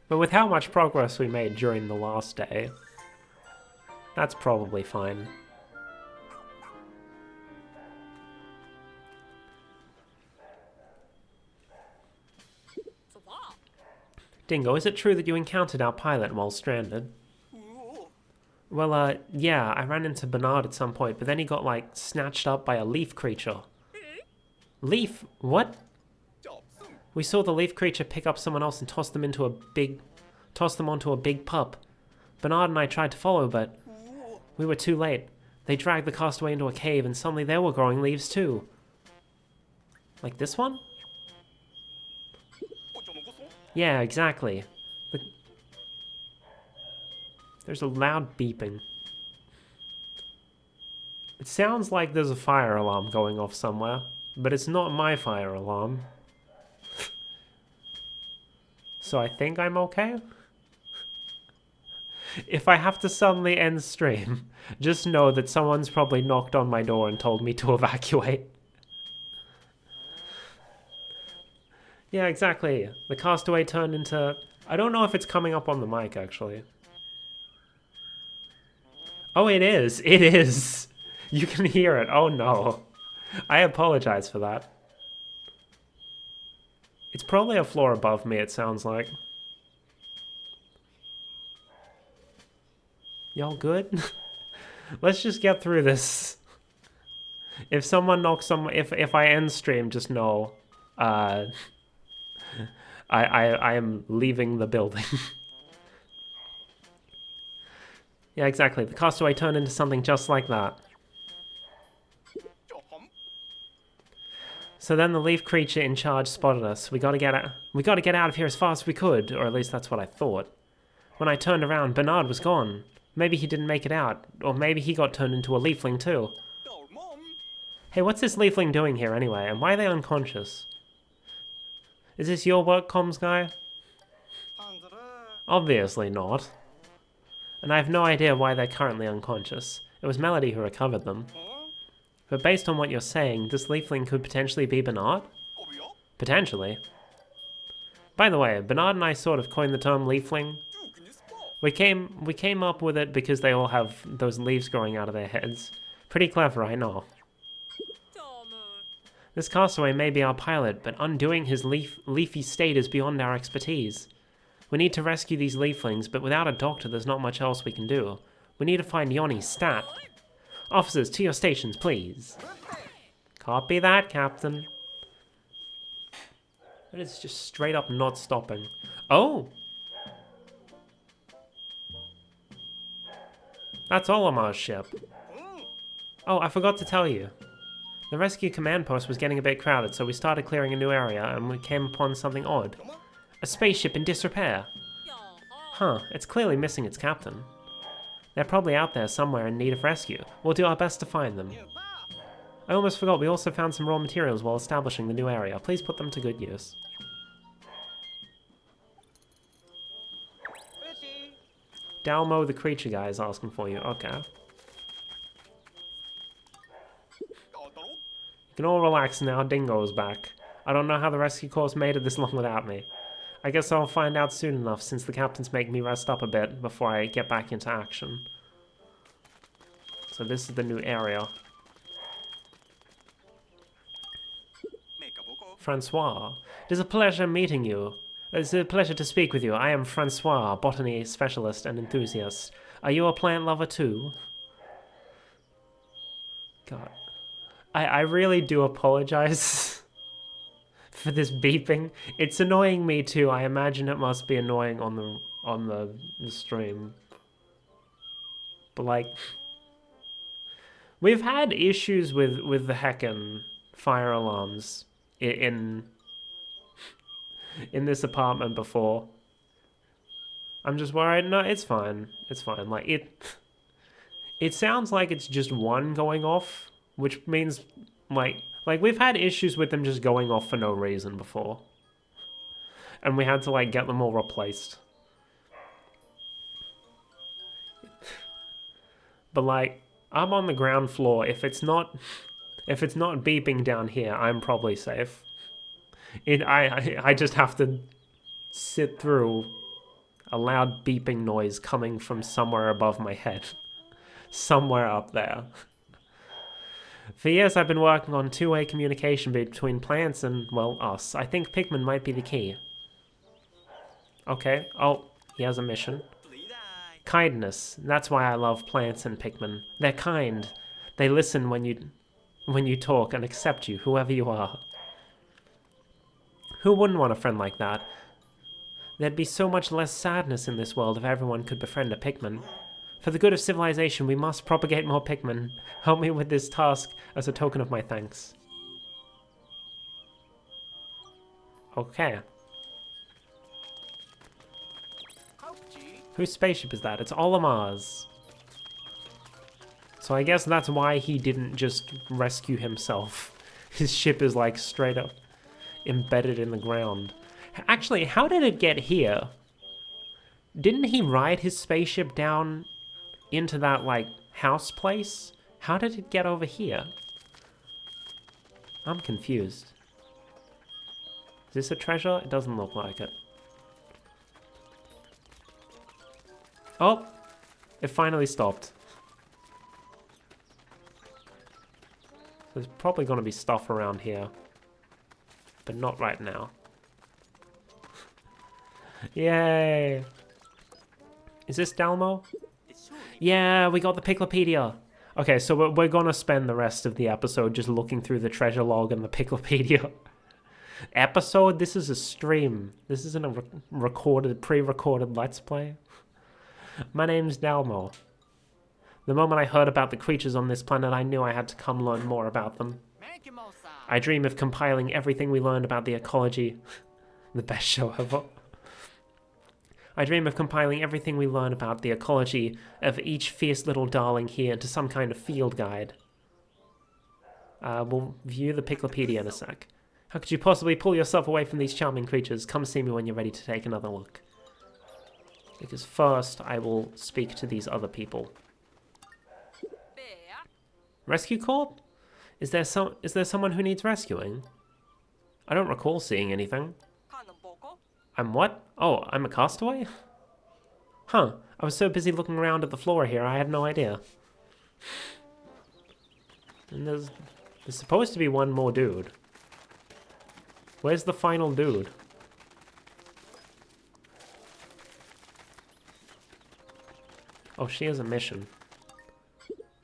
But with how much progress we made during the last day, that's probably fine. Dingo, is it true that you encountered our pilot while stranded? Well, yeah, I ran into Bernard at some point, but then he got, like, snatched up by a leaf creature. Leaf? What? We saw the leaf creature pick up someone else and toss them onto a big pup. Bernard and I tried to follow, but we were too late. They dragged the castaway into a cave, and suddenly they were growing leaves too. Like this one? Yeah, exactly. There's a loud beeping. It sounds like there's a fire alarm going off somewhere, but it's not my fire alarm. So I think I'm okay? If I have to suddenly end stream, just know that someone's probably knocked on my door and told me to evacuate. Yeah, exactly. The castaway turned into... I don't know if it's coming up on the mic, actually. Oh, it is! It is! You can hear it. Oh, no. I apologize for that. It's probably a floor above me, it sounds like. Y'all good? Let's just get through this. If someone knocks on... If I end stream, just know... I am leaving the building. Yeah, exactly. The castaway turned into something just like that. So then the leaf creature in charge spotted us. We gotta get out of here as fast as we could, or at least that's what I thought. When I turned around, Bernard was gone. Maybe he didn't make it out, or maybe he got turned into a leafling too. Hey, what's this leafling doing here anyway, and why are they unconscious? Is this your work, comms guy? Obviously not. And I have no idea why they're currently unconscious. It was Melody who recovered them. But based on what you're saying, this leafling could potentially be Bernard? Potentially. By the way, Bernard and I sort of coined the term leafling. We came up with it because they all have those leaves growing out of their heads. Pretty clever, I know. This castaway may be our pilot, but undoing his leafy state is beyond our expertise. We need to rescue these leaflings, but without a doctor there's not much else we can do. We need to find Yoni's stat. Officers, to your stations, please. Copy that, Captain. It is just straight up not stopping. Oh! That's Olimar's ship. Oh, I forgot to tell you. The rescue command post was getting a bit crowded, so we started clearing a new area, and we came upon something odd. A spaceship in disrepair. Huh, it's clearly missing its captain. They're probably out there somewhere in need of rescue. We'll do our best to find them. I almost forgot, we also found some raw materials while establishing the new area. Please put them to good use. Dalmo the creature guy is asking for you. Okay. You can all relax now, Dingo's back. I don't know how the rescue corps made it this long without me. I guess I'll find out soon enough since the captain's making me rest up a bit before I get back into action. So this is the new area. Francois, it is a pleasure meeting you. It's a pleasure to speak with you. I am Francois, botany specialist and enthusiast. Are you a plant lover too? God. I really do apologize for this beeping. It's annoying me too. I imagine it must be annoying on the stream. But like, we've had issues with the heckin' fire alarms in this apartment before. I'm just worried. No, it's fine. It's fine. Like it sounds like it's just one going off, which means like we've had issues with them just going off for no reason before. And we had to like get them all replaced. But like, I'm on the ground floor. If it's not beeping down here, I'm probably safe. I just have to sit through a loud beeping noise coming from somewhere above my head. Somewhere up there. For years I've been working on two-way communication between plants and, well, us. I think Pikmin might be the key. Okay. Oh, he has a mission. Kindness. That's why I love plants and Pikmin. They're kind. They listen when you talk and accept you, whoever you are. Who wouldn't want a friend like that? There'd be so much less sadness in this world if everyone could befriend a Pikmin. For the good of civilization, we must propagate more Pikmin. Help me with this task as a token of my thanks. Okay. Whose spaceship is that? It's Olimar's. So I guess that's why he didn't just rescue himself. His ship is like straight up embedded in the ground. Actually, how did it get here? Didn't he ride his spaceship down into that, like, house place? How did it get over here? I'm confused. Is this a treasure? It doesn't look like it. Oh! It finally stopped. There's probably going to be stuff around here. But not right now. Yay! Is this Dalmo? Yeah, we got the Piclopedia. Okay, so we're gonna spend the rest of the episode just looking through the treasure log and the Piclopedia. Episode? This is a stream. This isn't a pre-recorded Let's Play. My name's Dalmo. The moment I heard about the creatures on this planet, I knew I had to come learn more about them. I dream of compiling everything we learned about the ecology. The best show ever. I dream of compiling everything we learn about the ecology of each fierce little darling here into some kind of field guide. We'll view the Piclopedia in a sec. How could you possibly pull yourself away from these charming creatures? Come see me when you're ready to take another look. Because first, I will speak to these other people. Rescue Corp? Is there someone who needs rescuing? I don't recall seeing anything. I'm what? Oh, I'm a castaway? Huh. I was so busy looking around at the floor here, I had no idea. And there's supposed to be one more dude. Where's the final dude? Oh, she has a mission.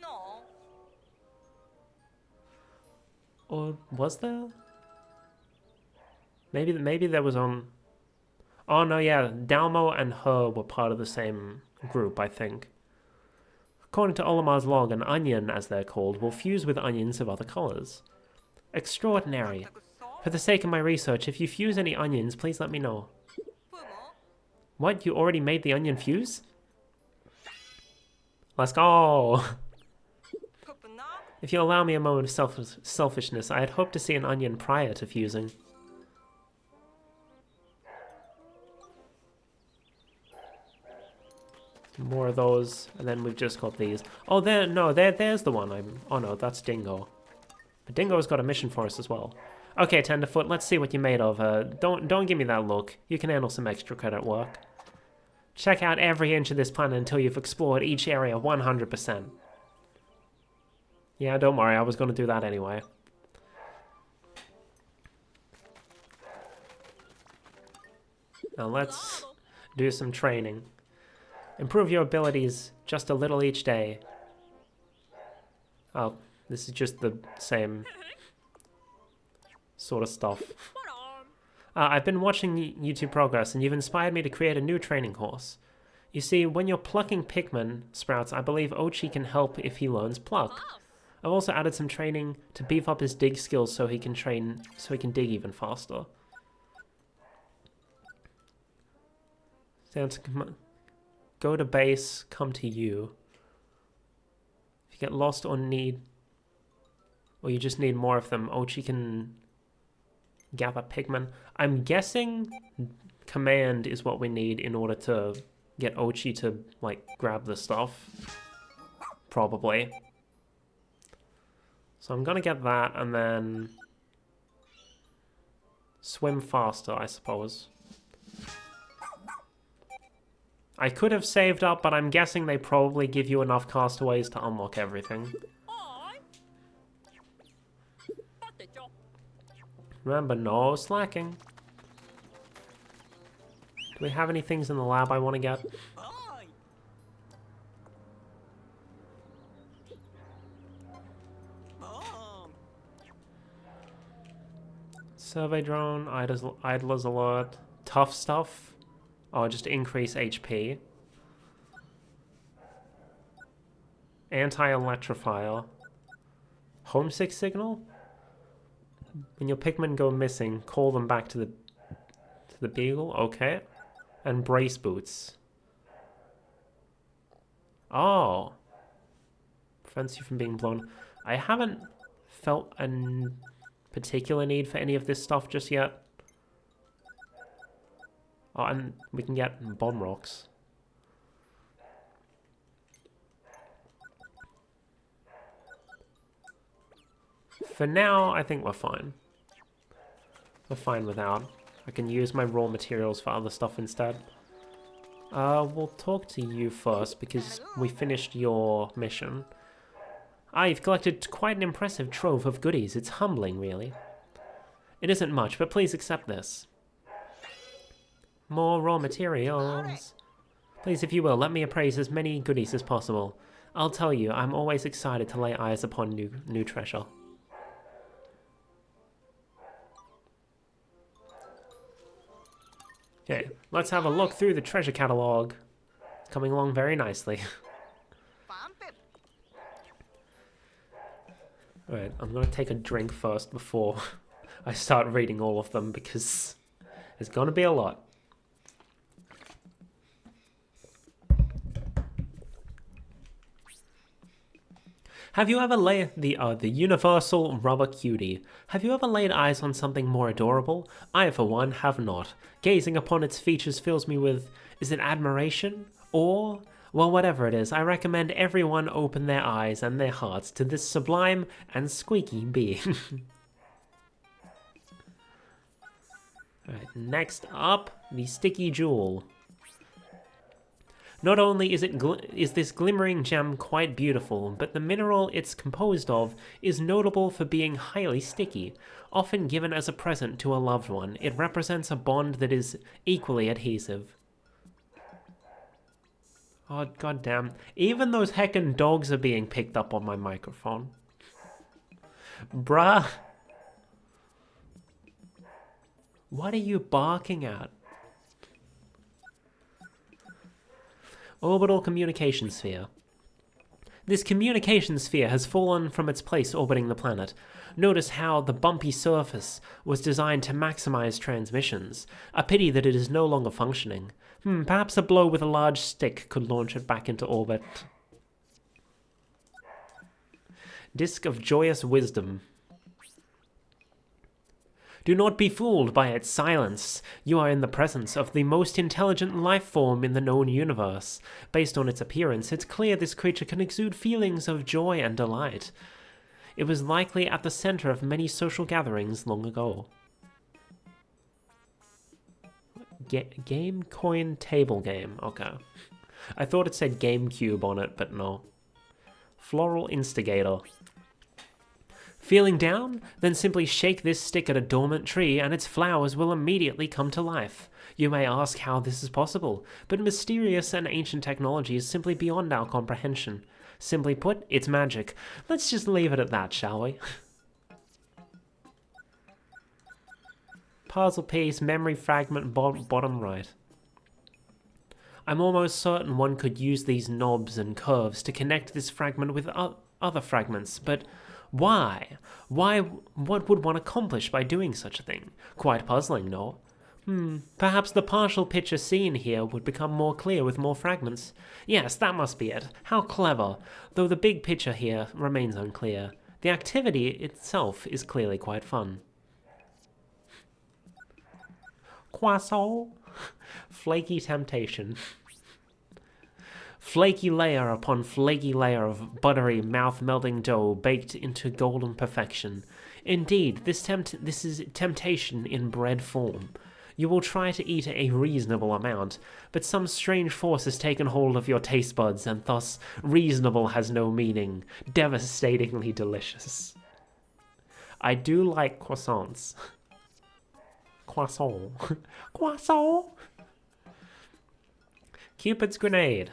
No. Or was there? Maybe there was on... Oh, no, yeah. Dalmo and her were part of the same group, I think. According to Olimar's log, an onion, as they're called, will fuse with onions of other colors. Extraordinary. For the sake of my research, if you fuse any onions, please let me know. What? You already made the onion fuse? Let's go! If you allow me a moment of selfishness, I had hoped to see an onion prior to fusing. More of those, and then we've just got these. Oh, there's the one. Oh no, that's Dingo. But Dingo's got a mission for us as well. Okay, Tenderfoot, let's see what you're made of. Don't give me that look. You can handle some extra credit work. Check out every inch of this planet until you've explored each area 100%. Yeah, don't worry, I was going to do that anyway. Now let's do some training. Improve your abilities just a little each day. Oh, this is just the same sort of stuff. I've been watching YouTube Progress, and you've inspired me to create a new training course. You see, when you're plucking Pikmin sprouts, I believe Ochi can help if he learns pluck. I've also added some training to beef up his dig skills so he can dig even faster. Go to base, come to you. If you get lost or you just need more of them, Ochi can gather Pikmin. I'm guessing command is what we need in order to get Ochi to, like, grab the stuff. Probably. So I'm gonna get that and then swim faster, I suppose. I could have saved up, but I'm guessing they probably give you enough castaways to unlock everything. Remember, no slacking. Do we have any things in the lab I want to get? Survey drone, idler's alert, tough stuff. Oh, just increase HP. Anti-electrifier. Homesick signal? When your Pikmin go missing, call them back to the beagle. Okay. And brace boots. Oh. Prevents you from being blown. I haven't felt a particular need for any of this stuff just yet. Oh, and we can get bomb rocks. For now, I think we're fine. We're fine without. I can use my raw materials for other stuff instead. We'll talk to you first because we finished your mission. You've collected quite an impressive trove of goodies. It's humbling, really. It isn't much, but please accept this. More raw materials. Please, if you will, let me appraise as many goodies as possible. I'll tell you, I'm always excited to lay eyes upon new treasure. Okay, let's have a look through the treasure catalog. It's coming along very nicely. Alright, I'm gonna take a drink first before I start reading all of them because there's gonna be a lot. Have you ever laid the universal rubber cutie? Have you ever laid eyes on something more adorable? I, for one, have not. Gazing upon its features fills me with, is it admiration? Or, well, whatever it is, I recommend everyone open their eyes and their hearts to this sublime and squeaky being. Alright, next up, the sticky jewel. Not only is this glimmering gem quite beautiful, but the mineral it's composed of is notable for being highly sticky. Often given as a present to a loved one, it represents a bond that is equally adhesive. Oh, goddamn. Even those heckin' dogs are being picked up on my microphone. Bruh. What are you barking at? Orbital communication sphere. This communication sphere has fallen from its place orbiting the planet. Notice how the bumpy surface was designed to maximize transmissions. A pity that it is no longer functioning. Perhaps a blow with a large stick could launch it back into orbit. Disc of Joyous Wisdom. Do not be fooled by its silence. You are in the presence of the most intelligent life form in the known universe. Based on its appearance, it's clear this creature can exude feelings of joy and delight. It was likely at the center of many social gatherings long ago. Game coin table game. Okay. I thought it said GameCube on it, but no. Floral instigator. Feeling down? Then simply shake this stick at a dormant tree and its flowers will immediately come to life. You may ask how this is possible, but mysterious and ancient technology is simply beyond our comprehension. Simply put, it's magic. Let's just leave it at that, shall we? Puzzle piece, memory fragment, bottom right. I'm almost certain one could use these knobs and curves to connect this fragment with other fragments, but why? What would one accomplish by doing such a thing? Quite puzzling, no? Perhaps the partial picture seen here would become more clear with more fragments. Yes, that must be it. How clever, though the big picture here remains unclear. The activity itself is clearly quite fun. Croissant? Flaky temptation. Flaky layer upon flaky layer of buttery, mouth-melting dough baked into golden perfection. Indeed, this is temptation in bread form. You will try to eat a reasonable amount, but some strange force has taken hold of your taste buds, and thus reasonable has no meaning. Devastatingly delicious. I do like croissants. Croissant. Croissant! Cupid's grenade.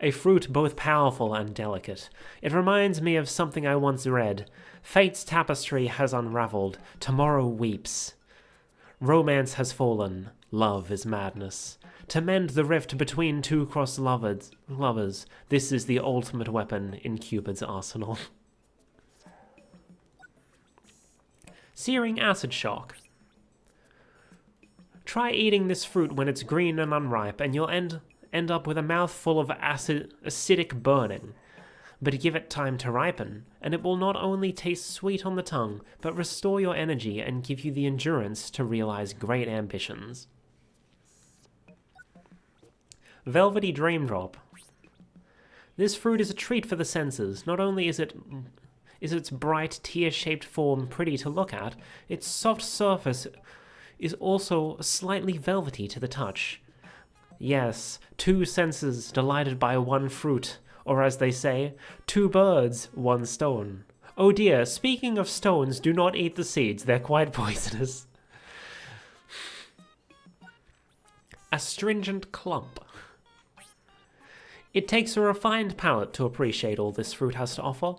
A fruit both powerful and delicate. It reminds me of something I once read. Fate's tapestry has unraveled. Tomorrow weeps. Romance has fallen. Love is madness. To mend the rift between two cross lovers, this is the ultimate weapon in Cupid's arsenal. Searing acid shock. Try eating this fruit when it's green and unripe, and you'll end up with a mouthful of acidic burning. But give it time to ripen, and it will not only taste sweet on the tongue, but restore your energy and give you the endurance to realize great ambitions. Velvety Dream Drop. This fruit is a treat for the senses. Not only is its bright, tear-shaped form pretty to look at, its soft surface is also slightly velvety to the touch. Yes, two senses delighted by one fruit, or as they say, two birds, one stone. Oh dear, speaking of stones, do not eat the seeds, they're quite poisonous. Astringent clump. It takes a refined palate to appreciate all this fruit has to offer.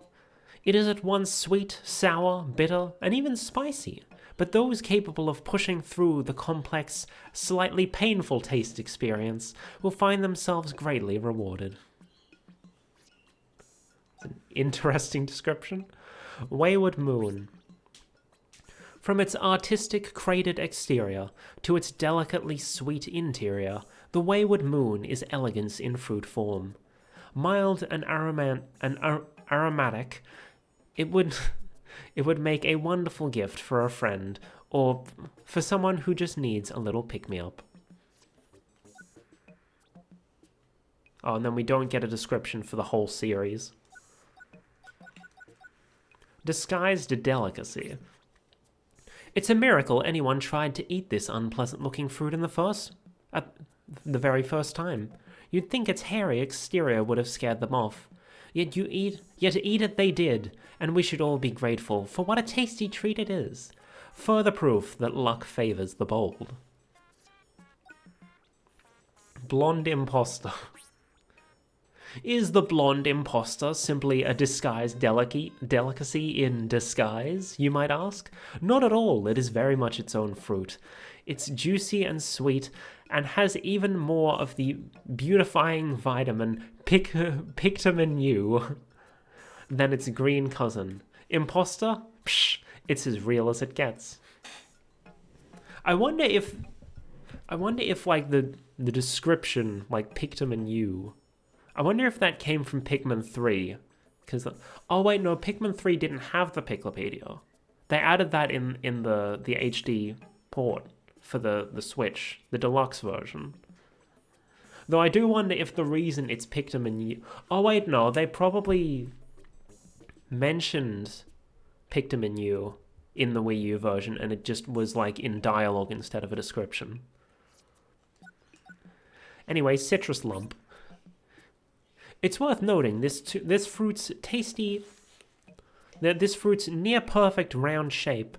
It is at once sweet, sour, bitter, and even spicy. But those capable of pushing through the complex, slightly painful taste experience will find themselves greatly rewarded. It's an interesting description. Wayward Moon. From its artistic, cratered exterior to its delicately sweet interior, the Wayward Moon is elegance in fruit form. Mild and aromatic, it would make a wonderful gift for a friend, or for someone who just needs a little pick-me-up. Oh, and then we don't get a description for the whole series. Disguised delicacy. It's a miracle anyone tried to eat this unpleasant-looking fruit at the very first time. You'd think its hairy exterior would have scared them off. Yet eat it they did, and we should all be grateful for what a tasty treat it is. Further proof that luck favors the bold. Blonde imposter. Is the blonde imposter simply a disguised delicacy in disguise, you might ask? Not at all, it is very much its own fruit. It's juicy and sweet, and has even more of the beautifying vitamin Pikmin U than its green cousin. Imposter? Psh, it's as real as it gets. I wonder if like the description, like Pikmin U, I wonder if that came from Pikmin 3. Because, oh wait, no, Pikmin 3 didn't have the Piclopedia. They added that in the HD port for the Switch, the deluxe version. Though I do wonder if the reason it's Pikmin... Oh wait, no, they probably mentioned Pikmin U in the Wii U version, and it just was like in dialogue instead of a description. Anyway, citrus lump. It's worth noting this fruit's near perfect round shape,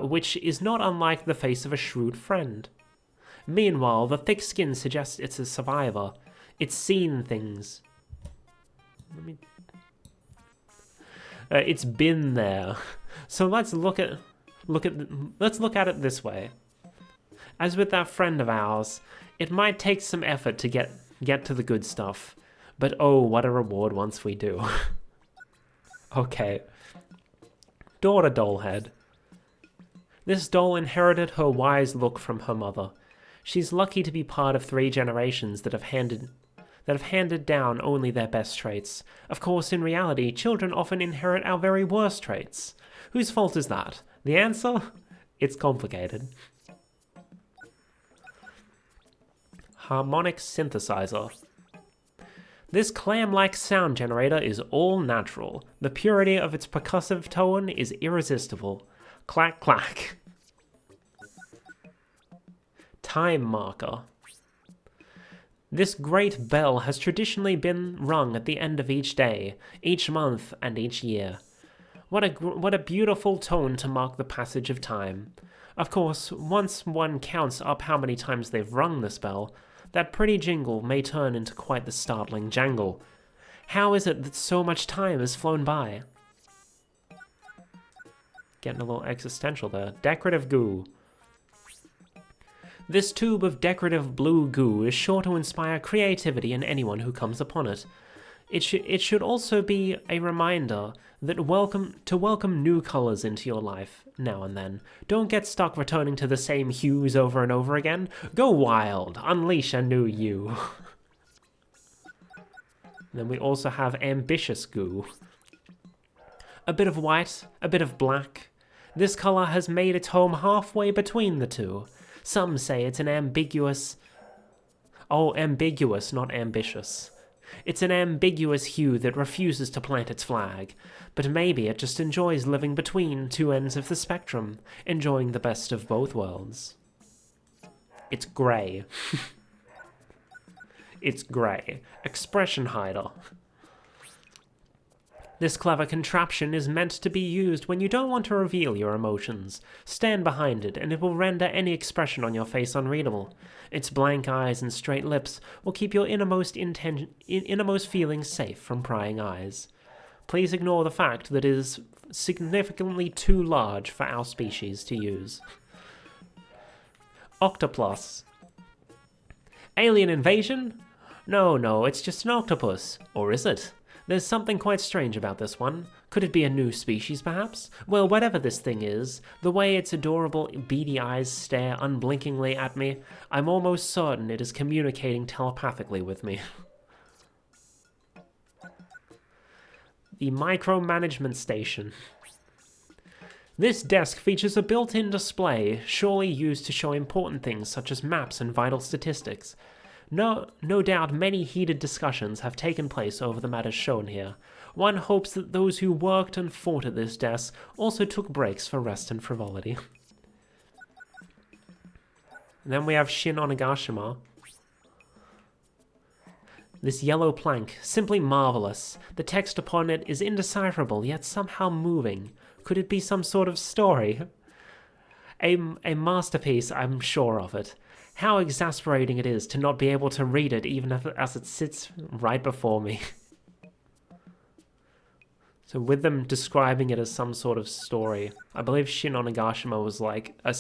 which is not unlike the face of a shrewd friend. Meanwhile, the thick skin suggests it's a survivor. It's seen things. It's been there. So let's look at it this way. As with that friend of ours, it might take some effort to get to the good stuff, but oh, what a reward once we do. Okay. Daughter Dollhead. This doll inherited her wise look from her mother. She's lucky to be part of 3 generations that have handed down only their best traits. Of course, in reality, children often inherit our very worst traits. Whose fault is that? The answer? It's complicated. Harmonic synthesizer. This clam-like sound generator is all natural. The purity of its percussive tone is irresistible. Clack clack. Time marker. This great bell has traditionally been rung at the end of each day, each month, and each year. What a beautiful tone to mark the passage of time. Of course, once one counts up how many times they've rung this bell, that pretty jingle may turn into quite the startling jangle. How is it that so much time has flown by? Getting a little existential there. Decorative goo. This tube of decorative blue goo is sure to inspire creativity in anyone who comes upon it. It should also be a reminder that welcome new colors into your life now and then. Don't get stuck returning to the same hues over and over again. Go wild. Unleash a new you. Then we also have ambitious goo. A bit of white, a bit of black. This color has made its home halfway between the two. Some say it's an ambiguous... Oh, ambiguous, not ambitious. It's an ambiguous hue that refuses to plant its flag, but maybe it just enjoys living between 2 ends of the spectrum, enjoying the best of both worlds. It's grey. It's grey. Expression hider. This clever contraption is meant to be used when you don't want to reveal your emotions. Stand behind it, and it will render any expression on your face unreadable. Its blank eyes and straight lips will keep your innermost feelings safe from prying eyes. Please ignore the fact that it is significantly too large for our species to use. Octoplus. Alien invasion? No, it's just an octopus. Or is it? There's something quite strange about this one. Could it be a new species, perhaps? Well, whatever this thing is, the way its adorable beady eyes stare unblinkingly at me, I'm almost certain it is communicating telepathically with me. The micromanagement station. This desk features a built-in display, surely used to show important things such as maps and vital statistics. No doubt many heated discussions have taken place over the matters shown here. One hopes that those who worked and fought at this desk also took breaks for rest and frivolity. And then we have Shin Onigashima. This yellow plank, simply marvelous. The text upon it is indecipherable, yet somehow moving. Could it be some sort of story? A masterpiece, I'm sure of it. How exasperating it is to not be able to read it even as it sits right before me. So with them describing it as some sort of story, I believe Shin Onigashima was like a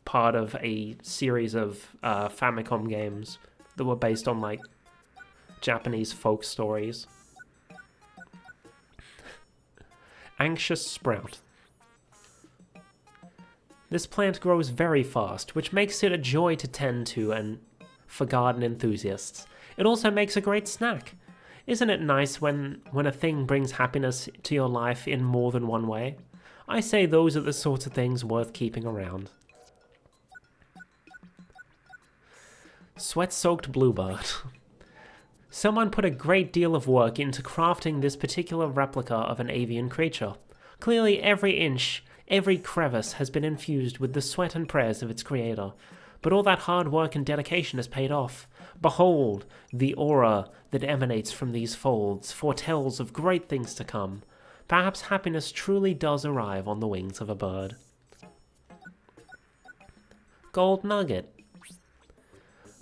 part of a series of Famicom games that were based on like Japanese folk stories. Anxious sprout. This plant grows very fast, which makes it a joy to tend to and for garden enthusiasts. It also makes a great snack. Isn't it nice when a thing brings happiness to your life in more than one way? I say those are the sorts of things worth keeping around. Sweat-soaked bluebird. Someone put a great deal of work into crafting this particular replica of an avian creature. Clearly every inch, every crevice has been infused with the sweat and prayers of its creator. But all that hard work and dedication has paid off. Behold, the aura that emanates from these folds foretells of great things to come. Perhaps happiness truly does arrive on the wings of a bird. Gold nugget.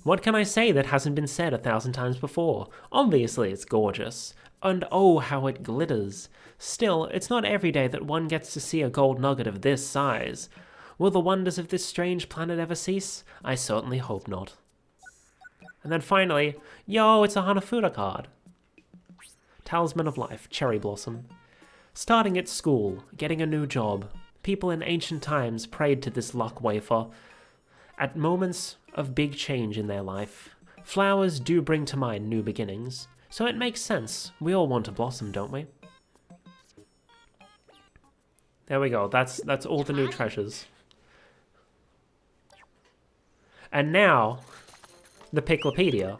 What can I say that hasn't been said 1,000 times before? Obviously it's gorgeous. And oh, how it glitters. Still, it's not every day that one gets to see a gold nugget of this size. Will the wonders of this strange planet ever cease? I certainly hope not. And then finally, yo, it's a Hanafuda card. Talisman of Life, Cherry Blossom. Starting at school, getting a new job. People in ancient times prayed to this luck wafer. At moments of big change in their life, flowers do bring to mind new beginnings. So it makes sense. We all want to blossom, don't we? There we go. That's all the new treasures. And now, the Piklopedia.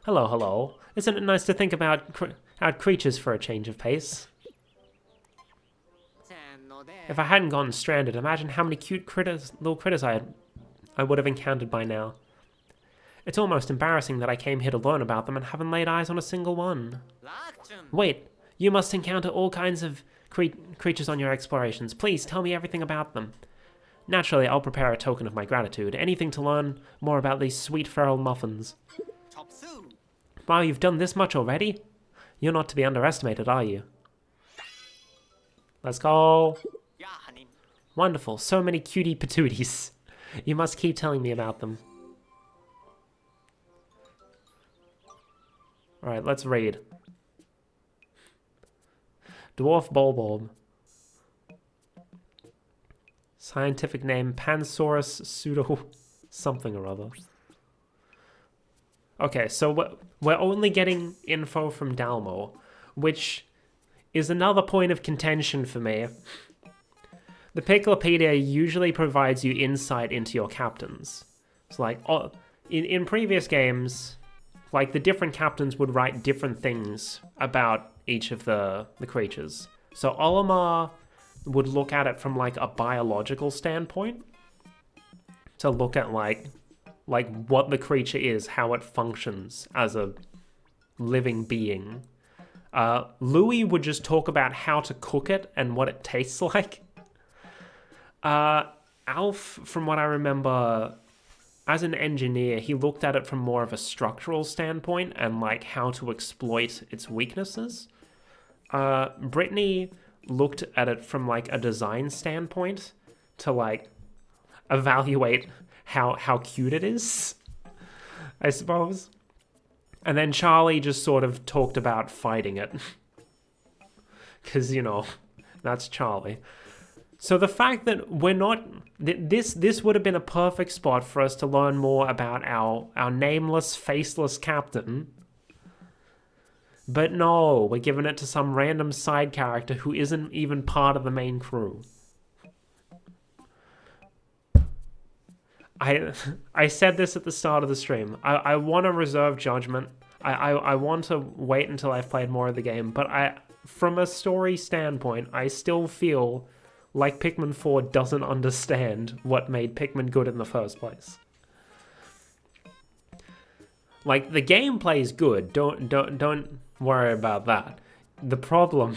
Hello, hello. Isn't it nice to think about creatures for a change of pace? If I hadn't gotten stranded, imagine how many cute little critters I would have encountered by now. It's almost embarrassing that I came here to learn about them and haven't laid eyes on a single one. Wait, you must encounter all kinds of creatures on your explorations. Please tell me everything about them. Naturally, I'll prepare a token of my gratitude. Anything to learn more about these sweet feral muffins. Wow, you've done this much already? You're not to be underestimated, are you? Let's go. Wonderful, so many cutie patooties. You must keep telling me about them. Alright, let's read. Dwarf Bulborb. Scientific name Pansaurus pseudo something or other. Okay, so we're only getting info from Dalmo, which is another point of contention for me. The Piklopedia usually provides you insight into your captains. It's like, in previous games, like the different captains would write different things about each of the creatures. So Olimar would look at it from like a biological standpoint, to look at like what the creature is, how it functions as a living being. Louis would just talk about how to cook it and what it tastes like. Alf, from what I remember, as an engineer, he looked at it from more of a structural standpoint and like how to exploit its weaknesses. Brittany looked at it from like a design standpoint to like evaluate how cute it is, I suppose. And then Charlie just sort of talked about fighting it. Because, you know, that's Charlie. So the fact that we're not... This would have been a perfect spot for us to learn more about our nameless, faceless captain. But no, we're giving it to some random side character who isn't even part of the main crew. I said this at the start of the stream. I want to reserve judgment. I want to wait until I've played more of the game. But from a story standpoint, I still feel like Pikmin 4 doesn't understand what made Pikmin good in the first place. Like, the gameplay is good. Don't worry about that. The problem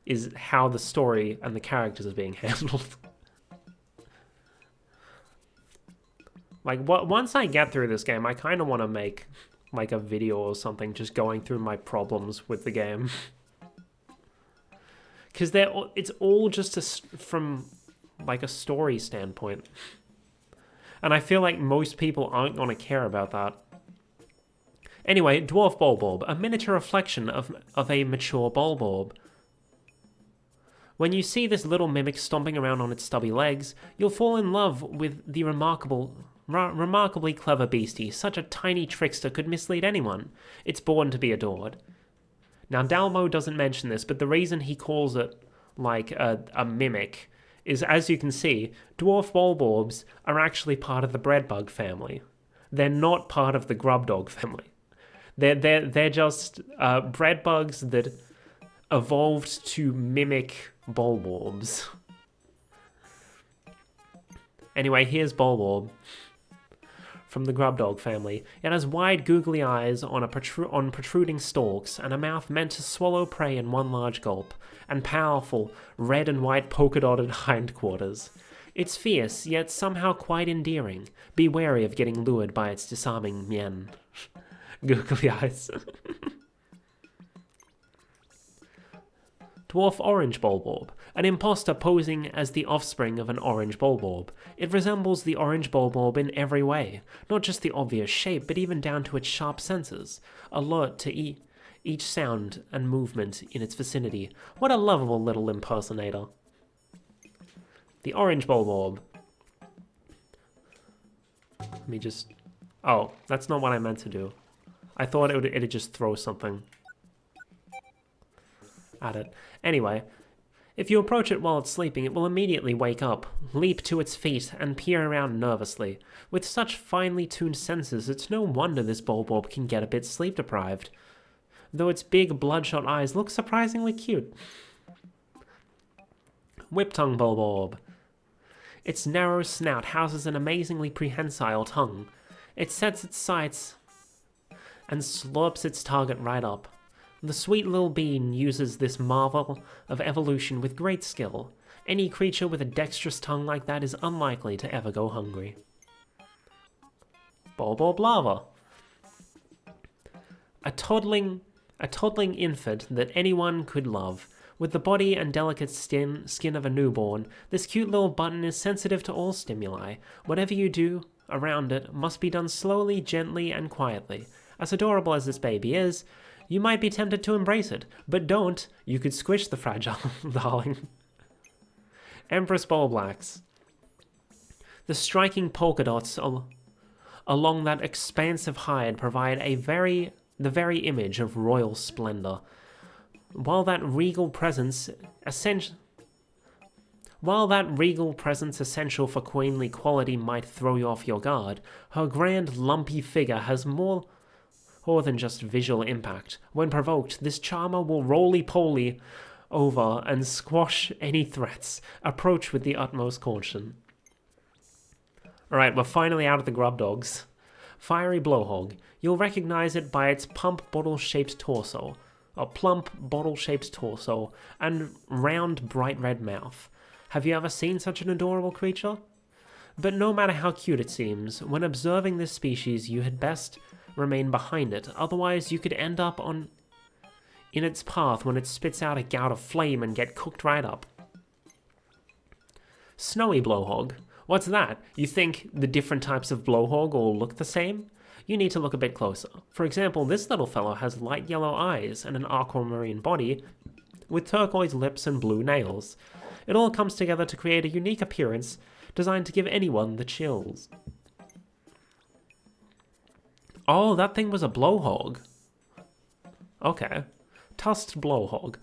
is how the story and the characters are being handled. Like, once I get through this game, I kind of want to make, like, a video or something just going through my problems with the game. Because it's all just from, like, a story standpoint. And I feel like most people aren't going to care about that. Anyway, Dwarf Bulborb, a miniature reflection of a mature Bulborb. When you see this little mimic stomping around on its stubby legs, you'll fall in love with the remarkably clever beastie. Such a tiny trickster could mislead anyone. It's born to be adored. Now, Dalmo doesn't mention this, but the reason he calls it, like, a mimic is, as you can see, Dwarf Bulborbs are actually part of the breadbug family. They're not part of the grub dog family. They're just bread bugs that evolved to mimic bulbwarbs. Anyway, here's bulbwurb from the grubdog family. It has wide, googly eyes on protruding stalks, and a mouth meant to swallow prey in one large gulp, and powerful, red and white polka-dotted hindquarters. It's fierce, yet somehow quite endearing. Be wary of getting lured by its disarming mien. Googly eyes. Dwarf orange bulbwurb, an imposter posing as the offspring of an orange bulbwurb. It resembles the orange bulbwurb in every way, not just the obvious shape, but even down to its sharp senses, alert to each sound and movement in its vicinity. What a lovable little impersonator. The orange bulbwurb. Let me just... Oh, that's not what I meant to do. I thought it'd just throw something at it. Anyway, if you approach it while it's sleeping, it will immediately wake up, leap to its feet, and peer around nervously. With such finely tuned senses, it's no wonder this bulbwurb can get a bit sleep-deprived, though its big, bloodshot eyes look surprisingly cute. Whip-tongue bulbwurb. Its narrow snout houses an amazingly prehensile tongue. It sets its sights and slurps its target right up. The sweet little bean uses this marvel of evolution with great skill. Any creature with a dexterous tongue like that is unlikely to ever go hungry. Bulbwurb larva. A toddling infant that anyone could love. With the body and delicate skin of a newborn, this cute little button is sensitive to all stimuli. Whatever you do around it must be done slowly, gently, and quietly. As adorable as this baby is, you might be tempted to embrace it, but don't. You could squish the fragile darling. Empress Bulblax. The striking polka dots along that expansive hide provide the very image of royal splendor. While that regal presence essential for queenly quality might throw you off your guard, her grand lumpy figure has more than just visual impact. When provoked, this charmer will roly-poly over and squash any threats. Approach with the utmost caution. Alright, we're finally out of the grub dogs. Fiery blowhog. You'll recognize it by its plump bottle-shaped torso, and round bright red mouth. Have you ever seen such an adorable creature? But no matter how cute it seems, when observing this species you had best remain behind it, otherwise you could end up in its path when it spits out a gout of flame and get cooked right up. Snowy blowhog. What's that? You think the different types of blowhog all look the same? You need to look a bit closer. For example, this little fellow has light yellow eyes and an aquamarine body with turquoise lips and blue nails. It all comes together to create a unique appearance designed to give anyone the chills. Oh, that thing was a blowhog. Okay. Tusked blowhog.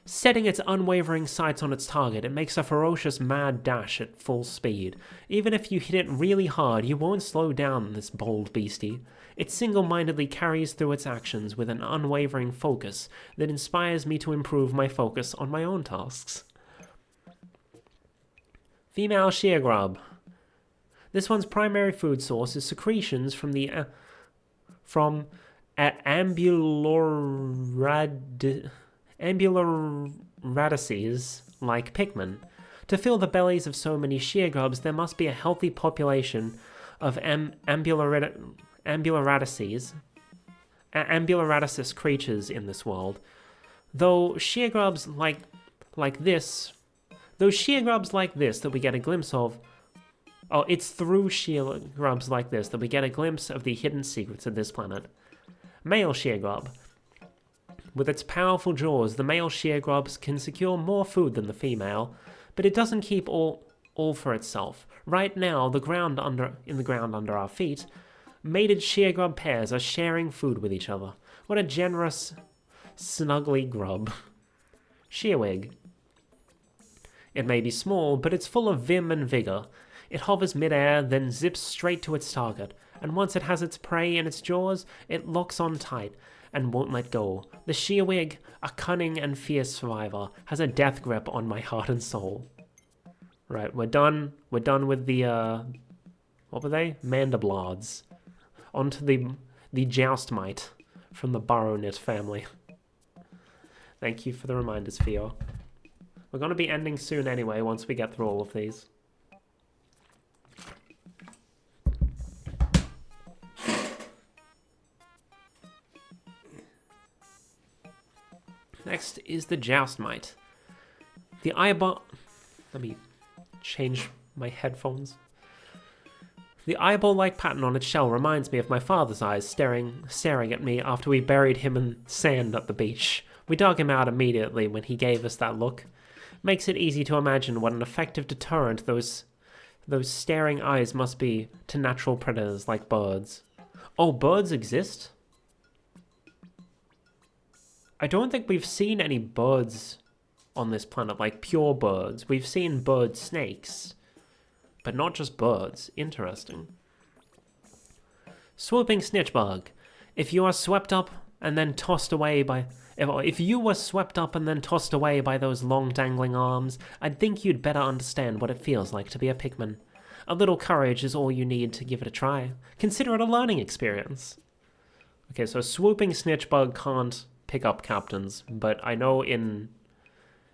Setting its unwavering sights on its target, it makes a ferocious mad dash at full speed. Even if you hit it really hard, you won't slow down this bold beastie. It single-mindedly carries through its actions with an unwavering focus that inspires me to improve my focus on my own tasks. Female sheargrub. This one's primary food source is secretions from the ambuloradices like Pikmin. To fill the bellies of so many sheargrubs, there must be a healthy population of ambuloradices creatures in this world. Though sheargrubs like this that we get a glimpse of. Oh, it's through sheargrubs like this that we get a glimpse of the hidden secrets of this planet. Male sheargrub. With its powerful jaws, the male sheargrubs can secure more food than the female, but it doesn't keep all for itself. Right now, in the ground under our feet, mated sheargrub pairs are sharing food with each other. What a generous, snuggly grub. Shearwig. It may be small, but it's full of vim and vigor. It hovers midair, then zips straight to its target. and once it has its prey in its jaws, it locks on tight and won't let go. The shearwig, a cunning and fierce survivor, has a death grip on my heart and soul. Right, we're done. We're done with the, what were they? Mandiblards. Onto the Joustmite from the Burrownit family. Thank you for the reminders, Theo. We're going to be ending soon anyway, once we get through all of these. Next is the Joustmite. The eyeball... Let me change my headphones. The eyeball-like pattern on its shell reminds me of my father's eyes staring at me after we buried him in sand at the beach. We dug him out immediately when he gave us that look. Makes it easy to imagine what an effective deterrent those staring eyes must be to natural predators like birds. Oh, birds exist? I don't think we've seen any birds on this planet, like pure birds. We've seen bird snakes, but not just birds. Interesting. Swooping snitchbug. If you are swept up and then tossed away by... If you were swept up and then tossed away by those long dangling arms, I'd think you'd better understand what it feels like to be a Pikmin. A little courage is all you need to give it a try. Consider it a learning experience. Okay, so swooping snitchbug can't pick up captains, but I know in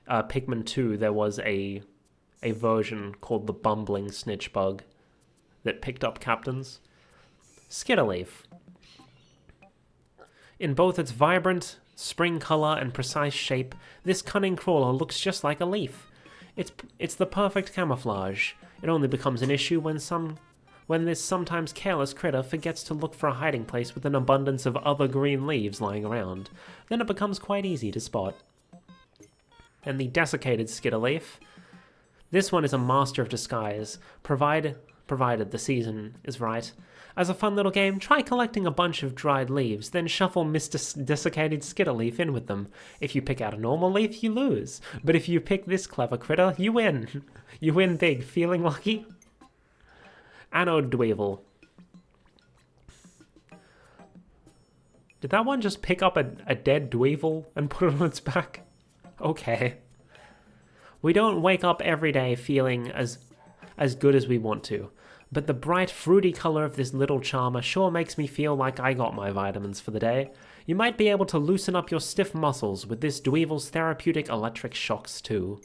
Pikmin 2 there was a version called the bumbling snitchbug that picked up captains. Skitterleaf. In both its vibrant spring color and precise shape, this cunning crawler looks just like a leaf. It's the perfect camouflage. It only becomes an issue when this sometimes careless critter forgets to look for a hiding place with an abundance of other green leaves lying around. Then it becomes quite easy to spot. And the desiccated Skitterleaf. This one is a master of disguise, provided the season is right. As a fun little game, try collecting a bunch of dried leaves, then shuffle Mr. Desiccated Skitterleaf in with them. If you pick out a normal leaf, you lose. But if you pick this clever critter, you win. You win big. Feeling lucky? Anode Dweevil. Did that one just pick up a dead Dweevil and put it on its back? Okay. We don't wake up every day feeling as good as we want to, but the bright, fruity color of this little charmer sure makes me feel like I got my vitamins for the day. You might be able to loosen up your stiff muscles with this Dweevil's therapeutic electric shocks too.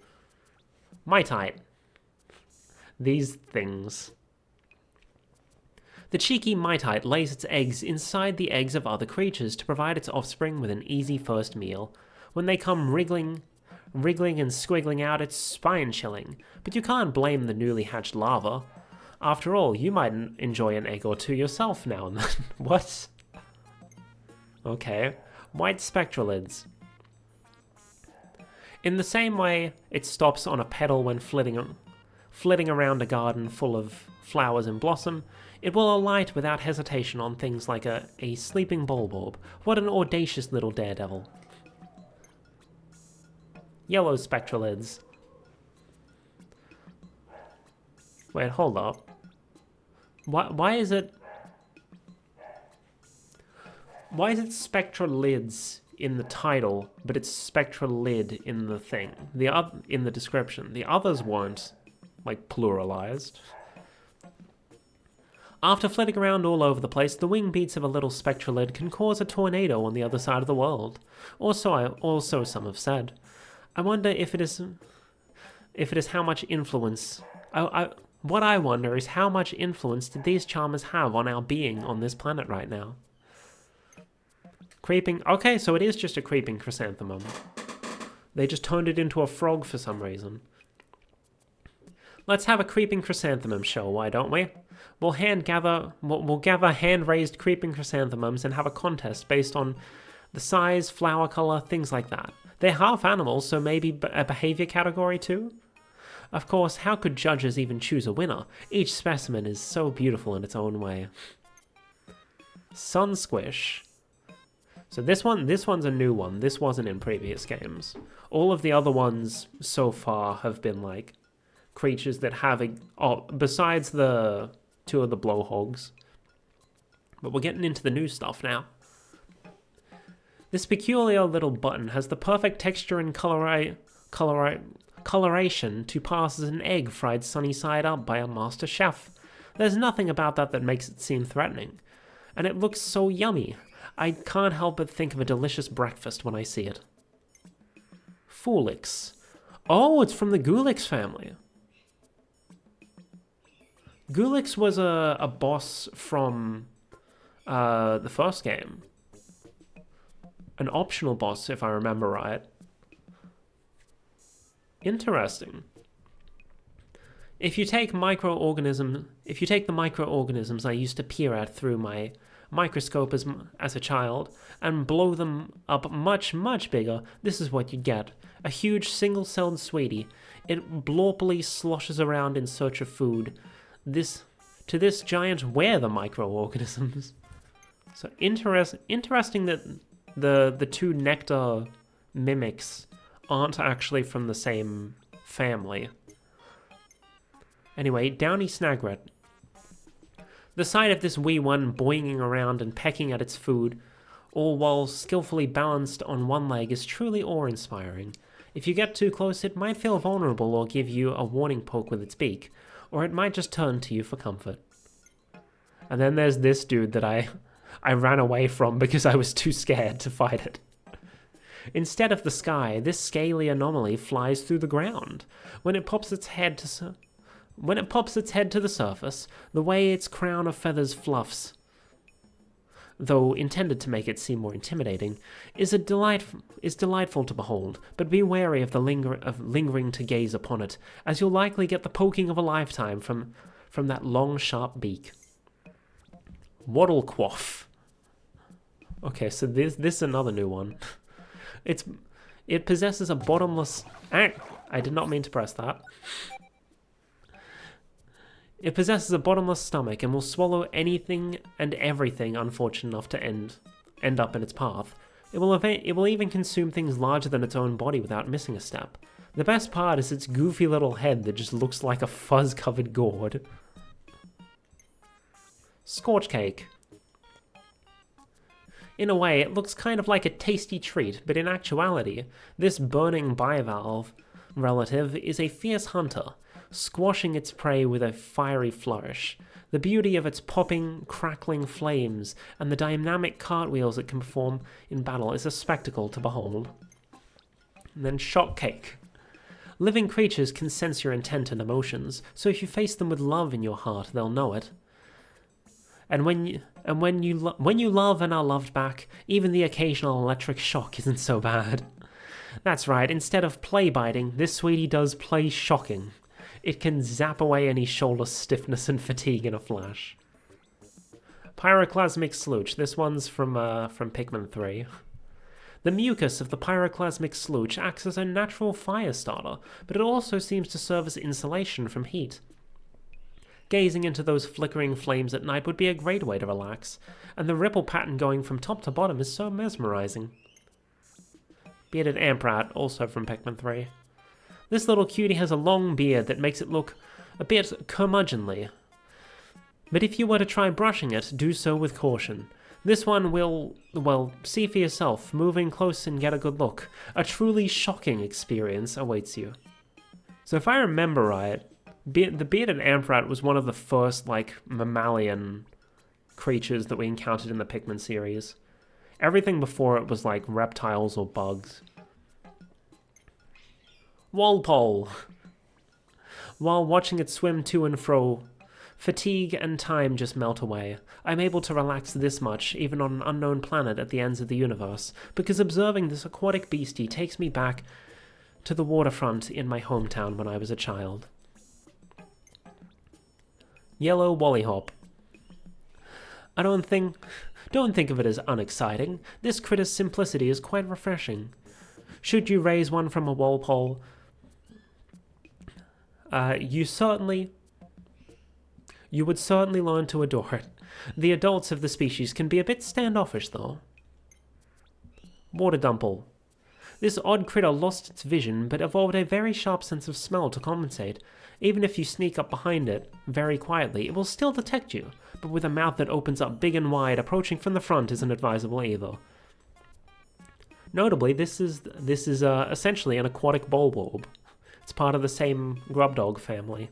Mitite. These things. The cheeky Mitite lays its eggs inside the eggs of other creatures to provide its offspring with an easy first meal. When they come wriggling and squiggling out, it's spine-chilling, but you can't blame the newly hatched larva. After all, you might enjoy an egg or two yourself now and then. What? Okay. White spectralids. In the same way it stops on a petal when flitting around a garden full of flowers in blossom, it will alight without hesitation on things like a sleeping bulborb. What an audacious little daredevil. Yellow spectralids. Wait, hold up. Why is it spectralids in the title, but it's spectralid in the thing, in the description? The others weren't, like, pluralized. After flitting around all over the place, the wing beats of a little spectralid can cause a tornado on the other side of the world. Also some have said. I wonder if it is how much influence... What I wonder is how much influence did these charmers have on our being on this planet right now? Creeping... Okay, so it is just a creeping chrysanthemum. They just turned it into a frog for some reason. Let's have a creeping chrysanthemum show, why don't we? We'll gather hand-raised creeping chrysanthemums and have a contest based on the size, flower color, things like that. They're half animals, so maybe a behavior category too? Of course, how could judges even choose a winner? Each specimen is so beautiful in its own way. Sun Squish. So this one's a new one. This wasn't in previous games. All of the other ones so far have been like creatures that have besides the two of the blowhogs, But we're getting into the new stuff now. This peculiar little button has the perfect texture and coloration to pass as an egg fried sunny side up by a master chef. There's nothing about that makes it seem threatening. And it looks so yummy. I can't help but think of a delicious breakfast when I see it. Foolix. Oh, it's from the Gulix family. Gulix was a boss from the first game. An optional boss, if I remember right. Interesting. If you take the microorganisms I used to peer at through my microscope as a child and blow them up much, much bigger, this is what you get. A huge single-celled sweetie. It blorpily sloshes around in search of food. To this giant where the microorganisms. So interesting that the two nectar mimics aren't actually from the same family. Anyway, Downy Snagret. The sight of this wee one boinging around and pecking at its food, all while skillfully balanced on one leg, is truly awe-inspiring. If you get too close, it might feel vulnerable or give you a warning poke with its beak, or it might just turn to you for comfort. And then there's this dude that I ran away from because I was too scared to fight it. Instead of the sky, this scaly anomaly flies through the ground. When it pops its head to the surface, the way its crown of feathers fluffs, though intended to make it seem more intimidating, is delightful to behold, but be wary of lingering to gaze upon it, as you'll likely get the poking of a lifetime from that long, sharp beak. Waddlequaff. Okay, so this is another new one. It possesses a bottomless... I did not mean to press that. It possesses a bottomless stomach and will swallow anything and everything unfortunate enough to end up in its path. It will even consume things larger than its own body without missing a step. The best part is its goofy little head that just looks like a fuzz-covered gourd. Scorch cake. In a way, it looks kind of like a tasty treat, but in actuality, this burning bivalve relative is a fierce hunter, squashing its prey with a fiery flourish. The beauty of its popping, crackling flames and the dynamic cartwheels it can perform in battle is a spectacle to behold. And then shock cake. Living creatures can sense your intent and emotions, so if you face them with love in your heart, they'll know it. And when you love and are loved back, even the occasional electric shock isn't so bad. That's right, instead of play biting, this sweetie does play shocking. It can zap away any shoulder stiffness and fatigue in a flash. Pyroclasmic Slooch. This one's from Pikmin 3. The mucus of the pyroclasmic slooch acts as a natural fire starter, but it also seems to serve as insulation from heat. Gazing into those flickering flames at night would be a great way to relax, and the ripple pattern going from top to bottom is so mesmerizing. Bearded Amprat, also from Pikmin 3. This little cutie has a long beard that makes it look a bit curmudgeonly. But if you were to try brushing it, do so with caution. This one will, well, see for yourself, move in close and get a good look. A truly shocking experience awaits you. So if I remember right, the bearded Amprat was one of the first, mammalian creatures that we encountered in the Pikmin series. Everything before it was, reptiles or bugs. Walpole. While watching it swim to and fro, fatigue and time just melt away. I'm able to relax this much, even on an unknown planet at the ends of the universe, because observing this aquatic beastie takes me back to the waterfront in my hometown when I was a child. Yellow Wollyhop. Don't think of it as unexciting. This critter's simplicity is quite refreshing. Should you raise one from a Walpole, you would certainly learn to adore it. The adults of the species can be a bit standoffish, though. Water Dumple. This odd critter lost its vision, but evolved a very sharp sense of smell to compensate. Even if you sneak up behind it, very quietly, it will still detect you, but with a mouth that opens up big and wide, approaching from the front isn't advisable either. Notably, this is essentially an aquatic bulborb. It's part of the same grub dog family.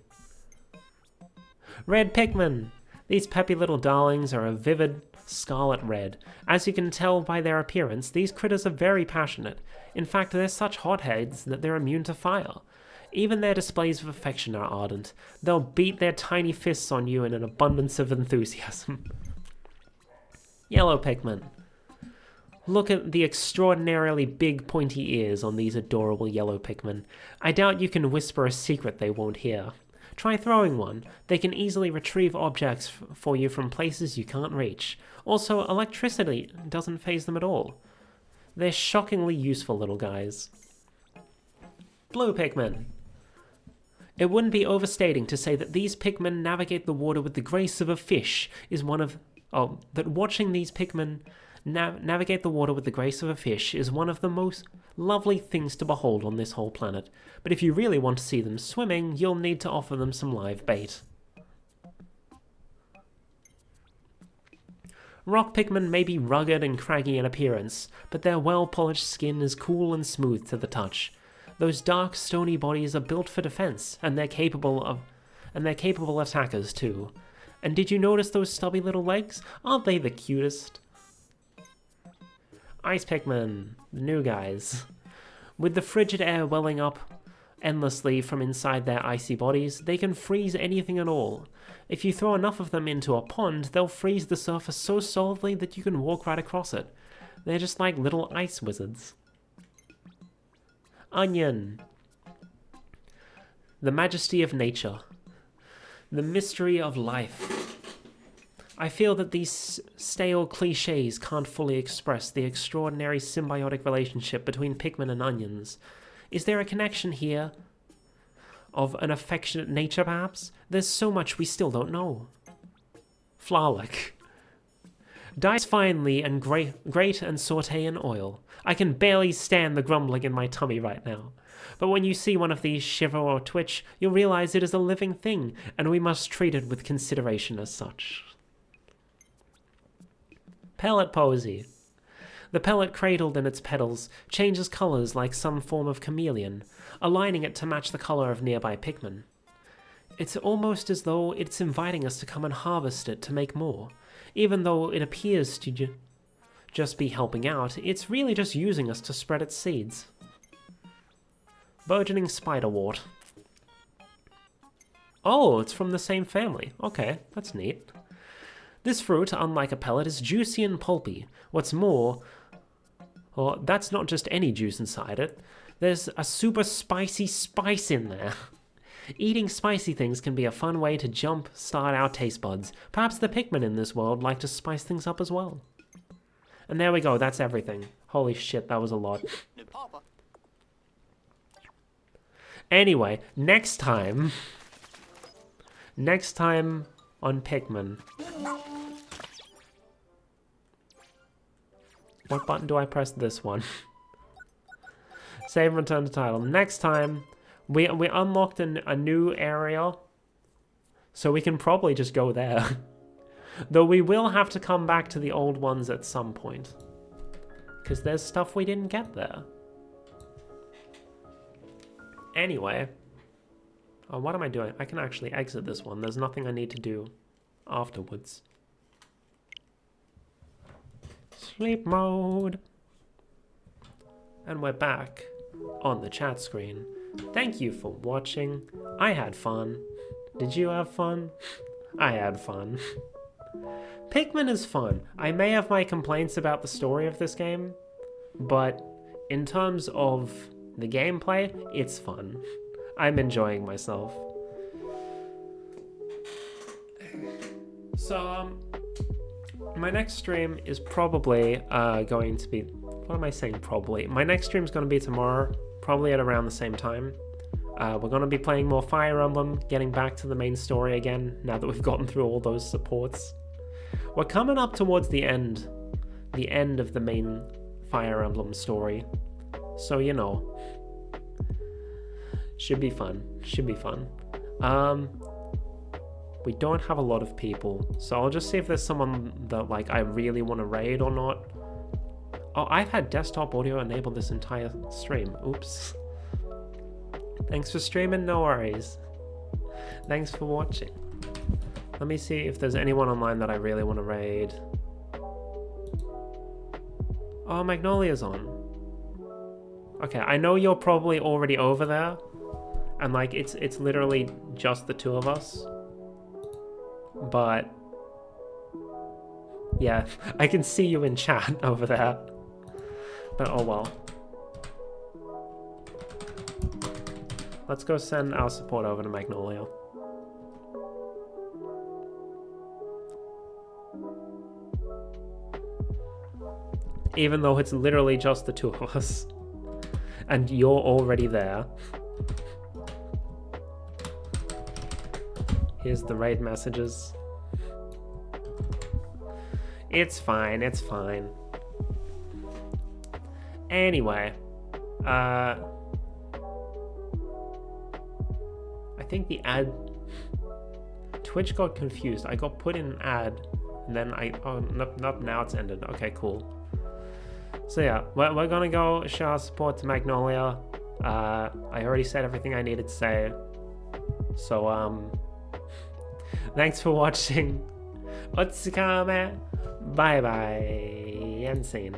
Red Pikmin! These peppy little darlings are a vivid scarlet red. As you can tell by their appearance, these critters are very passionate. In fact, they're such hotheads that they're immune to fire. Even their displays of affection are ardent. They'll beat their tiny fists on you in an abundance of enthusiasm. Yellow Pikmin. Look at the extraordinarily big pointy ears on these adorable yellow Pikmin. I doubt you can whisper a secret they won't hear. Try throwing one. They can easily retrieve objects for you from places you can't reach. Also, electricity doesn't faze them at all. They're shockingly useful little guys. Blue Pikmin. It wouldn't be overstating to say that these Pikmin navigate the water with the grace of a fish is one of... Oh, that watching these Pikmin navigate the water with the grace of a fish is one of the most lovely things to behold on this whole planet. But if you really want to see them swimming, you'll need to offer them some live bait. Rock Pikmin may be rugged and craggy in appearance, but their well-polished skin is cool and smooth to the touch. Those dark, stony bodies are built for defense, and they're capable attackers too. And did you notice those stubby little legs? Aren't they the cutest? Ice Pikmin, the new guys. With the frigid air welling up endlessly from inside their icy bodies, they can freeze anything at all. If you throw enough of them into a pond, they'll freeze the surface so solidly that you can walk right across it. They're just like little ice wizards. Onion. The majesty of nature. The mystery of life. I feel that these stale cliches can't fully express the extraordinary symbiotic relationship between Pikmin and onions. Is there a connection here of an affectionate nature, perhaps? There's so much we still don't know. Flawless. Dice finely and grate and saute in oil. I can barely stand the grumbling in my tummy right now. But when you see one of these shiver or twitch, you'll realize it is a living thing, and we must treat it with consideration as such. Pellet Posy. The pellet cradled in its petals changes colors like some form of chameleon, aligning it to match the color of nearby Pikmin. It's almost as though it's inviting us to come and harvest it to make more. Even though it appears to just be helping out, it's really just using us to spread its seeds. Burgeoning Spiderwort. Oh, it's from the same family. Okay, that's neat. This fruit, unlike a pellet, is juicy and pulpy. What's more, that's not just any juice inside it. There's a super spicy spice in there. Eating spicy things can be a fun way to start our taste buds. Perhaps the Pikmin in this world like to spice things up as well. And there we go, that's everything. Holy shit, that was a lot. Anyway, next time on Pikmin. What button do I press? This one. Save and return to title. Next time, we unlocked a new area, so we can probably just go there. Though we will have to come back to the old ones at some point, because there's stuff we didn't get there. Anyway, what am I doing? I can actually exit this one. There's nothing I need to do afterwards. Sleep mode. And we're back on the chat screen. Thank you for watching. I had fun. Did you have fun? I had fun. Pikmin is fun. I may have my complaints about the story of this game, but in terms of the gameplay, it's fun. I'm enjoying myself. So, my next stream is probably going to be... What am I saying probably? My next stream is going to be tomorrow, probably at around the same time. We're going to be playing more Fire Emblem, getting back to the main story again, now that we've gotten through all those supports. We're coming up towards the end of the main Fire Emblem story. So, you know, should be fun. Should be fun. We don't have a lot of people, so I'll just see if there's someone that like I really want to raid or not. Oh, I've had desktop audio enabled this entire stream. Oops. Thanks for streaming, no worries. Thanks for watching. Let me see if there's anyone online that I really want to raid. Oh, Magnolia's on. Okay, I know you're probably already over there, and like it's literally just the two of us. But yeah, I can see you in chat over there. But oh well. Let's go send our support over to Magnolia. Even though it's literally just the two of us. And you're already there. Here's the raid messages. It's fine, it's fine. Anyway, I think the ad... Twitch got confused. I got put in an ad, and then oh, nope, now it's ended. Okay, cool. So yeah, we're gonna go show our support to Magnolia. I already said everything I needed to say. So, thanks for watching. Otsukame. Bye bye. And scene.